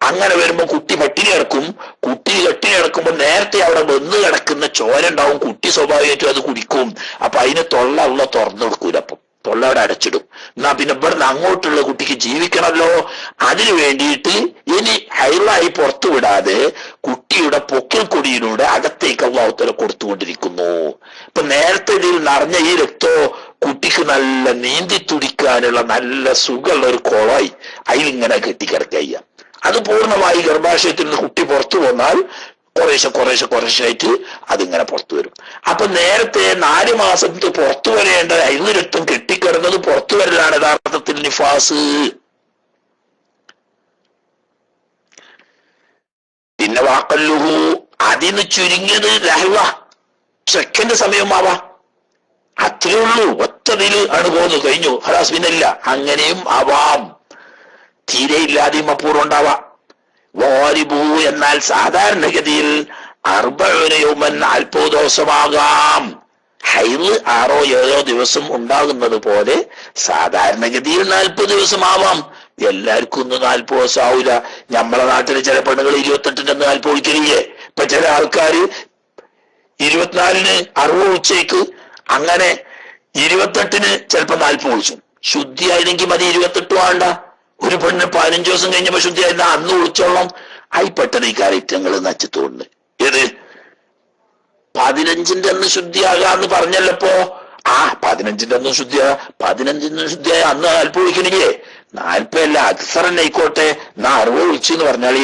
അങ്ങനെ വരുമ്പോ കുട്ടി പട്ടിണി കിടക്കും. കുട്ടി പട്ടിണി കിടക്കുമ്പോൾ നേരത്തെ അവിടെ വന്ന് കിടക്കുന്ന ചോര ഉണ്ടാവും. കുട്ടി സ്വാഭാവികമായിട്ടും അത് കുടിക്കും. അപ്പൊ അതിന് തൊള്ള തുറന്നു കൊടുക്കൂല. അപ്പം തൊള്ള അവിടെ അടച്ചിടും. എന്നാ പിന്നെ ഇവിടുന്ന് അങ്ങോട്ടുള്ള കുട്ടിക്ക് ജീവിക്കണമല്ലോ. അതിനു വേണ്ടിയിട്ട് ഇനി ഹൈലായി പുറത്തു വിടാതെ കുട്ടിയുടെ പൊക്കിൽ കൊടിയിലൂടെ അകത്തേക്ക് അല്ലാഹു തആല കൊടുത്തുകൊണ്ടിരിക്കുന്നു. ഇപ്പൊ നേരത്തെ ഇതിൽ നിറഞ്ഞ ഈ രക്തോ കുട്ടിക്ക് നല്ല നീന്തി തുടിക്കാനുള്ള നല്ല സുഖമുള്ള ഒരു കുളമായി അതിലിങ്ങനെ കെട്ടിക്കിടക്കുക. അത് പൂർണ്ണമായി ഗർഭാശയത്തിൽ നിന്ന് കുട്ടി പുറത്തു പോന്നാൽ കുറേശ്ശായിട്ട് അതിങ്ങനെ പുറത്തു വരും. അപ്പൊ നേരത്തെ 4 മാസത്തിൽ പുറത്തു വരേണ്ട ഹൈദ് രക്തം കെട്ടിക്കിടന്നത് പുറത്തു വരലാണ് യഥാർത്ഥത്തിൽ നിഫാസ്. പിന്നെ വാക്കല്ലുഹു അതിന് ചുരുങ്ങിയത് ലഹ്വ സെക്കൻഡ് സമയമാവാം. അത്രേ ഉള്ളൂ. ഒറ്റതില് ആണ് പോകുന്നു. കഴിഞ്ഞു. ഹലാസ് പിന്നില്ല. അങ്ങനെയും ആവാം. തീരെ ഇല്ലാതെയും അപൂർവം ഉണ്ടാവാം. വാരിബു എന്നാൽ സാധാരണഗതിയിൽ 40 യൗമൻ 40 ദിവസമാകാം. ഹൈദ് 6-7 ദിവസം ഉണ്ടാകുന്നത് പോലെ സാധാരണഗതിയിൽ 40 ദിവസമാവാം. എല്ലാവർക്കും ഒന്നും 40 ദിവസം ആവൂല. നമ്മളെ നാട്ടിലെ ചില പെണ്ണുകൾ 28 40 ഒഴിക്കലില്ലേ? ഇപ്പൊ ചില ആൾക്കാര് 24 60 ഉച്ചയ്ക്ക്, അങ്ങനെ 28 ചിലപ്പോ 40 ഒഴിച്ചു. ശുദ്ധിയായില്ലെങ്കിൽ മതി 28 വേണ്ട. ഒരു പെണ്ണ് 15 ദിവസം കഴിഞ്ഞപ്പോ ശുദ്ധിയായിരുന്ന അന്ന് ഒളിച്ചോളം ആയിപ്പെട്ടത് ഈ കാര്യങ്ങൾ നച്ചത്തോണ്ട്. ഏത് 15ന്റെ അന്ന് ശുദ്ധിയാകാന്ന് പറഞ്ഞല്ലപ്പോ. 15ന്റെ അന്ന് ശുദ്ധിയാ. 15ന് ശുദ്ധിയായ അന്ന് 40 ഒഴിക്കണില്ലേ? 40 അല്ല, അക്സറന്നെ ആയിക്കോട്ടെ. 60 ഒഴിച്ചു എന്ന് പറഞ്ഞാല്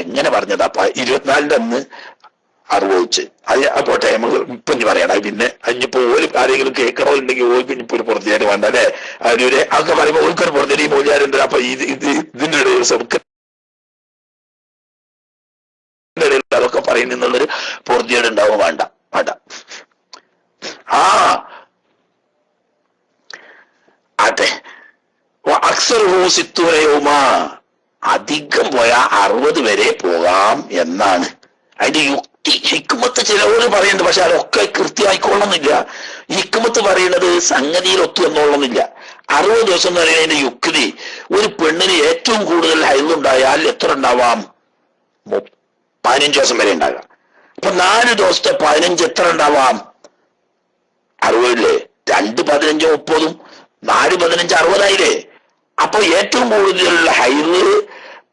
എങ്ങനെ പറഞ്ഞതാ? 24ന്റെ അന്ന് 60 ഒഴിച്ച് അത് പോട്ടെ. നമുക്ക് ഇപ്പൊ ഇനി പറയണം. പിന്നെ അതിനിപ്പോ ഓര് ആരെങ്കിലും കേൾക്കണോ ഉണ്ടെങ്കിൽ ഓർക്ക് ഇനിയിപ്പോ ഒരു പുറത്തേര് വേണ്ട അല്ലെ? അതിനൊരു അതൊക്കെ പറയുമ്പോ ഓർക്കൊരു പുറത്തേരി മൂല്യാരെന്താ? അപ്പൊ ഇതിന്റെ ഇടയിൽ അതൊക്കെ പറയുന്നുള്ളൊരു പുറത്തേട് ഉണ്ടാവും. വേണ്ട. അതെ. അക്സർഹൂസിത്തുരയോമാ അധികം പോയാ 60 വരെ പോകാം എന്നാണ് അതിന്റെ യുക്തി. ഹിക്മത്ത് ചിലവര് പറയുന്നുണ്ട്. പക്ഷെ അതൊക്കെ കൃത്യമായിക്കൊള്ളുന്നില്ല. ഹിക്മത്ത് പറയുന്നത് സംഗതിയിൽ ഒത്തു എന്നോളുന്നില്ല. 60 ദിവസം എന്ന് പറയുന്നതിന്റെ യുക്തി, ഒരു പെണ്ണിന് ഏറ്റവും കൂടുതൽ ഹൈദ് ഉണ്ടായാൽ എത്ര ഉണ്ടാവാം? 15 ദിവസം വരെ ഉണ്ടാകാം. അപ്പൊ 4 ദിവസത്തെ 15 എത്ര ഉണ്ടാവാം? 60. 2 15 30, 4 15 60 ആയില്ലേ? അപ്പൊ ഏറ്റവും കൂടുതലുള്ള ഹൈദ്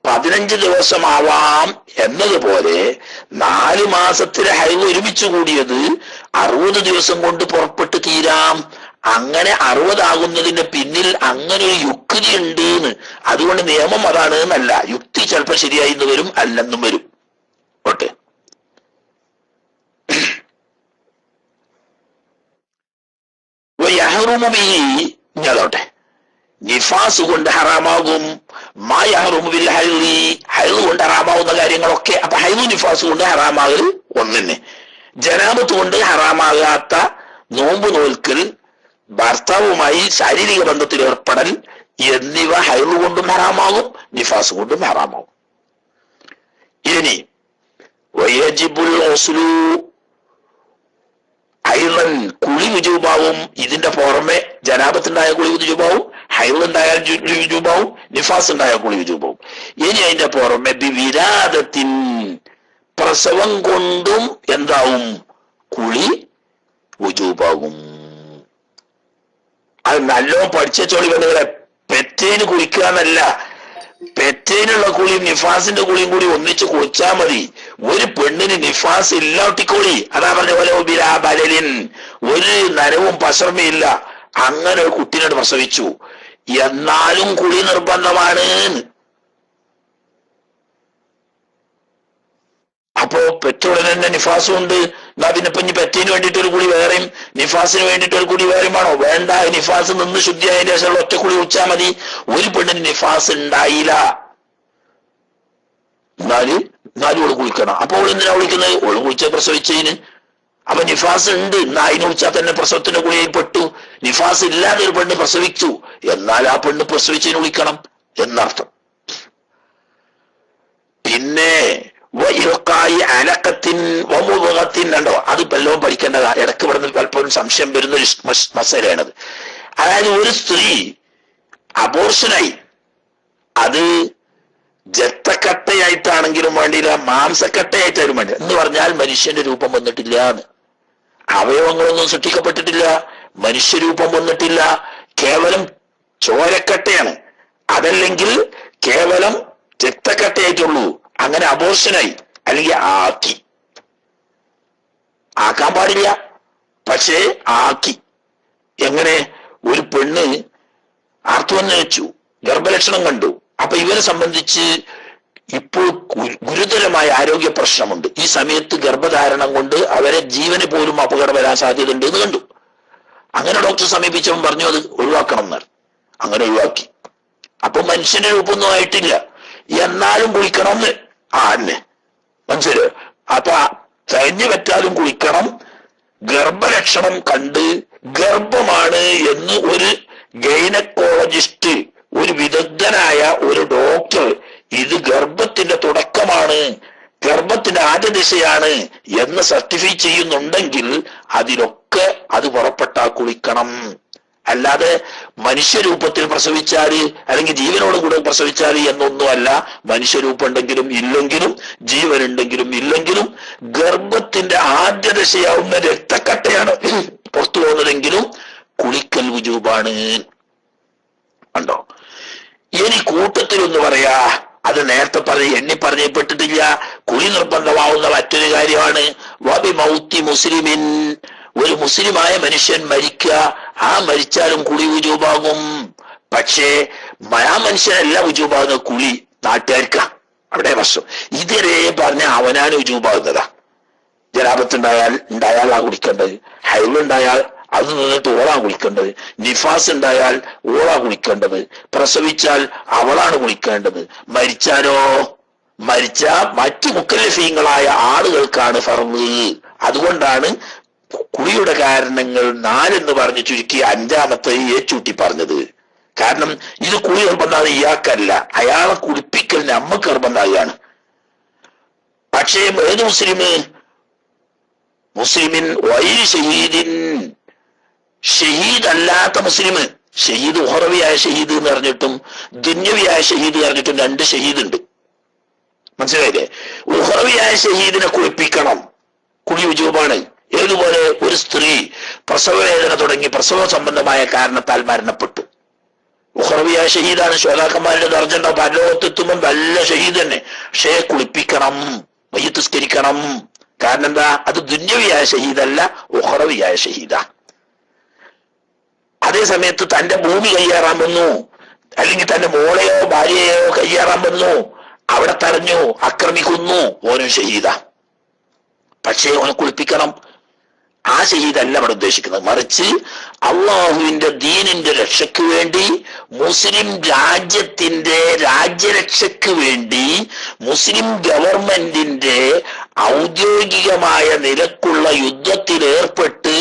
15 ദിവസമാവാം എന്നതുപോലെ 4 മാസത്തിലെ ഹൈദ് ഒരുമിച്ച് കൂടിയത് 60 ദിവസം കൊണ്ട് പുറപ്പെട്ട് തീരാം. അങ്ങനെ 60 ആകുന്നതിന്റെ പിന്നിൽ അങ്ങനെ ഒരു യുക്തി ഉണ്ട് എന്ന്. അതുകൊണ്ട് നിയമം അതാണ് എന്നല്ല, യുക്തി ചിലപ്പോൾ ശരിയായി എന്ന് വരും, അല്ലെന്നും വരും. ഓട്ടെ, ഞാതോട്ടെ നിഫാസ് കൊണ്ട് ഹറാമാകും, ഹൈദ് കൊണ്ട് ഹറാമാവുന്ന കാര്യങ്ങളൊക്കെ. അപ്പൊ ഹൈദു നിഫാസ് കൊണ്ട് ഹറാമാകൽ ഒന്നെ. ജനാബത്ത് കൊണ്ട് ഹറാമാകാത്ത നോമ്പ് നോൽക്കൽ, ഭർത്താവുമായി ശാരീരിക ബന്ധത്തിൽ ഏർപ്പെടൽ എന്നിവ ഹൈദ് കൊണ്ടും ഹറാമാകും, നിഫാസ് കൊണ്ടും ഹറാമാകും. ഇനി വയജിബുൽ ഗുസ്ലു, ഹൈദൻ കുളി വിജൂബാവും. ഇതിന്റെ പുറമെ ജനാബത്തുണ്ടായ കുളി വിജൂബാവും, ഹൈദ് ഉണ്ടായാൽ വിജൂബാവും, നിഫാസ് ഉണ്ടായാൽ കുളി വിജൂബാവും. ഇനി അതിന്റെ പുറമെ വിരാദത്തിൻ, പ്രസവം കൊണ്ടും എന്താവും, കുളി വിജൂബാവും. അത് നല്ലോ പഠിച്ച ചോളി വേണ്ടത്. പെറ്റേന് കുളിക്കുക എന്നല്ല, പെറ്റേനുള്ള കുളിയും നിഫാസിന്റെ കുളിയും കൂടി ഒന്നിച്ച് കുളിച്ചാൽ മതി. ഒരു പെണ്ണിന് നിഫാസ് ഇല്ലാട്ടിക്കോളി, അതാ പറഞ്ഞ പോലെ ബലലിൻ, ഒരു നരവും പശർമയില്ല, അങ്ങനെ ഒരു കുട്ടീനോട് പ്രസവിച്ചു, എന്നാലും കുളി നിർബന്ധമാണ്. അപ്പോ പെറ്റുടനെ തന്നെ നിഫാസും ഉണ്ട്. എന്നാ പിന്നെ ഇപ്പൊ പെറ്റേന് വേണ്ടിയിട്ട് ഒരു കുളി വേറെയും നിഫാസിന് വേണ്ടിയിട്ട് ഒരു കുളി വേറെയും ആണോ? വേണ്ട. നിഫാസ് നിന്ന് ശുദ്ധിയായതിനു ശേഷം ഒറ്റ കുളി കുളിച്ചാൽ മതി. ഒരു പെണ്ണിന് നിഫാസ് ഉണ്ടായില്ല, എന്നാലും ഓള് കുളിക്കണം. അപ്പൊ ഓള് എന്തിനാ കുളിക്കുന്നത്? ഓള് കുളിച്ച പ്രസവിച്ചതിന്. അപ്പൊ നിഫാസ് ഉണ്ട്, എന്നാ അതിന് കുളിച്ചാൽ തന്നെ പ്രസവത്തിന്റെ കുളിയിൽ പെട്ടു. നിഫാസ് ഇല്ലാതെ ഒരു പെണ്ണ് പ്രസവിച്ചു, എന്നാൽ ആ പെണ്ണ് പ്രസവിച്ചതിന് കുളിക്കണം എന്നർത്ഥം. പിന്നെ അലക്കത്തിൻ കണ്ടോ, അത് പലവും പഠിക്കേണ്ടതാ. ഇടക്ക് പറഞ്ഞ പലപ്പോഴും സംശയം വരുന്നൊരു മസലയാണത്. അതായത് ഒരു സ്ത്രീ അബോർഷനായി, അത് ജത്തക്കട്ടയായിട്ടാണെങ്കിലും വേണ്ടിയില്ല, മാംസക്കട്ടയായിട്ടാലും വേണ്ടി എന്ന് പറഞ്ഞാൽ മനുഷ്യന്റെ രൂപം വന്നിട്ടില്ല എന്ന്. അവയവങ്ങളൊന്നും സൃഷ്ടിക്കപ്പെട്ടിട്ടില്ല, മനുഷ്യരൂപം വന്നിട്ടില്ല, കേവലം ചോരക്കട്ടയാണ്. അതല്ലെങ്കിൽ കേവലം രക്തക്കട്ടയായിട്ടുള്ളൂ. അങ്ങനെ അബോർഷനായി, അല്ലെങ്കിൽ ആക്കാൻ പാടില്ല, പക്ഷേ ആക്കി. എങ്ങനെ? ഒരു പെണ്ണ് ആർത്തവം വെച്ചു, ഗർഭലക്ഷണം കണ്ടു. അപ്പൊ ഇവരെ സംബന്ധിച്ച് ഇപ്പോൾ ഗുരുതരമായ ആരോഗ്യ പ്രശ്നമുണ്ട്. ഈ സമയത്ത് ഗർഭധാരണം കൊണ്ട് അവരെ ജീവന് പോലും അപകടം വരാൻ സാധ്യത ഉണ്ട് എന്ന് കണ്ടു. അങ്ങനെ ഡോക്ടറെ സമീപിച്ചവൻ പറഞ്ഞു അത് ഒഴിവാക്കണം എന്നാണ്. അങ്ങനെ ഒഴിവാക്കി. അപ്പൊ മനുഷ്യന്റെ രൂപമൊന്നും ആയിട്ടില്ല, എന്നാലും കുളിക്കണം എന്ന്. അന്നെ മനസ്സിലായോ? അപ്പൊ കഴിഞ്ഞു പറ്റാലും കുളിക്കണം. ഗർഭലക്ഷണം കണ്ട് ഗർഭമാണ് എന്ന് ഒരു ഗൈനക്കോളജിസ്റ്റ്, ഒരു വിദഗ്ധനായ ഒരു ഡോക്ടർ, ഇത് ഗർഭത്തിന്റെ തുടക്കമാണ്, ഗർഭത്തിന്റെ ആദ്യ ദിശയാണ് എന്ന് സർട്ടിഫൈ ചെയ്യുന്നുണ്ടെങ്കിൽ അതിലൊക്കെ അത് പുറപ്പെട്ടാ കുളിക്കണം. അല്ലാതെ മനുഷ്യരൂപത്തിൽ പ്രസവിച്ചാല് അല്ലെങ്കിൽ ജീവനോട് കൂടെ പ്രസവിച്ചാല് എന്നൊന്നുമല്ല. മനുഷ്യരൂപം ഉണ്ടെങ്കിലും ഇല്ലെങ്കിലും, ജീവനുണ്ടെങ്കിലും ഇല്ലെങ്കിലും, ഗർഭത്തിന്റെ ആദ്യ ദശയാവുന്ന രക്തക്കട്ടയാണ് പുറത്തു പോകുന്നതെങ്കിലും കുളിക്കൽ വുജൂബാണ്. ഉണ്ടോ? ഇനി കൂട്ടത്തിലൊന്ന് പറയാ, അത് നേരത്തെ എണ്ണി പറഞ്ഞപ്പെട്ടിട്ടില്ല, കുളി നിർബന്ധമാവുന്ന മറ്റൊരു കാര്യമാണ് വബി മൗത്തി മുസ്ലിമിൻ, ഒരു മുസ്ലിമായ മനുഷ്യൻ മരിക്കുക, ആ മരിച്ചാലും കുളി വുജൂബാകും. പക്ഷേ ആ മനുഷ്യനല്ല വുജൂബാകുന്ന, കുളി നാട്ടുകാർക്ക. അവിടെ പ്രശ്നം. ഇതുവരെ പറഞ്ഞ അവനാണ് വുജൂബാകുന്നതാ. ഉണ്ടായാൽ ആ കുളിക്കേണ്ടത്, ഹൈലുണ്ടായാൽ അത് നിന്നിട്ട് ഓളാ കുളിക്കേണ്ടത്, നിഫാസ് ഉണ്ടായാൽ ഓളാ കുളിക്കേണ്ടത്, പ്രസവിച്ചാൽ അവളാണ് കുളിക്കേണ്ടത്. മരിച്ച മറ്റു മുക്കല്ലഫീങ്ങളായ ആളുകൾക്കാണ് ഫർള്. അതുകൊണ്ടാണ് കുളിയുടെ കാരണങ്ങൾ 4 പറഞ്ഞ് ചുരുക്കി 5ാമത്തെ ഏച്ചൂട്ടി പറഞ്ഞത്. കാരണം ഇത് കുളി നിർബന്ധം ഇയാൾക്കല്ല, അയാളെ കുളിപ്പിക്കൽ നമ്മക്ക് നിർബന്ധമാണ്. പക്ഷേ ഏത് മുസ്ലിമിൻ വൈരി ഷഹീദിൻ, ഷഹീദ് അല്ലാത്ത മുസ്ലിം, ഷഹീദ് ഉഹറവിയായ ഷഹീദ് എന്ന് പറഞ്ഞിട്ടും ദുന്യവിയായ ഷഹീദ് പറഞ്ഞിട്ടും 2 ഷഹീദ് ഉണ്ട്. മനസ്സിലായില്ലേ? ഉഹറവിയായ ഷഹീദിനെ കുളിപ്പിക്കണം, കുളി വുജൂബാണ്. ഏതുപോലെ ഒരു സ്ത്രീ പ്രസവവേദന തുടങ്ങി പ്രസവ സംബന്ധമായ കാരണത്താൽ മരണപ്പെട്ടു, ഉഖറവിയായ ഷഹീദാണ്. ശോതാക്കന്മാരുടെ ദർജ ഉണ്ടാവും. പരലോകത്തെത്തുമ്പോൾ നല്ല ഷഹീദ് തന്നെ. പക്ഷേ കുളിപ്പിക്കണം, മയ്യത്തുസ്കരിക്കണം. കാരണം എന്താ? അത് ദുന്യവിയായ ഷഹീദല്ല, ഉഖറവിയായ ഷഹീദാ. അതേ സമയത്ത് തന്റെ ഭൂമി കയ്യേറാൻ വന്നു, അല്ലെങ്കിൽ തന്റെ മോളെയോ ഭാര്യയെയോ കയ്യേറാൻ വന്നു, അവിടെ തടഞ്ഞു, ആക്രമിക്കുന്നു, ഓനും ഷഹീദാ. പക്ഷേ ഓനെ കുളിപ്പിക്കണം. ആ ഷഹീദല്ല അവിടെ ഉദ്ദേശിക്കുന്നത്. മറിച്ച് അള്ളാഹുവിന്റെ ദീനിന്റെ രക്ഷയ്ക്ക് വേണ്ടി, മുസ്ലിം രാജ്യത്തിന്റെ രാജ്യരക്ഷയ്ക്ക് വേണ്ടി, മുസ്ലിം ഗവൺമെന്റിന്റെ ഔദ്യോഗികമായ നിലക്കുള്ള യുദ്ധത്തിൽ ഏർപ്പെട്ട്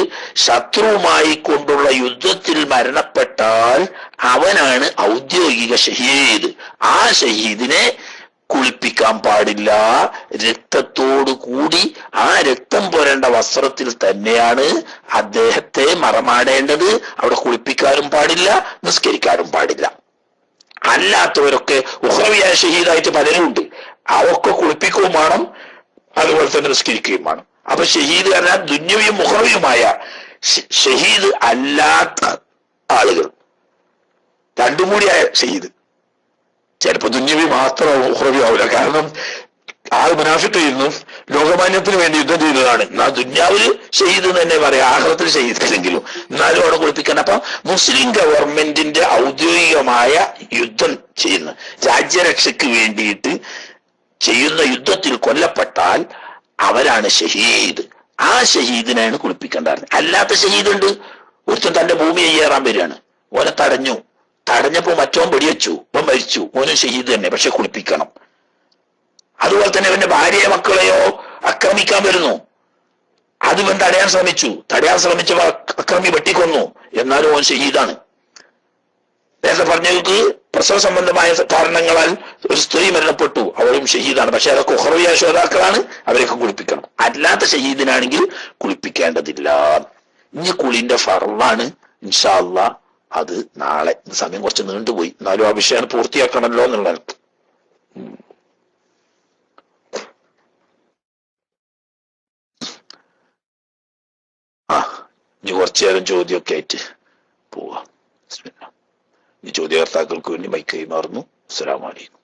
ശത്രുവുമായി കൊണ്ടുള്ള യുദ്ധത്തിൽ മരണപ്പെട്ടാൽ അവനാണ് ഔദ്യോഗിക ഷഹീദ്. ആ ഷഹീദിനെ കുളിപ്പിക്കാൻ പാടില്ല. രക്തത്തോടു കൂടി ആ രക്തം പോരേണ്ട വസ്ത്രത്തിൽ തന്നെയാണ് അദ്ദേഹത്തെ മറമാടേണ്ടത്. അവിടെ കുളിപ്പിക്കാനും പാടില്ല, നിസ്കരിക്കാനും പാടില്ല. അല്ലാത്തവരൊക്കെ ഉഖ്റവിയായ ഷഹീദായിട്ട് പലരുമുണ്ട്. അവർക്ക് കുളിപ്പിക്കുകയും വേണം, അതുപോലെ തന്നെ നിസ്കരിക്കുകയും വേണം. അപ്പൊ ഷഹീദ് പറഞ്ഞാൽ ദുന്യവിയും ഉഖ്റവിയുമായ ഷഹീദ് അല്ലാത്ത ആളുകൾ, രണ്ടും കൂടിയായ ഷഹീദ്. ചിലപ്പോ ദുന്യവി മാത്രം ഉഖ്റവി ആവില്ല. കാരണം ആൾ മുനാഫിഖ് ചെയ്യുന്നു, ലോകമാന്യത്തിന് വേണ്ടി യുദ്ധം ചെയ്യുന്നതാണ്. എന്നാൽ ദുന്യാവില് ഷഹീദ് തന്നെ പറയാം, ആഖിറത്തിൽ ഷഹീദ് അല്ലെങ്കിലും എന്നാലും അവിടെ കുളിപ്പിക്കണം. അപ്പൊ മുസ്ലിം ഗവൺമെന്റിന്റെ ഔദ്യോഗികമായ യുദ്ധം ചെയ്യുന്ന, രാജ്യരക്ഷയ്ക്ക് വേണ്ടിയിട്ട് ചെയ്യുന്ന യുദ്ധത്തിൽ കൊല്ലപ്പെട്ടാൽ അവരാണ് ഷഹീദ്. ആ ഷഹീദിനാണ് കുളിപ്പിക്കേണ്ടത്. അല്ലാത്ത ഷഹീദ് ഉണ്ട്. ഒരുത്തൻ തന്റെ ഭൂമി കയ്യേറാൻ വരികയാണ്, ഓനെ തടഞ്ഞപ്പോ മറ്റോൻ വെടിവെച്ചു, ഓൻ മരിച്ചു, ഓനും ഷഹീദ് തന്നെ, പക്ഷെ കുളിപ്പിക്കണം. അതുപോലെ തന്നെ അവന്റെ ഭാര്യയെ മക്കളെയോ ആക്രമിക്കാൻ വരുന്നു, അത് ഇവൻ തടയാൻ ശ്രമിച്ചപ്പോ അക്രമി വെട്ടിക്കൊന്നു, എന്നാലും ഓൻ ഷഹീദാണ്. നേരത്തെ പറഞ്ഞവർക്ക് പ്രസവ സംബന്ധമായ കാരണങ്ങളാൽ ഒരു സ്ത്രീ മരണപ്പെട്ടു, അവളും ഷഹീദാണ്. പക്ഷെ അതൊക്കെ ഉഖ്റവിയായ ശ്രോതാക്കളാണ്, അവരൊക്കെ കുളിപ്പിക്കണം. അല്ലാത്ത ഷഹീദിനാണെങ്കിൽ കുളിപ്പിക്കേണ്ടതില്ല. ഇനി കുളിന്റെ ഫർളാണ്. ഇൻഷാ അല്ലാഹ് അത് നാളെ. സമയം കുറച്ച് നീണ്ടുപോയി, എന്നാലും ആ വിഷയം പൂർത്തിയാക്കണമല്ലോ എന്നുള്ള. ഇനി കുറച്ചു നേരം ചോദ്യമൊക്കെ ആയിട്ട് പോവാം. ഈ ചോദ്യകർത്താക്കൾക്ക് വേണ്ടി മൈക്ക് കൈമാറുന്നു. അസ്സലാമു അലൈക്കും.